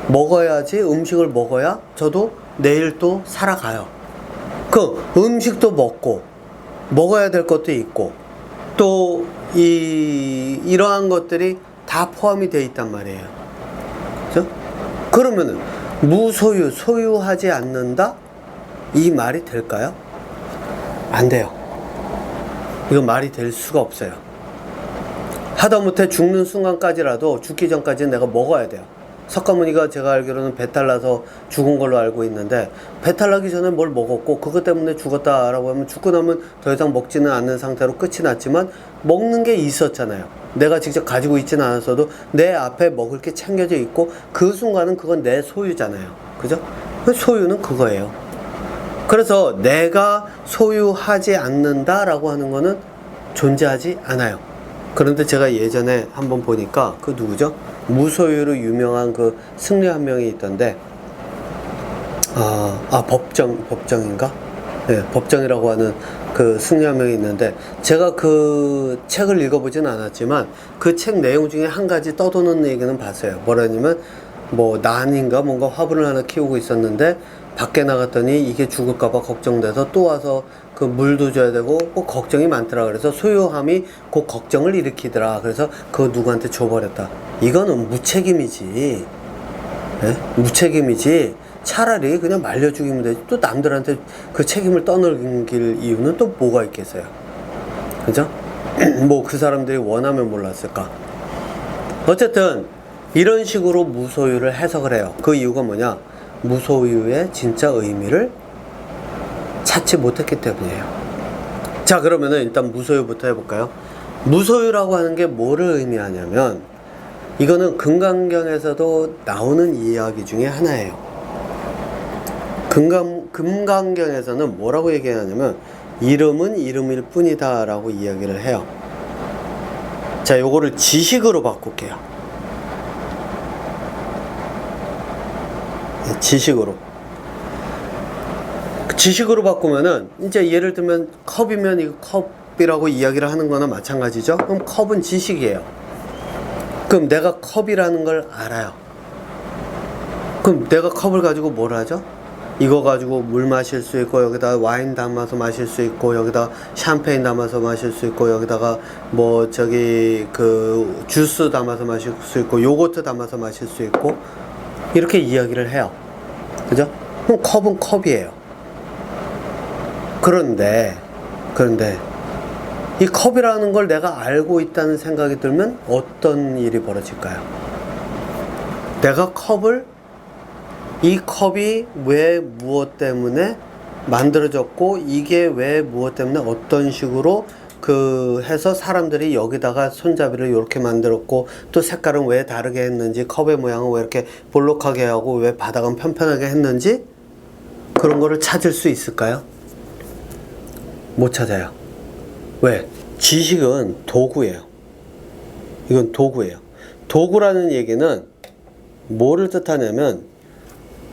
먹어야지, 음식을 먹어야 저도 내일 또 살아가요. 그 음식도 먹고 먹어야 될 것도 있고 또 이러한 것들이 다 포함이 되어 있단 말이에요. 그죠? 그러면은 무소유, 소유하지 않는다? 이 말이 될까요? 안 돼요. 이거 말이 될 수가 없어요. 하다못해 죽는 순간까지라도 죽기 전까지는 내가 먹어야 돼요. 석가모니가 제가 알기로는 배탈 나서 죽은 걸로 알고 있는데 배탈 나기 전에 뭘 먹었고 그것 때문에 죽었다라고 하면 죽고 나면 더 이상 먹지는 않는 상태로 끝이 났지만 먹는 게 있었잖아요. 내가 직접 가지고 있지는 않았어도 내 앞에 먹을 게 챙겨져 있고 그 순간은 그건 내 소유잖아요. 그죠? 소유는 그거예요. 그래서 내가 소유하지 않는다라고 하는 거는 존재하지 않아요. 그런데 제가 예전에 한번 보니까 그 누구죠? 무소유로 유명한 그 승려 한 명이 있던데 법정인가? 네, 법정이라고 하는 그 승려 한 명이 있는데 제가 그 책을 읽어보진 않았지만 그 책 내용 중에 한 가지 떠도는 얘기는 봤어요. 뭐라냐면 뭐 난인가 뭔가 화분을 하나 키우고 있었는데 밖에 나갔더니 이게 죽을까봐 걱정돼서 또 와서 그 물도 줘야 되고 꼭 걱정이 많더라. 그래서 소유함이 꼭 걱정을 일으키더라. 그래서 그거 누구한테 줘버렸다. 이거는 무책임이지. 네? 무책임이지. 차라리 그냥 말려 죽이면 되지. 또 남들한테 그 책임을 떠넘길 이유는 또 뭐가 있겠어요. 그죠? 뭐 그 사람들이 원하면 몰랐을까. 어쨌든 이런 식으로 무소유를 해석을 해요. 그 이유가 뭐냐? 무소유의 진짜 의미를 찾지 못했기 때문이에요. 자, 그러면은 일단 무소유부터 해볼까요? 무소유라고 하는 게 뭐를 의미하냐면 이거는 금강경에서도 나오는 이야기 중에 하나예요. 금강경에서는 뭐라고 얘기하냐면 이름은 이름일 뿐이다 라고 이야기를 해요. 자, 요거를 지식으로 바꿀게요. 지식으로 바꾸면은 이제 예를 들면 컵이면 이거 컵이라고 이야기를 하는 거나 마찬가지죠. 그럼 컵은 지식이에요. 그럼 내가 컵이라는 걸 알아요. 그럼 내가 컵을 가지고 뭘 하죠? 이거 가지고 물 마실 수 있고 여기다 와인 담아서 마실 수 있고 여기다 샴페인 담아서 마실 수 있고 여기다가 뭐 저기 그 주스 담아서 마실 수 있고 요거트 담아서 마실 수 있고 이렇게 이야기를 해요. 그죠? 그럼 컵은 컵이에요. 그런데 이 컵이라는 걸 내가 알고 있다는 생각이 들면 어떤 일이 벌어질까요? 내가 이 컵이 왜 무엇 때문에 만들어졌고 이게 왜 무엇 때문에 어떤 식으로 그 해서 사람들이 여기다가 손잡이를 이렇게 만들었고 또 색깔은 왜 다르게 했는지 컵의 모양은 왜 이렇게 볼록하게 하고 왜 바닥은 편편하게 했는지 그런 거를 찾을 수 있을까요? 못 찾아요. 왜? 지식은 도구예요. 이건 도구예요. 도구라는 얘기는 뭐를 뜻하냐면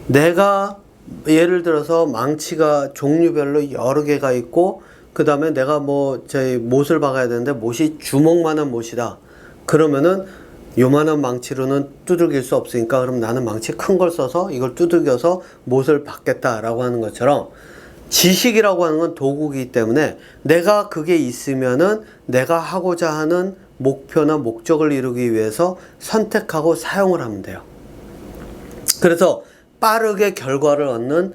내가 예를 들어서 망치가 종류별로 여러 개가 있고 그 다음에 내가 뭐 저희 못을 박아야 되는데 못이 주먹만한 못이다. 그러면은 요만한 망치로는 두들길 수 없으니까 그럼 나는 망치 큰 걸 써서 이걸 두들겨서 못을 박겠다라고 하는 것처럼 지식이라고 하는 건 도구이기 때문에 내가 그게 있으면은 내가 하고자 하는 목표나 목적을 이루기 위해서 선택하고 사용을 하면 돼요. 그래서 빠르게 결과를 얻는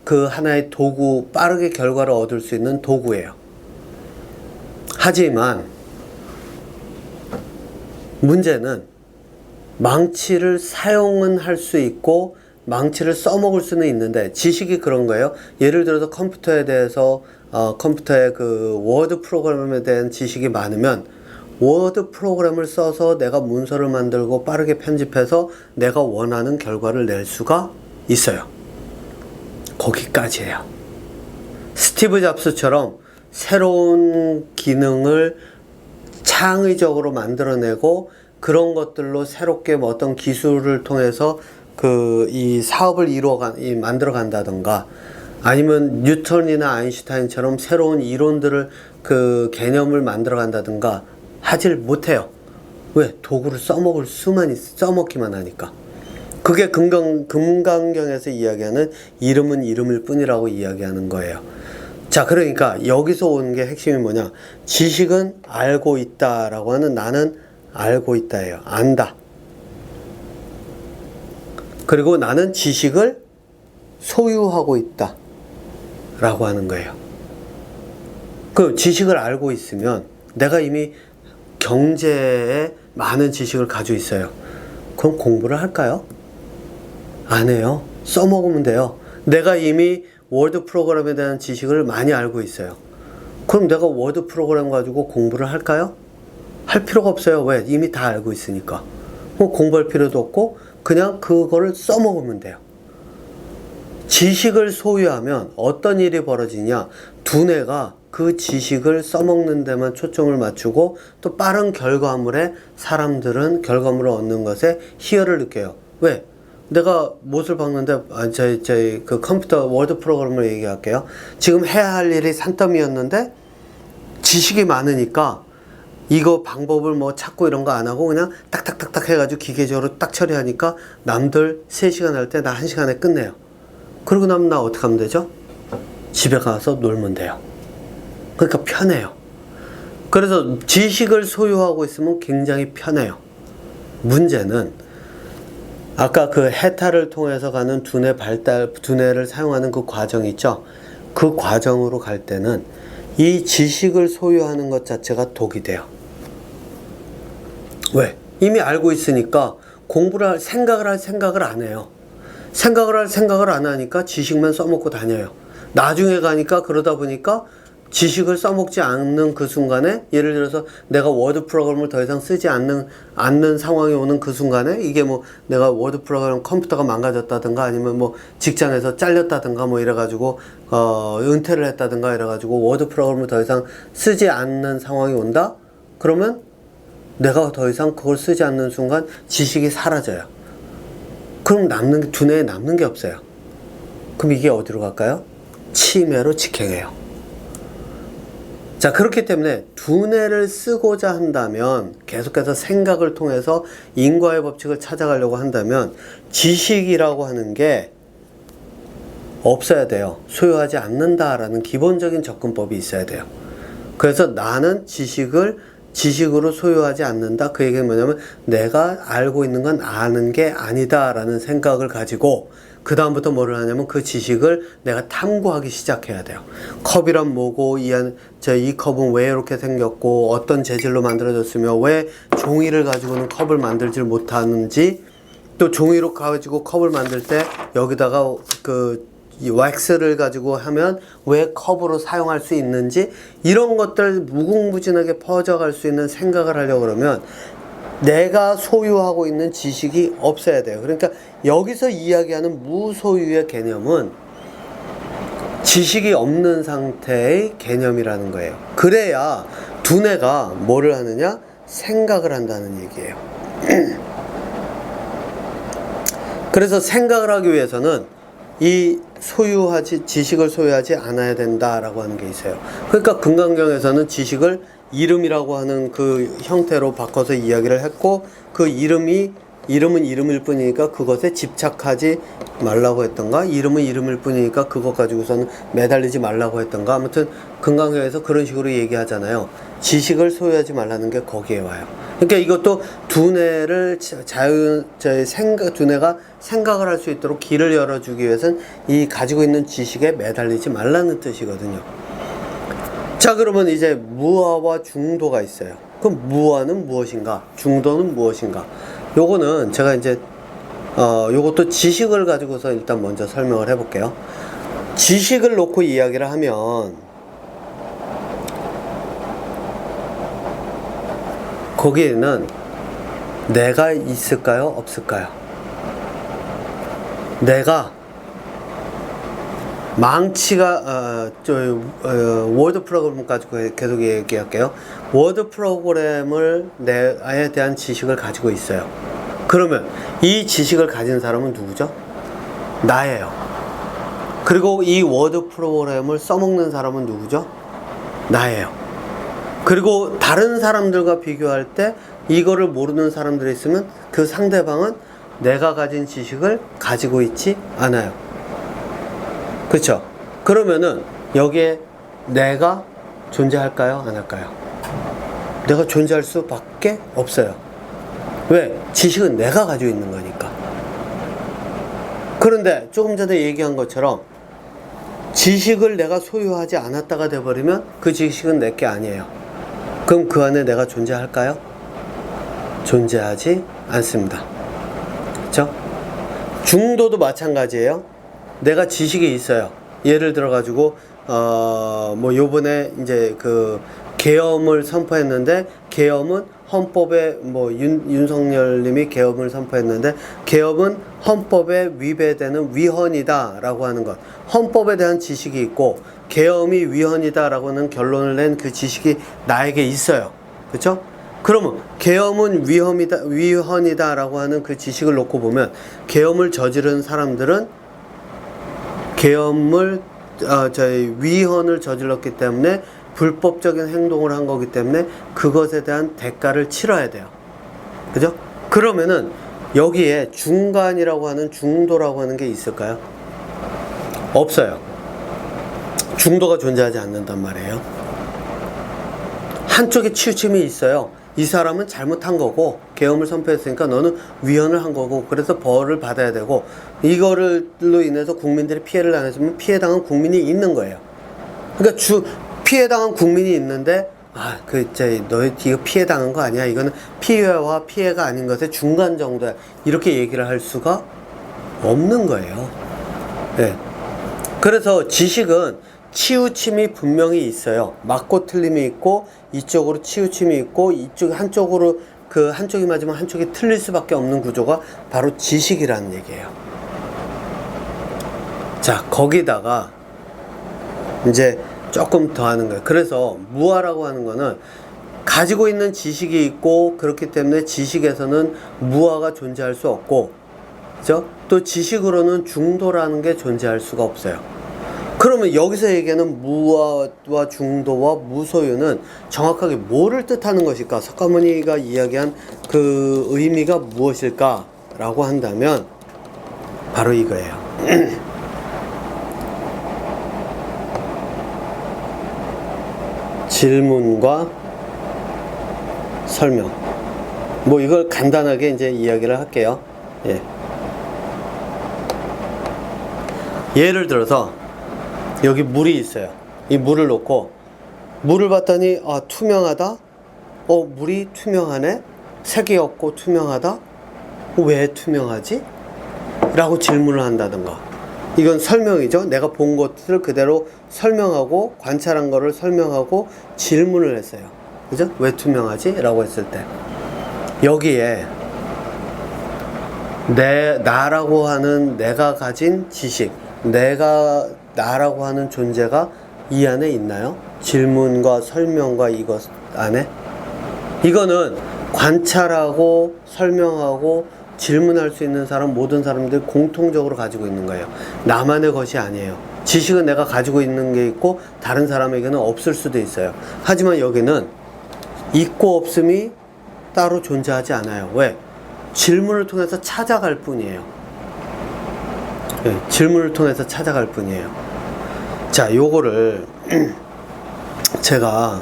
그 하나의 도구, 빠르게 결과를 얻을 수 있는 도구예요. 하지만 문제는 망치를 사용은 할 수 있고 망치를 써먹을 수는 있는데, 지식이 그런 거예요. 예를 들어서 컴퓨터에 대해서 컴퓨터의 그 워드 프로그램에 대한 지식이 많으면 워드 프로그램을 써서 내가 문서를 만들고 빠르게 편집해서 내가 원하는 결과를 낼 수가 있어요. 거기까지예요. 스티브 잡스처럼 새로운 기능을 창의적으로 만들어내고 그런 것들로 새롭게 뭐 어떤 기술을 통해서 이 사업을 만들어 간다던가, 아니면 뉴턴이나 아인슈타인처럼 새로운 이론들을 그 개념을 만들어 간다든가 하질 못해요. 왜? 도구를 써먹기만 하니까. 그게 금강경에서 이야기하는 이름은 이름일 뿐이라고 이야기하는 거예요. 자, 그러니까 여기서 오는 게 핵심이 뭐냐? 지식은 알고 있다라고 하는, 나는 알고 있다예요. 안다. 그리고 나는 지식을 소유하고 있다 라고 하는 거예요. 그 지식을 알고 있으면 내가 이미 경제에 많은 지식을 가지고 있어요. 그럼 공부를 할까요? 안 해요. 써먹으면 돼요. 내가 이미 워드 프로그램에 대한 지식을 많이 알고 있어요. 그럼 내가 워드 프로그램 가지고 공부를 할까요? 할 필요가 없어요. 왜? 이미 다 알고 있으니까. 공부할 필요도 없고 그냥 그거를 써먹으면 돼요. 지식을 소유하면 어떤 일이 벌어지냐? 두뇌가 그 지식을 써먹는 데만 초점을 맞추고 또 빠른 결과물에, 사람들은 결과물을 얻는 것에 희열을 느껴요. 왜? 내가 못을 박는데, 저희 그 컴퓨터 워드 프로그램을 얘기할게요. 지금 해야 할 일이 산더미였는데 지식이 많으니까 이거 방법을 뭐 찾고 이런 거 안 하고 그냥 딱딱딱딱 해가지고 기계적으로 딱 처리하니까 남들 3시간 할 때 나 1시간에 끝내요. 그러고 나면 나 어떻게 하면 되죠? 집에 가서 놀면 돼요. 그러니까 편해요. 그래서 지식을 소유하고 있으면 굉장히 편해요. 문제는 아까 그 해탈을 통해서 가는 두뇌를 사용하는 그 과정 있죠? 그 과정으로 갈 때는 이 지식을 소유하는 것 자체가 독이 돼요. 왜? 이미 알고 있으니까 생각을 할 생각을 안 해요. 생각을 안 하니까 지식만 써먹고 다녀요. 나중에 가니까 그러다 보니까 지식을 써먹지 않는 그 순간에, 예를 들어서 내가 워드 프로그램을 더 이상 쓰지 않는 상황이 오는 그 순간에, 이게 뭐 내가 워드 프로그램 컴퓨터가 망가졌다든가 아니면 뭐 직장에서 잘렸다든가 뭐 이래가지고 은퇴를 했다든가 이래가지고 워드 프로그램을 더 이상 쓰지 않는 상황이 온다? 그러면 내가 더 이상 그걸 쓰지 않는 순간 지식이 사라져요. 그럼 두뇌에 남는 게 없어요. 그럼 이게 어디로 갈까요? 치매로 직행해요. 자, 그렇기 때문에 두뇌를 쓰고자 한다면, 계속해서 생각을 통해서 인과의 법칙을 찾아가려고 한다면 지식이라고 하는 게 없어야 돼요. 소유하지 않는다라는 기본적인 접근법이 있어야 돼요. 그래서 나는 지식으로 소유하지 않는다. 그 얘기는 뭐냐면 내가 알고 있는 건 아는 게 아니다라는 생각을 가지고 그 다음부터 뭐를 하냐면 그 지식을 내가 탐구하기 시작해야 돼요. 컵이란 뭐고, 이 컵은 왜 이렇게 생겼고, 어떤 재질로 만들어졌으며, 왜 종이를 가지고는 컵을 만들지 못하는지, 또 종이로 가지고 컵을 만들 때 여기다가 이 왁스를 가지고 하면 왜 컵으로 사용할 수 있는지, 이런 것들 무궁무진하게 퍼져갈 수 있는 생각을 하려고 그러면 내가 소유하고 있는 지식이 없어야 돼요. 그러니까 여기서 이야기하는 무소유의 개념은 지식이 없는 상태의 개념이라는 거예요. 그래야 두뇌가 뭐를 하느냐? 생각을 한다는 얘기예요. 그래서 생각을 하기 위해서는 지식을 소유하지 않아야 된다라고 하는 게 있어요. 그러니까 금강경에서는 지식을 이름이라고 하는 그 형태로 바꿔서 이야기를 했고, 그 이름은 이름일 뿐이니까 그것에 집착하지 말라고 했던가, 이름은 이름일 뿐이니까 그것 가지고서는 매달리지 말라고 했던가, 아무튼 금강경에서 그런 식으로 얘기하잖아요. 지식을 소유하지 말라는 게 거기에 와요. 그러니까 이것도 두뇌를 저희 두뇌가 생각을 할 수 있도록 길을 열어주기 위해서는 이 가지고 있는 지식에 매달리지 말라는 뜻이거든요. 자, 그러면 이제 무아와 중도가 있어요. 그럼 무아는 무엇인가? 중도는 무엇인가? 요거는 제가 이제 요것도 지식을 가지고서 일단 먼저 설명을 해볼게요. 지식을 놓고 이야기를 하면 거기에는 내가 있을까요? 없을까요? 내가 망치가 워드 프로그램 가지고 계속 얘기할게요. 워드 프로그램을 내에 대한 지식을 가지고 있어요. 그러면 이 지식을 가진 사람은 누구죠? 나예요. 그리고 이 워드 프로그램을 써먹는 사람은 누구죠? 나예요. 그리고 다른 사람들과 비교할 때 이거를 모르는 사람들이 있으면 그 상대방은 내가 가진 지식을 가지고 있지 않아요. 그렇죠? 그러면은 여기에 내가 존재할까요? 안 할까요? 내가 존재할 수밖에 없어요. 왜? 지식은 내가 가지고 있는 거니까. 그런데 조금 전에 얘기한 것처럼 지식을 내가 소유하지 않았다가 돼버리면 그 지식은 내게 아니에요. 그럼 그 안에 내가 존재할까요? 존재하지 않습니다. 그렇죠? 중도도 마찬가지예요. 내가 지식이 있어요. 예를 들어 가지고 뭐 요번에 이제 그 계엄을 선포했는데, 계엄은 헌법에 뭐 윤석열 님이 계엄을 선포했는데, 계엄은 헌법에 위배되는 위헌이다 라고 하는 것, 헌법에 대한 지식이 있고 계엄이 위헌이다 라고 하는 결론을 낸 그 지식이 나에게 있어요. 그렇죠? 그러면 계엄은 위헌이다 라고 하는 그 지식을 놓고 보면, 계엄을 저지른 사람들은 계엄을 위헌을 저질렀기 때문에 불법적인 행동을 한 거기 때문에 그것에 대한 대가를 치러야 돼요. 그죠? 그러면은 여기에 중간이라고 하는, 중도라고 하는 게 있을까요? 없어요. 중도가 존재하지 않는단 말이에요. 한쪽에 치우침이 있어요. 이 사람은 잘못한 거고 계엄을 선포했으니까 너는 위헌을 한 거고, 그래서 벌을 받아야 되고, 이거로 인해서 국민들이 피해를 당했으면 피해당한 국민이 있는 거예요. 그러니까 피해당한 국민이 있는데, 너 이거 피해당한 거 아니야, 이거는 피해와 피해가 아닌 것의 중간 정도야, 이렇게 얘기를 할 수가 없는 거예요. 네. 그래서 지식은 치우침이 분명히 있어요. 맞고 틀림이 있고, 이쪽으로 치우침이 있고, 이쪽 한쪽으로, 그 한쪽이 맞으면 한쪽이 틀릴 수밖에 없는 구조가 바로 지식이라는 얘기예요. 자, 거기다가 이제 조금 더 하는 거예요. 그래서 무아라고 하는 거는 가지고 있는 지식이 있고, 그렇기 때문에 지식에서는 무아가 존재할 수 없고, 그죠? 또 지식으로는 중도라는 게 존재할 수가 없어요. 그러면 여기서 얘기하는 무아와 중도와 무소유는 정확하게 뭐를 뜻하는 것일까? 석가모니가 이야기한 그 의미가 무엇일까? 라고 한다면 바로 이거예요. 질문과 설명. 뭐 이걸 간단하게 이제 이야기를 할게요. 예. 예를 들어서 여기 물이 있어요. 이 물을 놓고 물을 봤더니 투명하다. 물이 투명하네. 색이 없고 투명하다. 왜 투명하지? 라고 질문을 한다든가. 이건 설명이죠. 내가 본 것을 그대로 설명하고, 관찰한 거를 설명하고 질문을 했어요. 그죠? 왜 투명하지? 라고 했을 때 여기에 나라고 하는 내가 가진 지식, 나라고 하는 존재가 이 안에 있나요? 질문과 설명과 이것 안에? 이거는 관찰하고 설명하고 질문할 수 있는 사람, 모든 사람들이 공통적으로 가지고 있는 거예요. 나만의 것이 아니에요. 지식은 내가 가지고 있는 게 있고 다른 사람에게는 없을 수도 있어요. 하지만 여기는 있고 없음이 따로 존재하지 않아요. 왜? 질문을 통해서 찾아갈 뿐이에요. 네, 질문을 통해서 찾아갈 뿐이에요. 자, 요거를 제가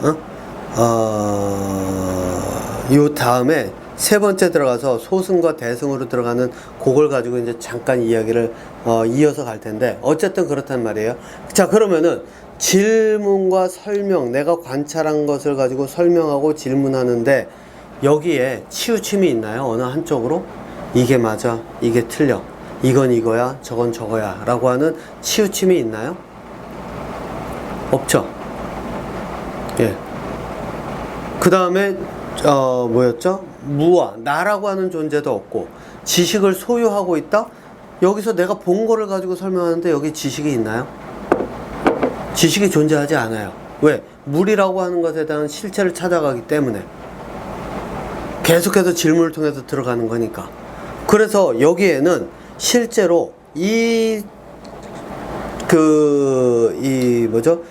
요 다음에 세 번째 들어가서 소승과 대승으로 들어가는 그걸 가지고 이제 잠깐 이야기를 이어서 갈 텐데, 어쨌든 그렇단 말이에요. 자, 그러면은 질문과 설명, 내가 관찰한 것을 가지고 설명하고 질문하는데 여기에 치우침이 있나요? 어느 한쪽으로? 이게 맞아, 이게 틀려, 이건 이거야, 저건 저거야 라고 하는 치우침이 있나요? 없죠. 예. 그 다음에 뭐였죠? 무와 나라고 하는 존재도 없고, 지식을 소유하고 있다? 여기서 내가 본 거를 가지고 설명하는데 여기 지식이 있나요? 지식이 존재하지 않아요. 왜? 물이라고 하는 것에 대한 실체를 찾아가기 때문에 계속해서 질문을 통해서 들어가는 거니까. 그래서 여기에는 실제로 뭐죠?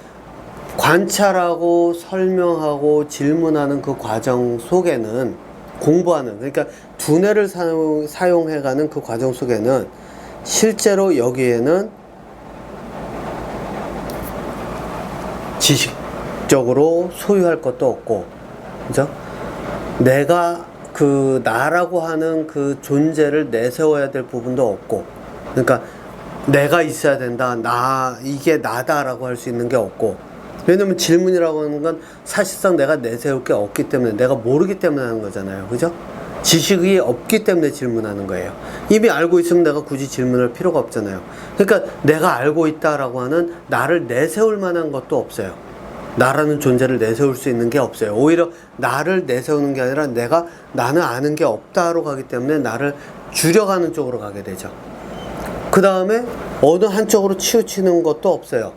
관찰하고 설명하고 질문하는 그 과정 속에는, 공부하는, 그러니까 두뇌를 사용해가는 그 과정 속에는 실제로 여기에는 지식적으로 소유할 것도 없고, 그죠? 내가 그 나라고 하는 그 존재를 내세워야 될 부분도 없고, 그러니까 내가 있어야 된다, 이게 나다라고 할 수 있는 게 없고. 왜냐면 질문이라고 하는 건 사실상 내가 내세울 게 없기 때문에, 내가 모르기 때문에 하는 거잖아요. 그죠? 지식이 없기 때문에 질문하는 거예요. 이미 알고 있으면 내가 굳이 질문할 필요가 없잖아요. 그러니까 내가 알고 있다라고 하는 나를 내세울 만한 것도 없어요. 나라는 존재를 내세울 수 있는 게 없어요. 오히려 나를 내세우는 게 아니라 나는 아는 게 없다로 가기 때문에 나를 줄여가는 쪽으로 가게 되죠. 그 다음에 어느 한쪽으로 치우치는 것도 없어요.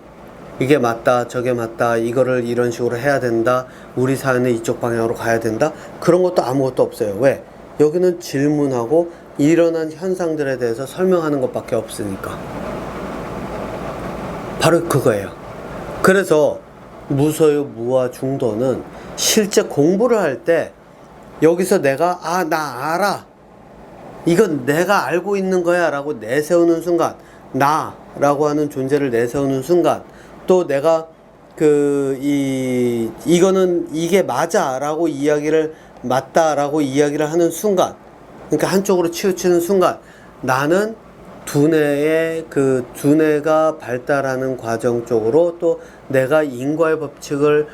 이게 맞다, 저게 맞다, 이거를 이런 식으로 해야 된다, 우리 사회는 이쪽 방향으로 가야 된다, 그런 것도 아무것도 없어요. 왜? 여기는 질문하고 일어난 현상들에 대해서 설명하는 것밖에 없으니까. 바로 그거예요. 그래서 무소유, 무와 중도는 실제 공부를 할 때 여기서 내가 나 알아, 이건 내가 알고 있는 거야 라고 내세우는 순간, 나라고 하는 존재를 내세우는 순간, 또 내가 이거는 이게 맞아 라고 맞다 라고 이야기를 하는 순간, 그러니까 한쪽으로 치우치는 순간, 나는 두뇌가 발달하는 과정 쪽으로, 또 내가 인과의 법칙을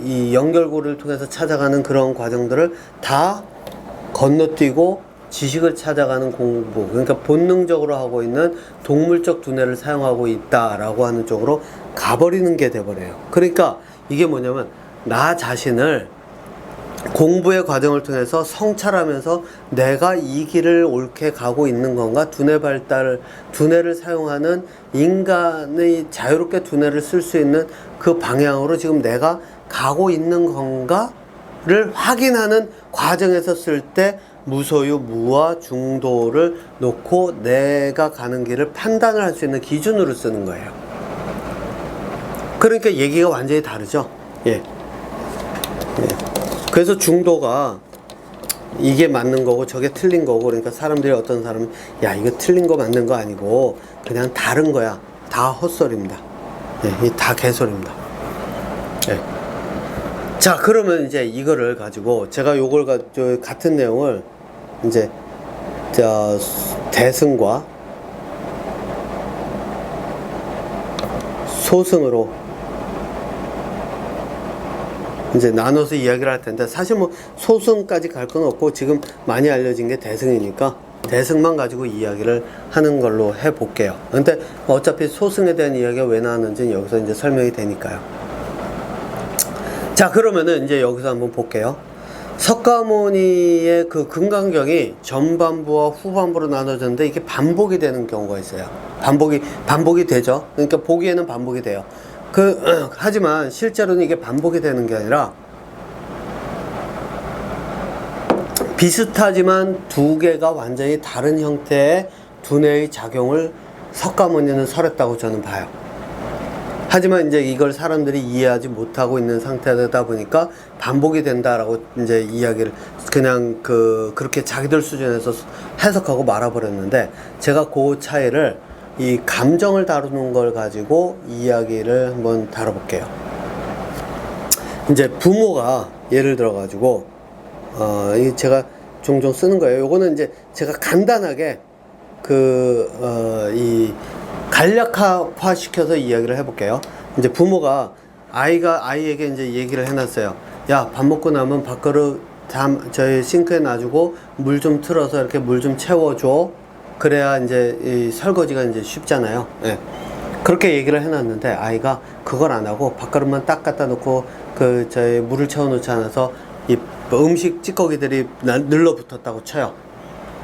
이 연결고리를 통해서 찾아가는 그런 과정들을 다 건너뛰고 지식을 찾아가는 공부, 그러니까 본능적으로 하고 있는 동물적 두뇌를 사용하고 있다라고 하는 쪽으로 가버리는 게 돼버려요. 그러니까 이게 뭐냐면, 나 자신을 공부의 과정을 통해서 성찰하면서 내가 이 길을 옳게 가고 있는 건가, 두뇌를 사용하는 인간의 자유롭게 두뇌를 쓸 수 있는 그 방향으로 지금 내가 가고 있는 건가를 확인하는 과정에서 쓸 때 무소유, 무와 중도를 놓고 내가 가는 길을 판단을 할 수 있는 기준으로 쓰는 거예요. 그러니까 얘기가 완전히 다르죠. 예. 그래서 중도가 이게 맞는 거고 저게 틀린 거고, 그러니까 어떤 사람은 야, 이거 틀린 거 맞는 거 아니고 그냥 다른 거야, 다 헛소리입니다. 예, 다 개소리입니다. 예. 자, 그러면 이제 이거를 가지고 제가 같은 내용을 이제 대승과 소승으로 이제 나눠서 이야기를 할 텐데, 사실 뭐 소승까지 갈 건 없고 지금 많이 알려진 게 대승이니까 대승만 가지고 이야기를 하는 걸로 해 볼게요. 근데 어차피 소승에 대한 이야기가 왜 나왔는지는 여기서 이제 설명이 되니까요. 자, 그러면은 이제 여기서 한번 볼게요. 석가모니의 그 금강경이 전반부와 후반부로 나눠졌는데 이게 반복이 되는 경우가 있어요. 반복이 되죠. 그러니까 보기에는 반복이 돼요. 하지만 실제로는 이게 반복이 되는 게 아니라 비슷하지만 두 개가 완전히 다른 형태의 두뇌의 작용을 석가모니는 설했다고 저는 봐요. 하지만 이제 이걸 사람들이 이해하지 못하고 있는 상태다 보니까 반복이 된다라고 이제 이야기를 그냥 그렇게 자기들 수준에서 해석하고 말아버렸는데, 제가 그 차이를 이 감정을 다루는 걸 가지고 이야기를 한번 다뤄볼게요. 이제 부모가 예를 들어 가지고 이 제가 종종 쓰는 거예요. 요거는 이제 제가 간단하게 이 간략화 시켜서 이야기를 해볼게요. 이제 부모가 아이에게 이제 얘기를 해놨어요. 야, 밥 먹고 나면 밥그릇 저희 싱크에 놔주고 물 좀 틀어서 이렇게 물 좀 채워줘. 그래야 이제 이 설거지가 이제 쉽잖아요. 예. 그렇게 얘기를 해놨는데 아이가 그걸 안 하고 밥그릇만 딱 갖다 놓고 저희 물을 채워놓지 않아서 이 음식 찌꺼기들이 늘러붙었다고 쳐요.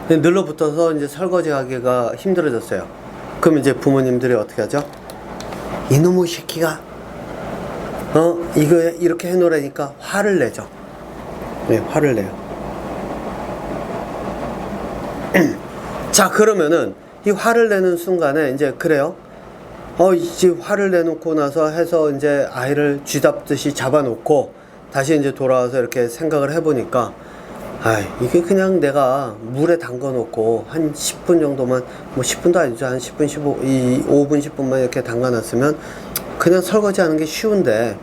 늘러붙어서 이제 설거지하기가 힘들어졌어요. 그럼 이제 부모님들이 어떻게 하죠? 이놈의 새끼가 이거 이렇게 해놓으라니까 화를 내죠. 네, 화를 내요. 자, 그러면은 이 화를 내는 순간에 이제 그래요. 이제 화를 내놓고 나서 해서 이제 아이를 쥐잡듯이 잡아놓고 다시 이제 돌아와서 이렇게 생각을 해보니까 이게 그냥 내가 물에 담가 놓고 한 10분 정도만, 뭐 10분도 아니죠. 한 10분, 5분, 10분만 이렇게 담가 놨으면 그냥 설거지 하는 게 쉬운데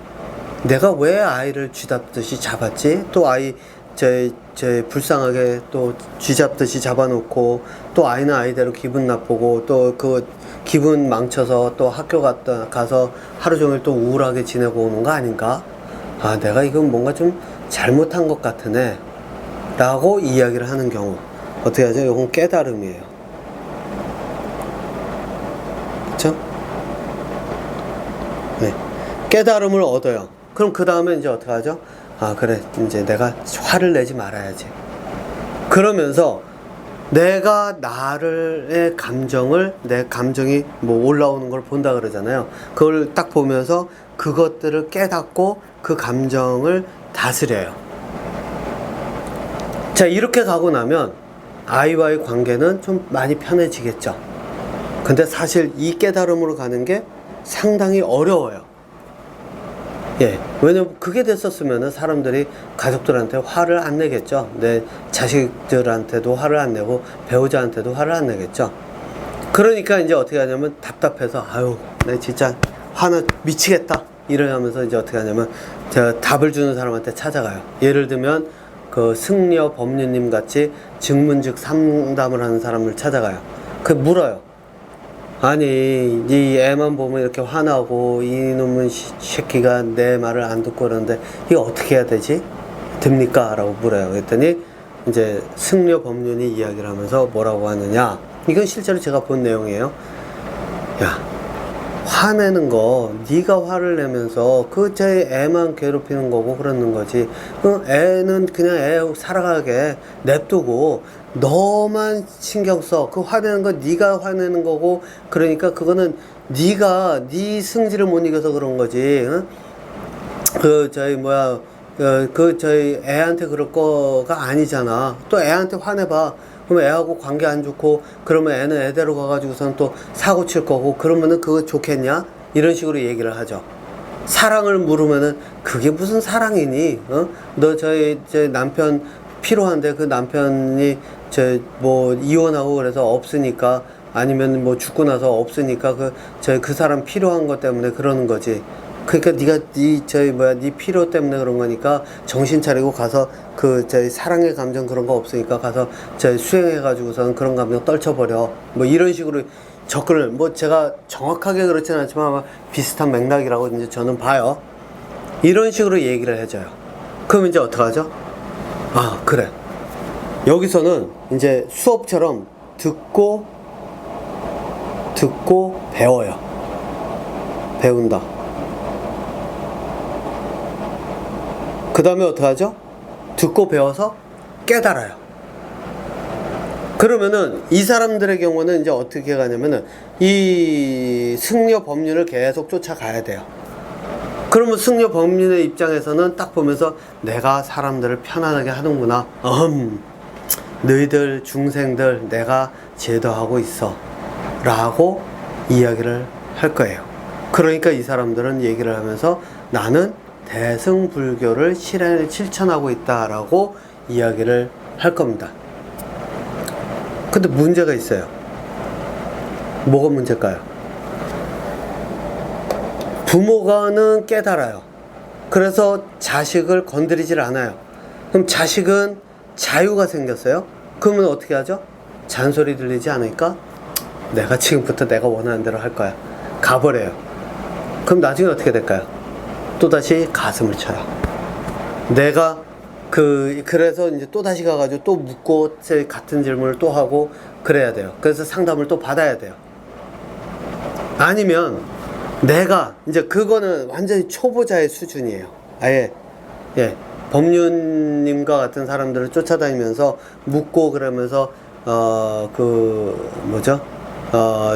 내가 왜 아이를 쥐잡듯이 잡았지? 또 아이 제 불쌍하게 또 쥐잡듯이 잡아놓고 또 아이는 아이대로 기분 나쁘고 또 그 기분 망쳐서 또 학교 가서 하루 종일 또 우울하게 지내고 오는 거 아닌가? 내가 이건 뭔가 좀 잘못한 것 같으네 라고 이야기를 하는 경우 어떻게 하죠? 이건 깨달음이에요. 그쵸? 네. 깨달음을 얻어요. 그럼 그 다음에 이제 어떻게 하죠? 그래, 이제 내가 화를 내지 말아야지. 그러면서 내가 내 감정이 뭐 올라오는 걸 본다 그러잖아요. 그걸 딱 보면서 그것들을 깨닫고 그 감정을 다스려요. 자, 이렇게 가고 나면 아이와의 관계는 좀 많이 편해지겠죠. 근데 사실 이 깨달음으로 가는 게 상당히 어려워요. 예, 왜냐면 그게 됐었으면은 사람들이 가족들한테 화를 안 내겠죠. 내 자식들한테도 화를 안 내고 배우자한테도 화를 안 내겠죠. 그러니까 이제 어떻게 하냐면 답답해서 내 진짜 화나 미치겠다 이러면서 이제 어떻게 하냐면 제가 답을 주는 사람한테 찾아가요. 예를 들면 승려 법률님 같이 증문즉 상담을 하는 사람을 찾아가요. 물어요. 아니, 이 애만 보면 이렇게 화나고 이놈의 새끼가 내 말을 안 듣고 그러는데 이거 어떻게 해야 되지? 됩니까? 라고 물어요. 그랬더니 이제 승려 법륜이 이야기를 하면서 뭐라고 하느냐, 이건 실제로 제가 본 내용이에요. 야, 화내는 거 네가 화를 내면서 제 애만 괴롭히는 거고 그러는 거지. 애는 그냥 애 살아가게 냅두고 너만 신경 써. 화내는 거 네가 화내는 거고, 그러니까 그거는 네가 네 승질을 못 이겨서 그런 거지. 저희 애한테 그럴 거가 아니잖아. 또 애한테 화내봐. 그러면 애하고 관계 안 좋고, 그러면 애는 애대로 가가지고선 또 사고 칠 거고, 그러면은 그거 좋겠냐? 이런 식으로 얘기를 하죠. 사랑을 물으면은 그게 무슨 사랑이니? 너 저희 남편 필요한데 그 남편이 이혼하고 그래서 없으니까, 아니면 뭐 죽고 나서 없으니까 그 사람 필요한 것 때문에 그러는 거지. 그러니까 네가 네 필요 때문에 그런 거니까 정신 차리고 가서 사랑의 감정 그런 거 없으니까 가서 수행해가지고서는 그런 감정 떨쳐버려. 뭐 이런 식으로 접근을, 제가 정확하게 그렇지는 않지만 아마 비슷한 맥락이라고 이제 저는 봐요. 이런 식으로 얘기를 해줘요. 그럼 이제 어떡하죠? 그래. 여기서는 이제 수업처럼 듣고 배워요. 배운다. 그 다음에 어떡하죠? 듣고 배워서 깨달아요. 그러면은 이 사람들의 경우는 이제 어떻게 가냐면은 이 승려 법륜을 계속 쫓아가야 돼요. 그러면 승려 법륜의 입장에서는 딱 보면서 내가 사람들을 편안하게 하는구나. 너희들 중생들 내가 제도하고 있어 라고 이야기를 할 거예요. 그러니까 이 사람들은 얘기를 하면서 나는 대승불교를 실천하고 있다라고 이야기를 할 겁니다. 근데 문제가 있어요. 뭐가 문제일까요? 부모가는 깨달아요. 그래서 자식을 건드리질 않아요. 그럼 자식은 자유가 생겼어요. 그러면 어떻게 하죠? 잔소리 들리지 않으니까 내가 지금부터 내가 원하는 대로 할 거야. 가버려요. 그럼 나중에 어떻게 될까요? 또다시 가슴을 쳐요. 내가 그래서 이제 또다시 가가지고 또 묻고 같은 질문을 또 하고 그래야 돼요. 그래서 상담을 또 받아야 돼요. 아니면 내가 이제 그거는 완전히 초보자의 수준이에요. 아예 예 법률님과 같은 사람들을 쫓아다니면서 묻고 그러면서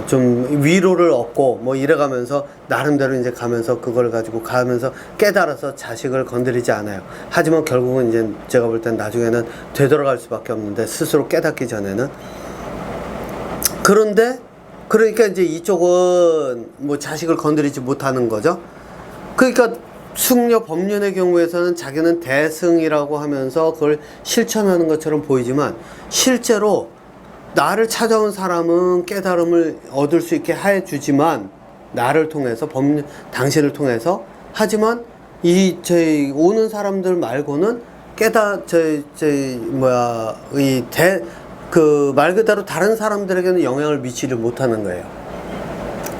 좀 위로를 얻고 뭐 이래가면서 나름대로 이제 가면서 그걸 가지고 가면서 깨달아서 자식을 건드리지 않아요. 하지만 결국은 이제 제가 볼 땐 나중에는 되돌아갈 수밖에 없는데, 스스로 깨닫기 전에는. 그런데 그러니까 이제 이쪽은 뭐 자식을 건드리지 못하는 거죠. 그러니까 승려 법륜의 경우에서는 자기는 대승이라고 하면서 그걸 실천하는 것처럼 보이지만, 실제로 나를 찾아온 사람은 깨달음을 얻을 수 있게 해주지만, 나를 통해서 당신을 통해서. 하지만 저희 오는 사람들 말고는 말 그대로 다른 사람들에게는 영향을 미치지 못하는 거예요.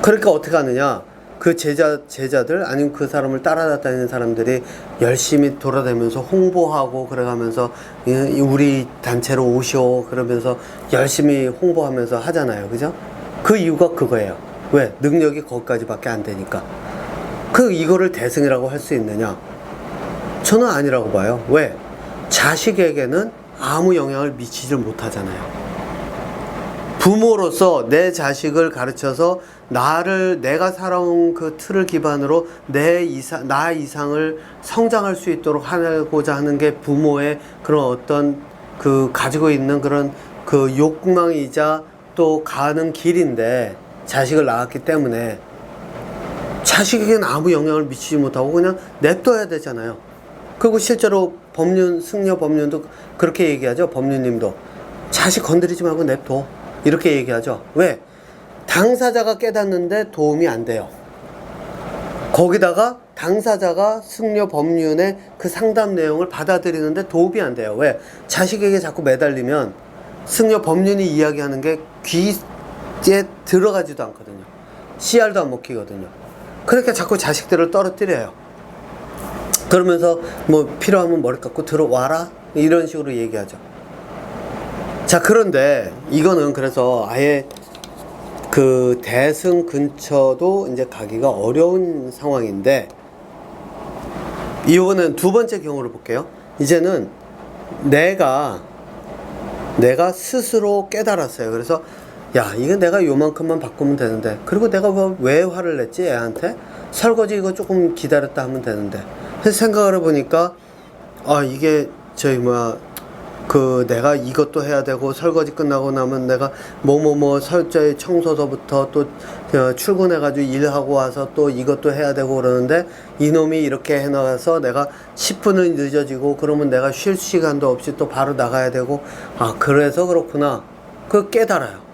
그러니까 어떻게 하느냐, 그 제자들 아니면 그 사람을 따라다니는 사람들이 열심히 돌아다니면서 홍보하고 그래가면서 우리 단체로 오시오 그러면서 열심히 홍보하면서 하잖아요. 그죠? 그 이유가 그거예요. 왜? 능력이 거기까지밖에 안 되니까. 이거를 대승이라고 할 수 있느냐? 저는 아니라고 봐요. 왜? 자식에게는 아무 영향을 미치질 못하잖아요. 부모로서 내 자식을 가르쳐서 내가 살아온 그 틀을 기반으로 나 이상을 성장할 수 있도록 하고자 하는 게 부모의 그런 어떤 가지고 있는 그런 욕망이자 또 가는 길인데, 자식을 낳았기 때문에 자식에게는 아무 영향을 미치지 못하고 그냥 냅둬야 되잖아요. 그리고 실제로 승려 법륜도 그렇게 얘기하죠. 법륜님도 자식 건드리지 말고 냅둬 이렇게 얘기하죠. 왜? 당사자가 깨닫는데 도움이 안 돼요. 거기다가 당사자가 승려 법륜의 그 상담 내용을 받아들이는데 도움이 안 돼요. 왜? 자식에게 자꾸 매달리면 승려 법륜이 이야기하는 게 귀에 들어가지도 않거든요. 씨알도 안 먹히거든요. 그러니까 자꾸 자식들을 떨어뜨려요. 그러면서 뭐 필요하면 머리 깎고 들어와라 이런 식으로 얘기하죠. 자, 그런데 이거는 그래서 아예 대승 근처도 이제 가기가 어려운 상황인데, 이거는 두 번째 경우를 볼게요. 이제는 내가 스스로 깨달았어요. 그래서 야, 이거 내가 요만큼만 바꾸면 되는데, 그리고 내가 왜 화를 냈지 애한테? 설거지 이거 조금 기다렸다 하면 되는데. 그래서 생각을 해보니까 이게 내가 이것도 해야 되고, 설거지 끝나고 나면 내가 설거지 청소서부터 또 출근해가지고 일하고 와서 또 이것도 해야 되고 그러는데, 이놈이 이렇게 해놔서 내가 10분은 늦어지고, 그러면 내가 쉴 시간도 없이 또 바로 나가야 되고, 그래서 그렇구나. 깨달아요.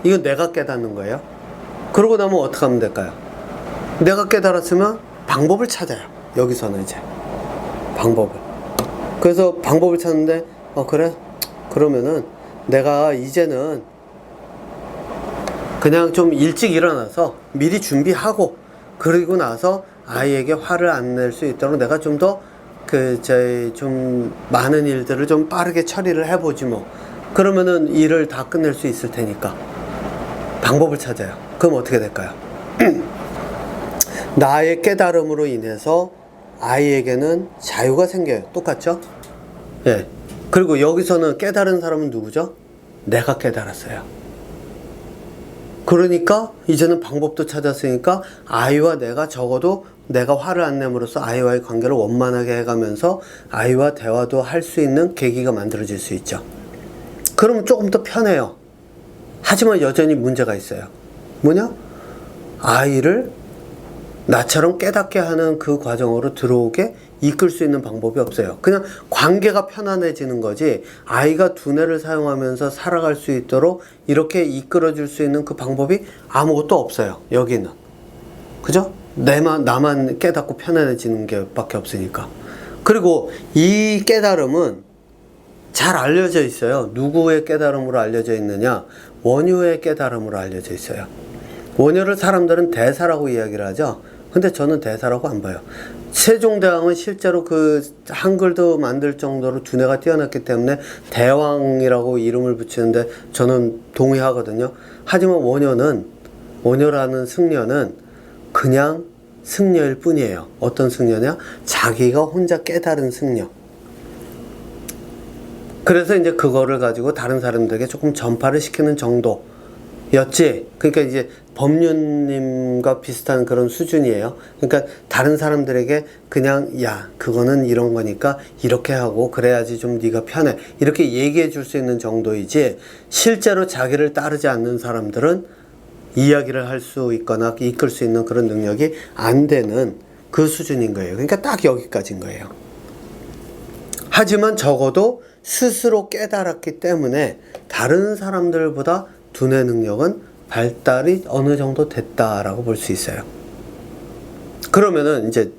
이건 내가 깨닫는 거예요. 그러고 나면 어떻게 하면 될까요? 내가 깨달았으면 방법을 찾아요. 여기서는 이제 방법을. 그래서 방법을 찾는데, 그래? 그러면은 내가 이제는 그냥 좀 일찍 일어나서 미리 준비하고, 그리고 나서 아이에게 화를 안 낼 수 있도록 내가 좀 더 좀 많은 일들을 좀 빠르게 처리를 해보지 뭐. 그러면은 일을 다 끝낼 수 있을 테니까. 방법을 찾아요. 그럼 어떻게 될까요? 나의 깨달음으로 인해서 아이에게는 자유가 생겨요. 똑같죠? 예. 그리고 여기서는 깨달은 사람은 누구죠? 내가 깨달았어요. 그러니까 이제는 방법도 찾았으니까 아이와 내가 적어도 내가 화를 안 내므로써 아이와의 관계를 원만하게 해가면서 아이와 대화도 할 수 있는 계기가 만들어질 수 있죠. 그러면 조금 더 편해요. 하지만 여전히 문제가 있어요. 뭐냐? 아이를 나처럼 깨닫게 하는 그 과정으로 들어오게 이끌 수 있는 방법이 없어요. 그냥 관계가 편안해지는 거지, 아이가 두뇌를 사용하면서 살아갈 수 있도록 이렇게 이끌어줄 수 있는 그 방법이 아무것도 없어요. 여기는. 그죠? 나만 깨닫고 편안해지는 게 밖에 없으니까. 그리고 이 깨달음은 잘 알려져 있어요. 누구의 깨달음으로 알려져 있느냐? 원효의 깨달음으로 알려져 있어요. 원효를 사람들은 대사라고 이야기를 하죠. 근데 저는 대사라고 안 봐요. 세종대왕은 실제로 그 한글도 만들 정도로 두뇌가 뛰어났기 때문에 대왕이라고 이름을 붙이는데 저는 동의하거든요. 하지만 원효라는 승려는 그냥 승려일 뿐이에요. 어떤 승려냐? 자기가 혼자 깨달은 승려. 그래서 이제 그거를 가지고 다른 사람들에게 조금 전파를 시키는 정도였지. 그러니까 이제 법륜님과 비슷한 그런 수준이에요. 그러니까 다른 사람들에게 그냥 야, 그거는 이런 거니까 이렇게 하고 그래야지 좀 네가 편해. 이렇게 얘기해 줄 수 있는 정도이지, 실제로 자기를 따르지 않는 사람들은 이야기를 할 수 있거나 이끌 수 있는 그런 능력이 안 되는 그 수준인 거예요. 그러니까 딱 여기까지인 거예요. 하지만 적어도 스스로 깨달았기 때문에 다른 사람들보다 두뇌 능력은 발달이 어느 정도 됐다라고 볼 수 있어요. 그러면은 이제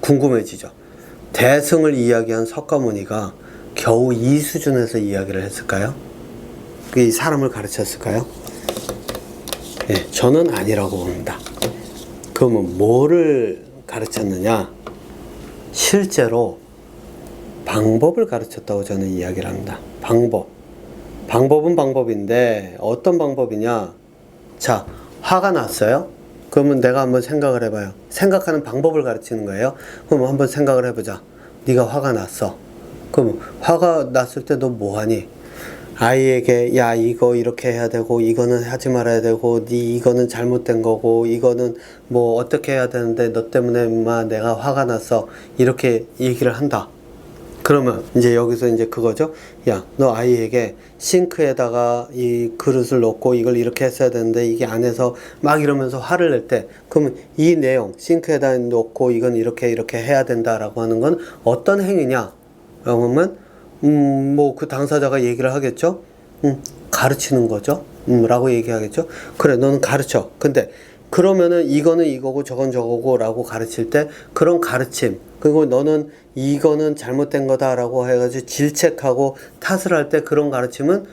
궁금해지죠. 대승을 이야기한 석가모니가 겨우 이 수준에서 이야기를 했을까요? 이 사람을 가르쳤을까요? 네, 저는 아니라고 봅니다. 그러면 뭐를 가르쳤느냐? 실제로 방법을 가르쳤다고 저는 이야기를 합니다. 방법은 방법인데 어떤 방법이냐? 자, 화가 났어요? 그러면 내가 한번 생각을 해봐요. 생각하는 방법을 가르치는 거예요. 그럼 한번 생각을 해보자. 네가 화가 났어. 그럼 화가 났을 때 너 뭐하니? 아이에게 야, 이거 이렇게 해야 되고 이거는 하지 말아야 되고 이거는 잘못된 거고 이거는 뭐 어떻게 해야 되는데 너 때문에 인마 내가 화가 났어, 이렇게 얘기를 한다. 그러면 이제 여기서 이제 그거죠. 야, 너 아이에게 싱크에다가 이 그릇을 넣고 이걸 이렇게 했어야 되는데 이게 안 해서 막 이러면서 화를 낼 때, 그러면 이 내용 싱크에다 넣고 이건 이렇게 해야 된다라고 하는 건 어떤 행위냐? 라고 하면 뭐 그 당사자가 얘기를 하겠죠. 가르치는 거죠. 라고 얘기하겠죠. 그래, 너는 가르쳐. 근데 그러면은 이거는 이거고 저건 저거고 라고 가르칠 때 그런 가르침, 그리고 너는 이거는 잘못된 거다라고 해가지고 질책하고 탓을 할 때 그런 가르침은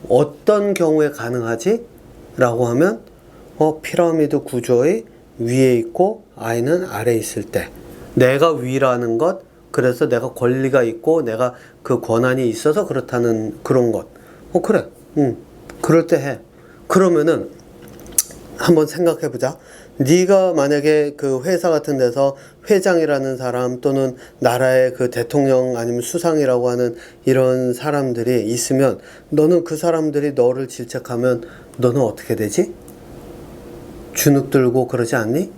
어떤 경우에 가능하지? 라고 하면 피라미드 구조의 위에 있고 아이는 아래에 있을 때, 내가 위라는 것, 그래서 내가 권리가 있고 내가 그 권한이 있어서 그렇다는 그런 것. 그래. 그럴 때 해. 그러면은 한번 생각해보자. 네가 만약에 그 회사 같은 데서 회장이라는 사람 또는 나라의 그 대통령 아니면 수상이라고 하는 이런 사람들이 있으면 너는 그 사람들이 너를 질책하면 너는 어떻게 되지? 주눅 들고 그러지 않니?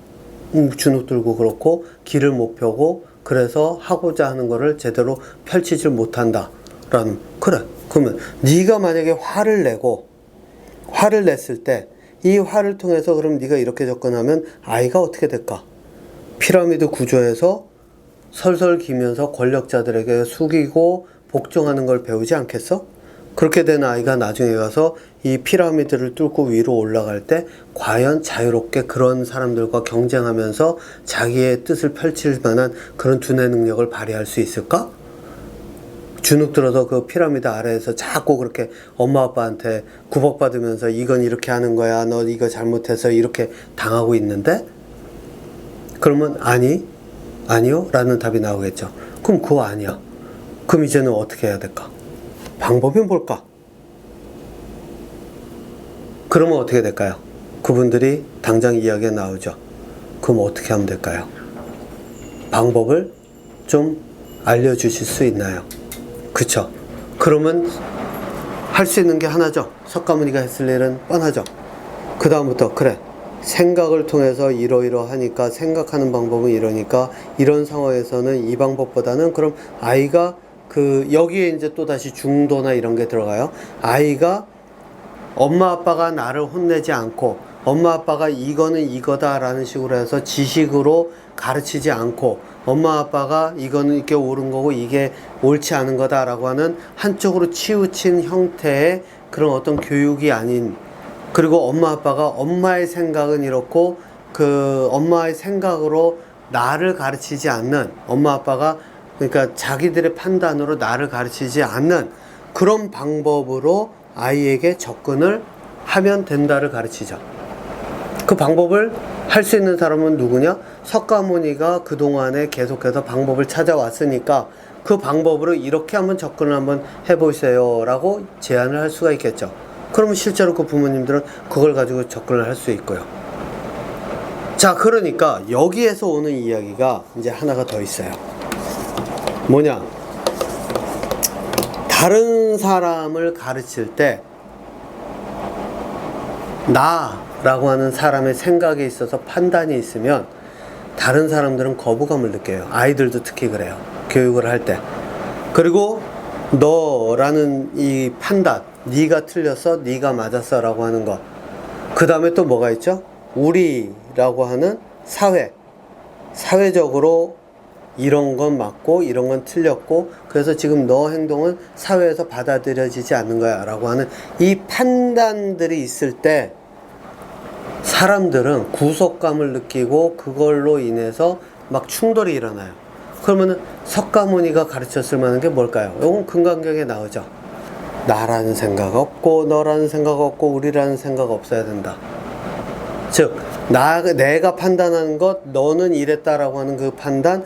주눅 들고 그렇고 길을 못 펴고 그래서 하고자 하는 거를 제대로 펼치질 못한다 라는. 그래, 그러면 네가 만약에 화를 냈을 때 이 화를 통해서 그럼 네가 이렇게 접근하면 아이가 어떻게 될까? 피라미드 구조에서 설설 기면서 권력자들에게 숙이고 복종하는 걸 배우지 않겠어? 그렇게 된 아이가 나중에 가서 이 피라미드를 뚫고 위로 올라갈 때 과연 자유롭게 그런 사람들과 경쟁하면서 자기의 뜻을 펼칠 만한 그런 두뇌 능력을 발휘할 수 있을까? 주눅 들어서 그 피라미드 아래에서 자꾸 그렇게 엄마 아빠한테 구박받으면서 이건 이렇게 하는 거야, 너 이거 잘못해서 이렇게 당하고 있는데? 그러면 아니요? 라는 답이 나오겠죠. 그럼 그거 아니야. 그럼 이제는 어떻게 해야 될까? 방법이 뭘까? 그러면 어떻게 될까요? 그분들이 당장 이야기가 나오죠. 그럼 어떻게 하면 될까요? 방법을 좀 알려주실 수 있나요? 그쵸? 그러면 할 수 있는 게 하나죠. 석가모니가 했을 일은 뻔하죠. 그 다음부터 그래, 생각을 통해서 이러이러하니까, 생각하는 방법은 이러니까 이런 상황에서는 이 방법보다는, 그럼 아이가 여기에 이제 또 다시 중도나 이런 게 들어가요. 아이가 엄마 아빠가 나를 혼내지 않고 엄마 아빠가 이거는 이거다라는 식으로 해서 지식으로 가르치지 않고 엄마 아빠가 이거는 이게 옳은 거고 이게 옳지 않은 거다라고 하는 한쪽으로 치우친 형태의 그런 어떤 교육이 아닌, 그리고 엄마 아빠가 엄마의 생각은 이렇고 그 엄마의 생각으로 나를 가르치지 않는, 엄마 아빠가 그러니까 자기들의 판단으로 나를 가르치지 않는 그런 방법으로 아이에게 접근을 하면 된다를 가르치죠. 그 방법을 할 수 있는 사람은 누구냐? 석가모니가 그동안에 계속해서 방법을 찾아왔으니까 그 방법으로 이렇게 한번 접근을 한번 해보세요 라고 제안을 할 수가 있겠죠. 그러면 실제로 그 부모님들은 그걸 가지고 접근을 할 수 있고요. 자, 그러니까 여기에서 오는 이야기가 이제 하나가 더 있어요. 뭐냐? 다른 사람을 가르칠 때 나라고 하는 사람의 생각에 있어서 판단이 있으면 다른 사람들은 거부감을 느껴요. 아이들도 특히 그래요. 교육을 할 때. 그리고 너라는 이 판단, 네가 틀렸어, 네가 맞았어 라고 하는 것. 그 다음에 또 뭐가 있죠? 우리라고 하는 사회적으로 이런 건 맞고 이런 건 틀렸고 그래서 지금 너 행동은 사회에서 받아들여지지 않는 거야 라고 하는 이 판단들이 있을 때 사람들은 구속감을 느끼고 그걸로 인해서 막 충돌이 일어나요. 그러면은 석가모니가 가르쳤을 만한 게 뭘까요? 이건 금강경에 나오죠. 나라는 생각 없고 너라는 생각 없고 우리라는 생각 없어야 된다. 즉 내가 판단하는 것, 너는 이랬다라고 하는 그 판단,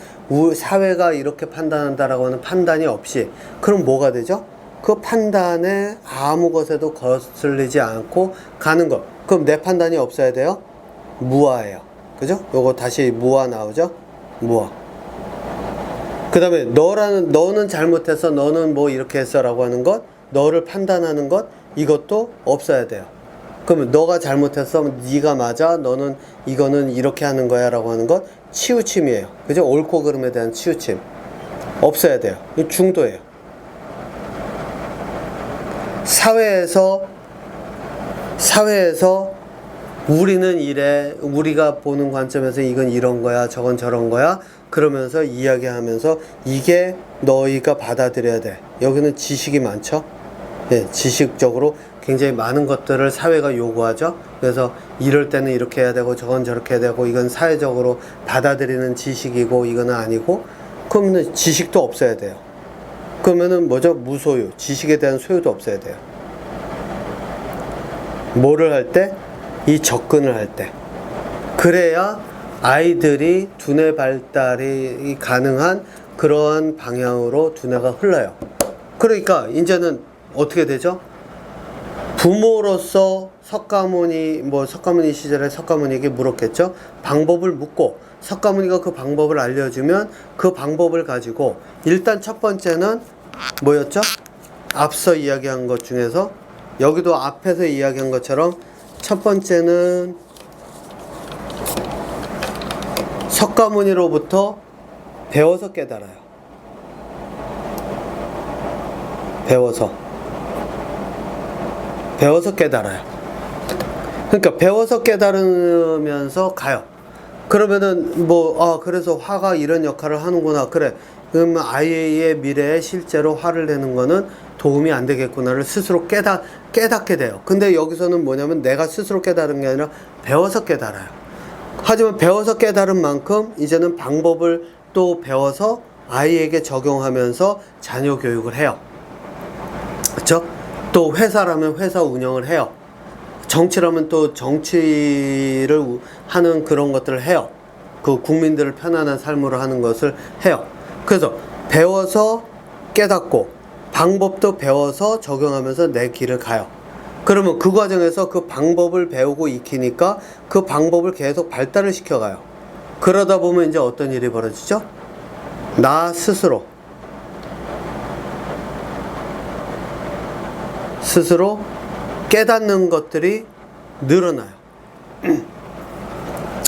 사회가 이렇게 판단한다라고 하는 판단이 없이, 그럼 뭐가 되죠? 그 판단에 아무 것에도 거슬리지 않고 가는 것. 그럼 내 판단이 없어야 돼요? 무아예요. 그죠? 요거 다시 무아 나오죠? 무아. 그 다음에 너는 잘못했어, 너는 뭐 이렇게 했어 라고 하는 것, 너를 판단하는 것, 이것도 없어야 돼요. 그러면 너가 잘못했어, 네가 맞아, 너는 이거는 이렇게 하는 거야 라고 하는 것, 치우침이에요. 그죠? 옳고 그름에 대한 치우침 없어야 돼요. 이 중도예요. 사회에서 우리는 이래, 우리가 보는 관점에서 이건 이런 거야, 저건 저런 거야 그러면서 이야기하면서 이게 너희가 받아들여야 돼. 여기는 지식이 많죠. 예, 지식적으로 굉장히 많은 것들을 사회가 요구하죠. 그래서 이럴 때는 이렇게 해야 되고 저건 저렇게 해야 되고 이건 사회적으로 받아들이는 지식이고 이거는 아니고, 그러면 지식도 없어야 돼요. 그러면은 뭐죠? 무소유, 지식에 대한 소유도 없어야 돼요. 뭐를 할 때? 이 접근을 할 때. 그래야 아이들이 두뇌 발달이 가능한 그러한 방향으로 두뇌가 흘러요. 그러니까 이제는 어떻게 되죠? 부모로서 석가모니 시절에 석가모니에게 물었겠죠. 방법을 묻고 석가모니가 그 방법을 알려주면 그 방법을 가지고 일단 첫 번째는 뭐였죠? 앞서 이야기한 것 중에서 여기도 앞에서 이야기한 것처럼 첫 번째는 석가모니로부터 배워서 깨달아요. 배워서 깨달아요. 그러니까 배워서 깨달으면서 가요. 그러면은 그래서 화가 이런 역할을 하는구나. 그래. 그러면 아이의 미래에 실제로 화를 내는 거는 도움이 안 되겠구나를 스스로 깨닫게 돼요. 근데 여기서는 뭐냐면 내가 스스로 깨달은 게 아니라 배워서 깨달아요. 하지만 배워서 깨달은 만큼 이제는 방법을 또 배워서 아이에게 적용하면서 자녀 교육을 해요. 그렇죠? 또 회사라면 회사 운영을 해요. 정치라면 또 정치를 하는 그런 것들을 해요. 그 국민들을 편안한 삶으로 하는 것을 해요. 그래서 배워서 깨닫고 방법도 배워서 적용하면서 내 길을 가요. 그러면 그 과정에서 그 방법을 배우고 익히니까 그 방법을 계속 발달을 시켜가요. 그러다 보면 이제 어떤 일이 벌어지죠? 나 스스로 깨닫는 것들이 늘어나요.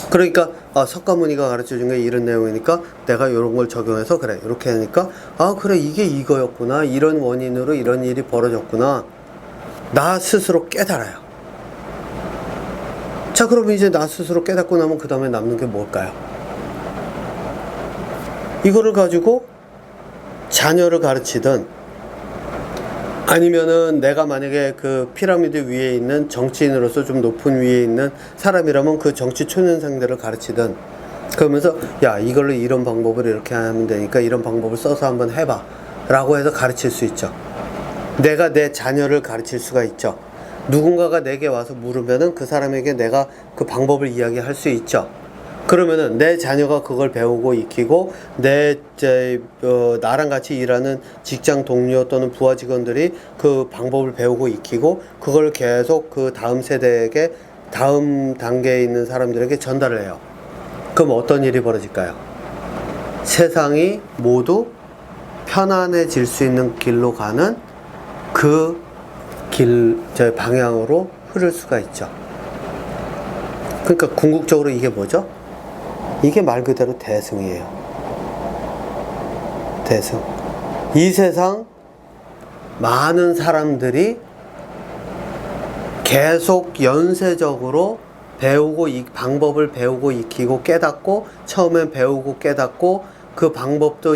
그러니까 석가모니가 가르쳐준 게 이런 내용이니까 내가 이런 걸 적용해서 그래 이렇게 하니까 그래 이게 이거였구나, 이런 원인으로 이런 일이 벌어졌구나, 나 스스로 깨달아요. 자, 그러면 이제 나 스스로 깨닫고 나면 그 다음에 남는 게 뭘까요? 이거를 가지고 자녀를 가르치든 아니면은 내가 만약에 그 피라미드 위에 있는 정치인으로서 좀 높은 위에 있는 사람이라면 그 정치 초년생들을 가르치든, 그러면서 야 이걸로 이런 방법을 이렇게 하면 되니까 이런 방법을 써서 한번 해봐 라고 해서 가르칠 수 있죠. 내가 내 자녀를 가르칠 수가 있죠. 누군가가 내게 와서 물으면은 그 사람에게 내가 그 방법을 이야기할 수 있죠. 그러면은 내 자녀가 그걸 배우고 익히고 나랑 같이 일하는 직장 동료 또는 부하 직원들이 그 방법을 배우고 익히고 그걸 계속 그 다음 세대에게 다음 단계에 있는 사람들에게 전달을 해요. 그럼 어떤 일이 벌어질까요? 세상이 모두 편안해질 수 있는 길로 가는 그 방향으로 흐를 수가 있죠. 그러니까 궁극적으로 이게 뭐죠? 이게 말 그대로 대승이에요. 대승. 이 세상 많은 사람들이 계속 연쇄적으로 방법을 배우고 익히고 깨닫고, 처음엔 배우고 깨닫고, 그 방법도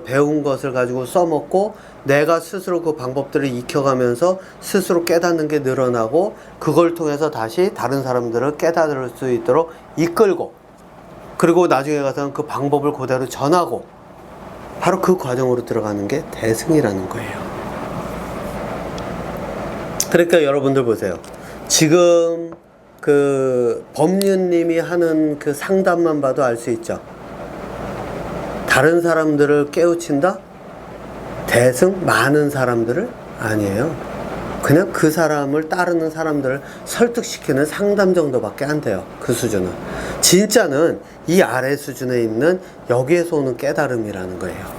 배운 것을 가지고 써먹고, 내가 스스로 그 방법들을 익혀가면서 스스로 깨닫는 게 늘어나고, 그걸 통해서 다시 다른 사람들을 깨달을 수 있도록 이끌고, 그리고 나중에 가서는 그 방법을 그대로 전하고, 바로 그 과정으로 들어가는 게 대승이라는 거예요. 그러니까 여러분들 보세요. 지금 그 법률님이 하는 그 상담만 봐도 알 수 있죠. 다른 사람들을 깨우친다? 대승? 많은 사람들을? 아니에요. 그냥 그 사람을 따르는 사람들을 설득시키는 상담 정도밖에 안 돼요. 그 수준은. 진짜는 이 아래 수준에 있는 여기에서 오는 깨달음이라는 거예요.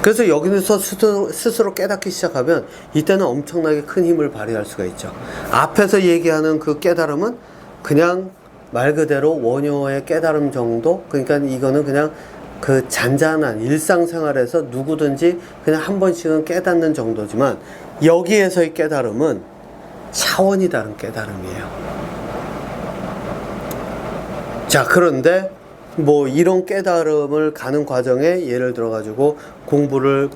그래서 여기서 스스로 깨닫기 시작하면 이때는 엄청나게 큰 힘을 발휘할 수가 있죠. 앞에서 얘기하는 그 깨달음은 그냥 말 그대로 원효의 깨달음 정도? 그러니까 이거는 그냥 그 잔잔한 일상생활에서 누구든지 그냥 한 번씩은 깨닫는 정도지만, 여기에서의 깨달음은 차원이 다른 깨달음이에요. 자, 그런데 뭐 이런 깨달음을 가는 과정에 예를 들어 가지고 공부를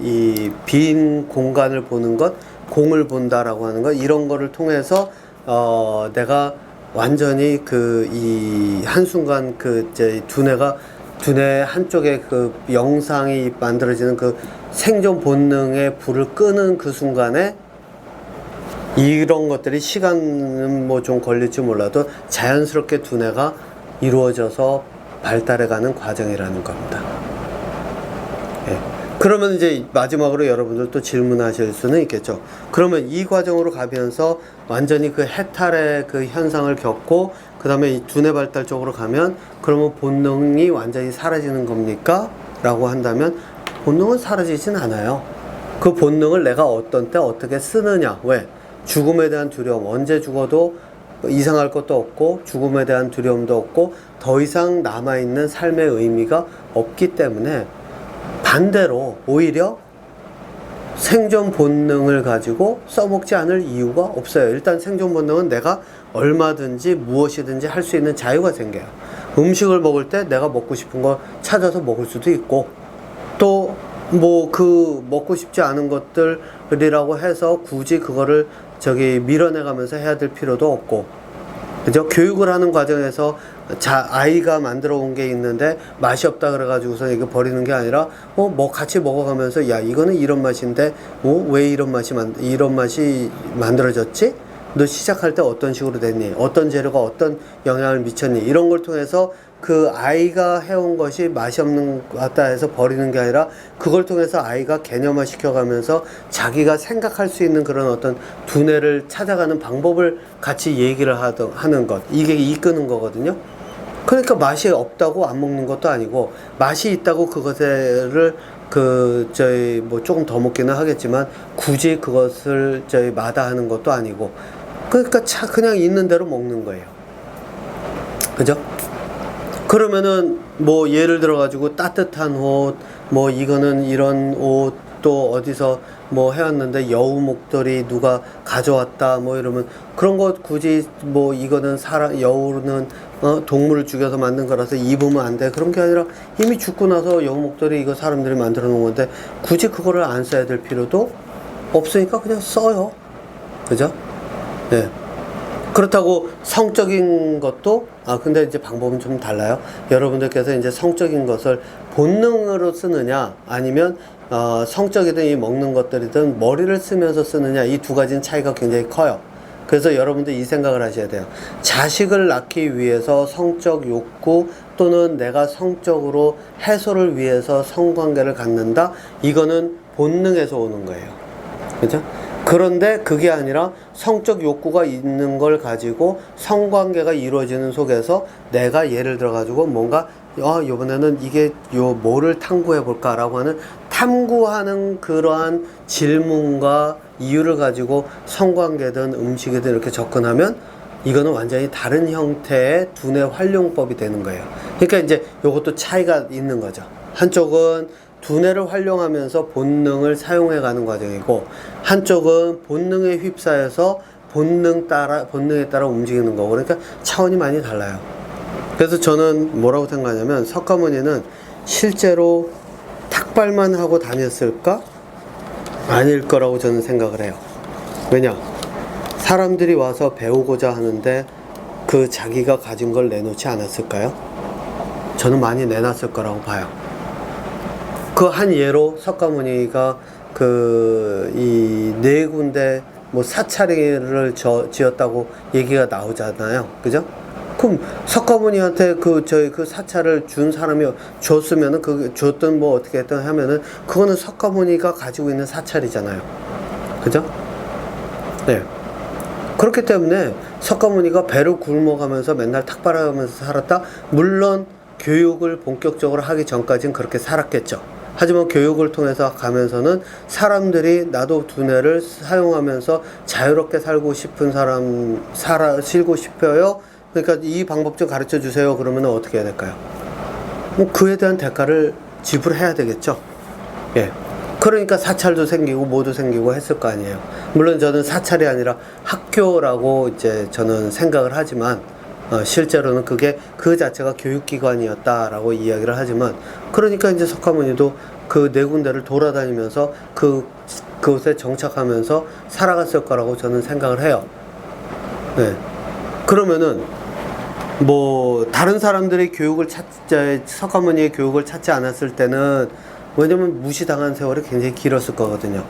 이 빈 공간을 보는 것, 공을 본다라고 하는 것, 이런 거를 통해서 내가 완전히 이 한순간 두뇌 한쪽에 그 영상이 만들어지는 그 생존 본능의 불을 끄는 그 순간에 이런 것들이 시간은 뭐 좀 걸릴지 몰라도 자연스럽게 두뇌가 이루어져서 발달해가는 과정이라는 겁니다. 예. 그러면 이제 마지막으로 여러분들 또 질문하실 수는 있겠죠. 그러면 이 과정으로 가면서 완전히 그 해탈의 그 현상을 겪고 그 다음에 이 두뇌 발달 쪽으로 가면 그러면 본능이 완전히 사라지는 겁니까? 라고 한다면 본능은 사라지진 않아요. 그 본능을 내가 어떤 때 어떻게 쓰느냐. 왜? 죽음에 대한 두려움, 언제 죽어도 이상할 것도 없고 죽음에 대한 두려움도 없고 더 이상 남아있는 삶의 의미가 없기 때문에 반대로 오히려 생존 본능을 가지고 써먹지 않을 이유가 없어요. 일단 생존 본능은 내가 얼마든지 무엇이든지 할 수 있는 자유가 생겨요. 음식을 먹을 때 내가 먹고 싶은 거 찾아서 먹을 수도 있고, 또 뭐 그 먹고 싶지 않은 것들이라고 해서 굳이 그거를 밀어내가면서 해야 될 필요도 없고, 그죠? 교육을 하는 과정에서 아이가 만들어 온 게 있는데 맛이 없다 그래가지고서 이거 버리는 게 아니라 뭐 같이 먹어가면서 야 이거는 이런 맛인데 왜 이런 맛이 만들어졌지? 너 시작할 때 어떤 식으로 됐니? 어떤 재료가 어떤 영향을 미쳤니? 이런 걸 통해서 그 아이가 해온 것이 맛이 없는 것 같다 해서 버리는 게 아니라 그걸 통해서 아이가 개념화 시켜가면서 자기가 생각할 수 있는 그런 어떤 두뇌를 찾아가는 방법을 같이 얘기를 하는 것, 이게 이끄는 거거든요. 그러니까 맛이 없다고 안 먹는 것도 아니고, 맛이 있다고 그것을 뭐 조금 더 먹기는 하겠지만 굳이 그것을 마다하는 것도 아니고, 그러니까 그냥 있는 대로 먹는 거예요. 그죠? 그러면은 뭐 예를 들어 가지고 따뜻한 옷, 뭐 이거는 이런 옷도 어디서 뭐 해왔는데 여우 목도리 누가 가져왔다 뭐 이러면 그런 거 굳이 뭐 이거는 여우는 동물을 죽여서 만든 거라서 입으면 안 돼, 그런 게 아니라 이미 죽고 나서 여우 목도리 이거 사람들이 만들어 놓은 건데 굳이 그거를 안 써야 될 필요도 없으니까 그냥 써요. 그죠? 네. 그렇다고 성적인 것도 근데 이제 방법은 좀 달라요. 여러분들께서 이제 성적인 것을 본능으로 쓰느냐 아니면 성적이든 이 먹는 것들이든 머리를 쓰면서 쓰느냐, 이 두 가지는 차이가 굉장히 커요. 그래서 여러분들 이 생각을 하셔야 돼요. 자식을 낳기 위해서 성적 욕구 또는 내가 성적으로 해소를 위해서 성관계를 갖는다, 이거는 본능에서 오는 거예요. 그죠? 그런데 그게 아니라 성적 욕구가 있는 걸 가지고 성관계가 이루어지는 속에서 내가 예를 들어 가지고 뭔가 이번에는 이게 뭐를 탐구해 볼까 라고 하는 탐구하는 그러한 질문과 이유를 가지고 성관계든 음식이든 이렇게 접근하면 이거는 완전히 다른 형태의 두뇌 활용법이 되는 거예요. 그러니까 이제 이것도 차이가 있는 거죠. 한쪽은 두뇌를 활용하면서 본능을 사용해 가는 과정이고, 한쪽은 본능에 휩싸여서 본능에 따라 움직이는 거고, 그러니까 차원이 많이 달라요. 그래서 저는 뭐라고 생각하냐면, 석가모니는 실제로 탁발만 하고 다녔을까? 아닐 거라고 저는 생각을 해요. 왜냐? 사람들이 와서 배우고자 하는데 그 자기가 가진 걸 내놓지 않았을까요? 저는 많이 내놨을 거라고 봐요. 그 한 예로 석가모니가 이 네 군데 뭐 사찰을 지었다고 얘기가 나오잖아요. 그죠? 그럼 석가모니한테 그 사찰을 준 사람이 줬으면은 줬든 뭐 어떻게 했든 하면은 그거는 석가모니가 가지고 있는 사찰이잖아요. 그죠? 네. 그렇기 때문에 석가모니가 배를 굶어가면서 맨날 탁발하면서 살았다? 물론 교육을 본격적으로 하기 전까지는 그렇게 살았겠죠. 하지만 교육을 통해서 가면서는 사람들이 나도 두뇌를 사용하면서 자유롭게 살고 싶은 살고 싶어요. 그러니까 이 방법 좀 가르쳐 주세요. 그러면 어떻게 해야 될까요? 뭐 그에 대한 대가를 지불해야 되겠죠. 예. 그러니까 사찰도 생기고 뭐도 생기고 했을 거 아니에요. 물론 저는 사찰이 아니라 학교라고 이제 저는 생각을 하지만, 실제로는 그게 그 자체가 교육기관이었다라고 이야기를 하지만, 그러니까 이제 석가모니도 그 네 군데를 돌아다니면서 그곳에 정착하면서 살아갔을 거라고 저는 생각을 해요. 네. 그러면은 뭐 다른 사람들의 석가모니의 교육을 찾지 않았을 때는, 왜냐면 무시당한 세월이 굉장히 길었을 거거든요.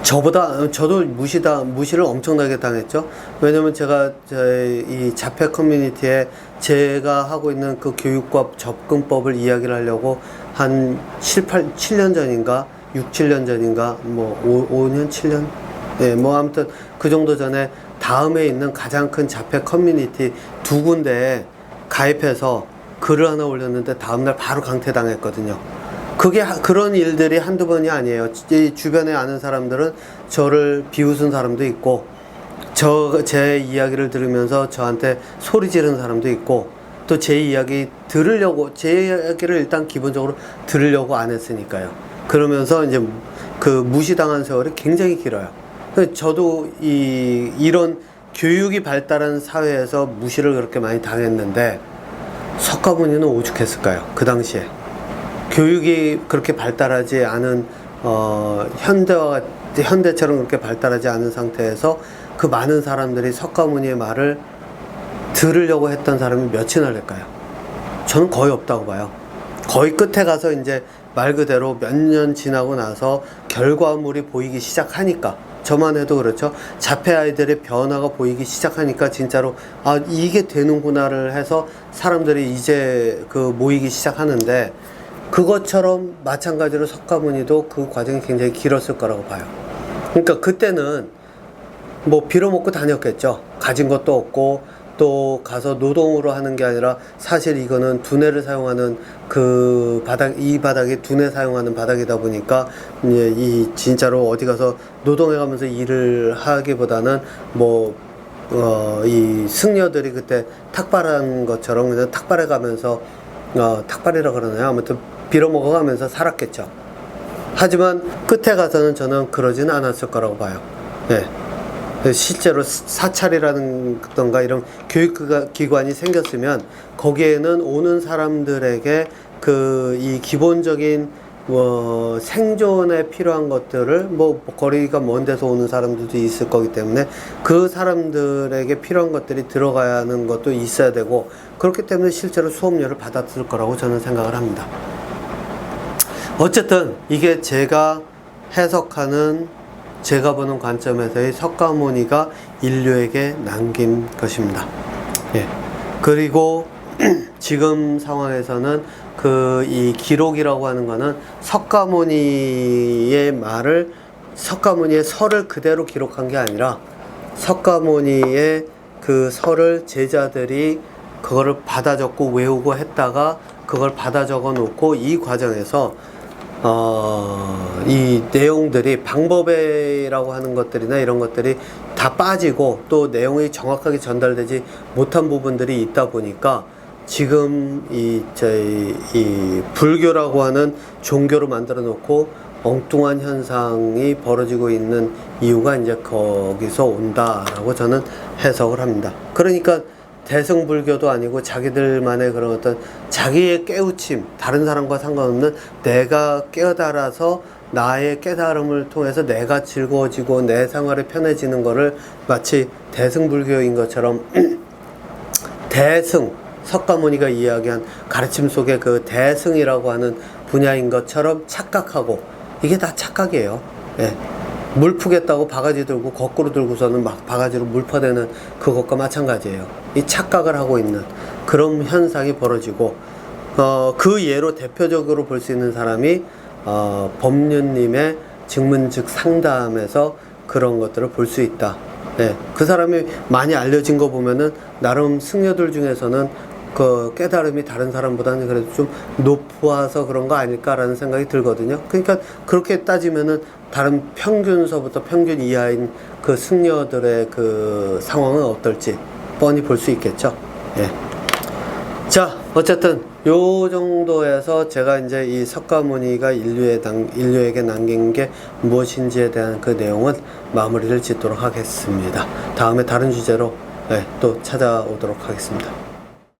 저도 무시를 엄청나게 당했죠. 왜냐면 제가 이 자폐 커뮤니티에 제가 하고 있는 그 교육과 접근법을 이야기를 하려고 한 7년 전인가, 7년 전인가, 뭐 5년, 7년? 네, 뭐 아무튼 그 정도 전에 다음에 있는 가장 큰 자폐 커뮤니티 두 군데에 가입해서 글을 하나 올렸는데 다음날 바로 강퇴당했거든요. 그런 일들이 한두 번이 아니에요. 이 주변에 아는 사람들은 저를 비웃은 사람도 있고, 제 이야기를 들으면서 저한테 소리 지르는 사람도 있고, 또 제 이야기를 일단 기본적으로 들으려고 안 했으니까요. 그러면서 이제 그 무시당한 세월이 굉장히 길어요. 저도 이런 교육이 발달한 사회에서 무시를 그렇게 많이 당했는데, 석가모니는 오죽했을까요? 그 당시에. 교육이 그렇게 발달하지 않은 현대처럼 그렇게 발달하지 않은 상태에서 그 많은 사람들이 석가모니의 말을 들으려고 했던 사람이 몇이나 될까요? 저는 거의 없다고 봐요. 거의 끝에 가서 이제 말 그대로 몇 년 지나고 나서 결과물이 보이기 시작하니까, 저만 해도 그렇죠. 자폐 아이들의 변화가 보이기 시작하니까 진짜로 이게 되는구나를 해서 사람들이 이제 모이기 시작하는데, 그것처럼 마찬가지로 석가모니도 그 과정이 굉장히 길었을 거라고 봐요. 그러니까 그때는 뭐 빌어먹고 다녔겠죠. 가진 것도 없고, 또 가서 노동으로 하는 게 아니라 사실 이거는 두뇌를 사용하는 이 바닥이 두뇌 사용하는 바닥이다 보니까 이 진짜로 어디 가서 노동해 가면서 일을 하기보다는 이 승려들이 그때 탁발한 것처럼 그냥 탁발해 가면서 탁발이라 그러나요? 아무튼 빌어먹어 가면서 살았겠죠. 하지만 끝에 가서는 저는 그러지는 않았을 거라고 봐요. 네. 실제로 사찰이라는 던가 이런 교육기관이 생겼으면 거기에는 오는 사람들에게 이 기본적인 생존에 필요한 것들을 거리가 먼 데서 오는 사람들도 있을 거기 때문에 그 사람들에게 필요한 것들이 들어가야 하는 것도 있어야 되고, 그렇기 때문에 실제로 수업료를 받았을 거라고 저는 생각을 합니다. 어쨌든 이게 제가 해석하는, 제가 보는 관점에서의 석가모니가 인류에게 남긴 것입니다. 예. 그리고 지금 상황에서는 이 기록이라고 하는 거는 석가모니의 말을, 석가모니의 설을 그대로 기록한 게 아니라 석가모니의 그 설을 제자들이 그거를 받아 적고 외우고 했다가 그걸 받아 적어 놓고 이 과정에서 이 내용들이, 방법이라고 하는 것들이나 이런 것들이 다 빠지고 또 내용이 정확하게 전달되지 못한 부분들이 있다 보니까 지금 이 불교라고 하는 종교로 만들어 놓고 엉뚱한 현상이 벌어지고 있는 이유가 이제 거기서 온다라고 저는 해석을 합니다. 그러니까 대승불교도 아니고 자기들만의 그런 어떤 자기의 깨우침, 다른 사람과 상관없는 내가 깨달아서 나의 깨달음을 통해서 내가 즐거워지고 내 생활이 편해지는 거를 마치 대승불교인 것처럼 대승, 석가모니가 이야기한 가르침 속에 그 대승이라고 하는 분야인 것처럼 착각하고, 이게 다 착각이에요. 예. 물 푸겠다고 바가지 들고 거꾸로 들고서는 막 바가지로 물 퍼대는 그것과 마찬가지예요. 이 착각을 하고 있는 그런 현상이 벌어지고, 그 예로 대표적으로 볼 수 있는 사람이 법륜님의 증문즉 상담에서 그런 것들을 볼 수 있다. 네, 그 사람이 많이 알려진 거 보면은 나름 승려들 중에서는 그 깨달음이 다른 사람보다는 그래도 좀 높아서 그런 거 아닐까라는 생각이 들거든요. 그러니까 그렇게 따지면은 다른 평균서부터 평균 이하인 그 승려들의 그 상황은 어떨지 뻔히 볼 수 있겠죠. 예. 자, 어쨌든 요 정도에서 제가 이제 이 석가모니가 인류에게 남긴 게 무엇인지에 대한 그 내용은 마무리를 짓도록 하겠습니다. 다음에 다른 주제로 또 찾아오도록 하겠습니다.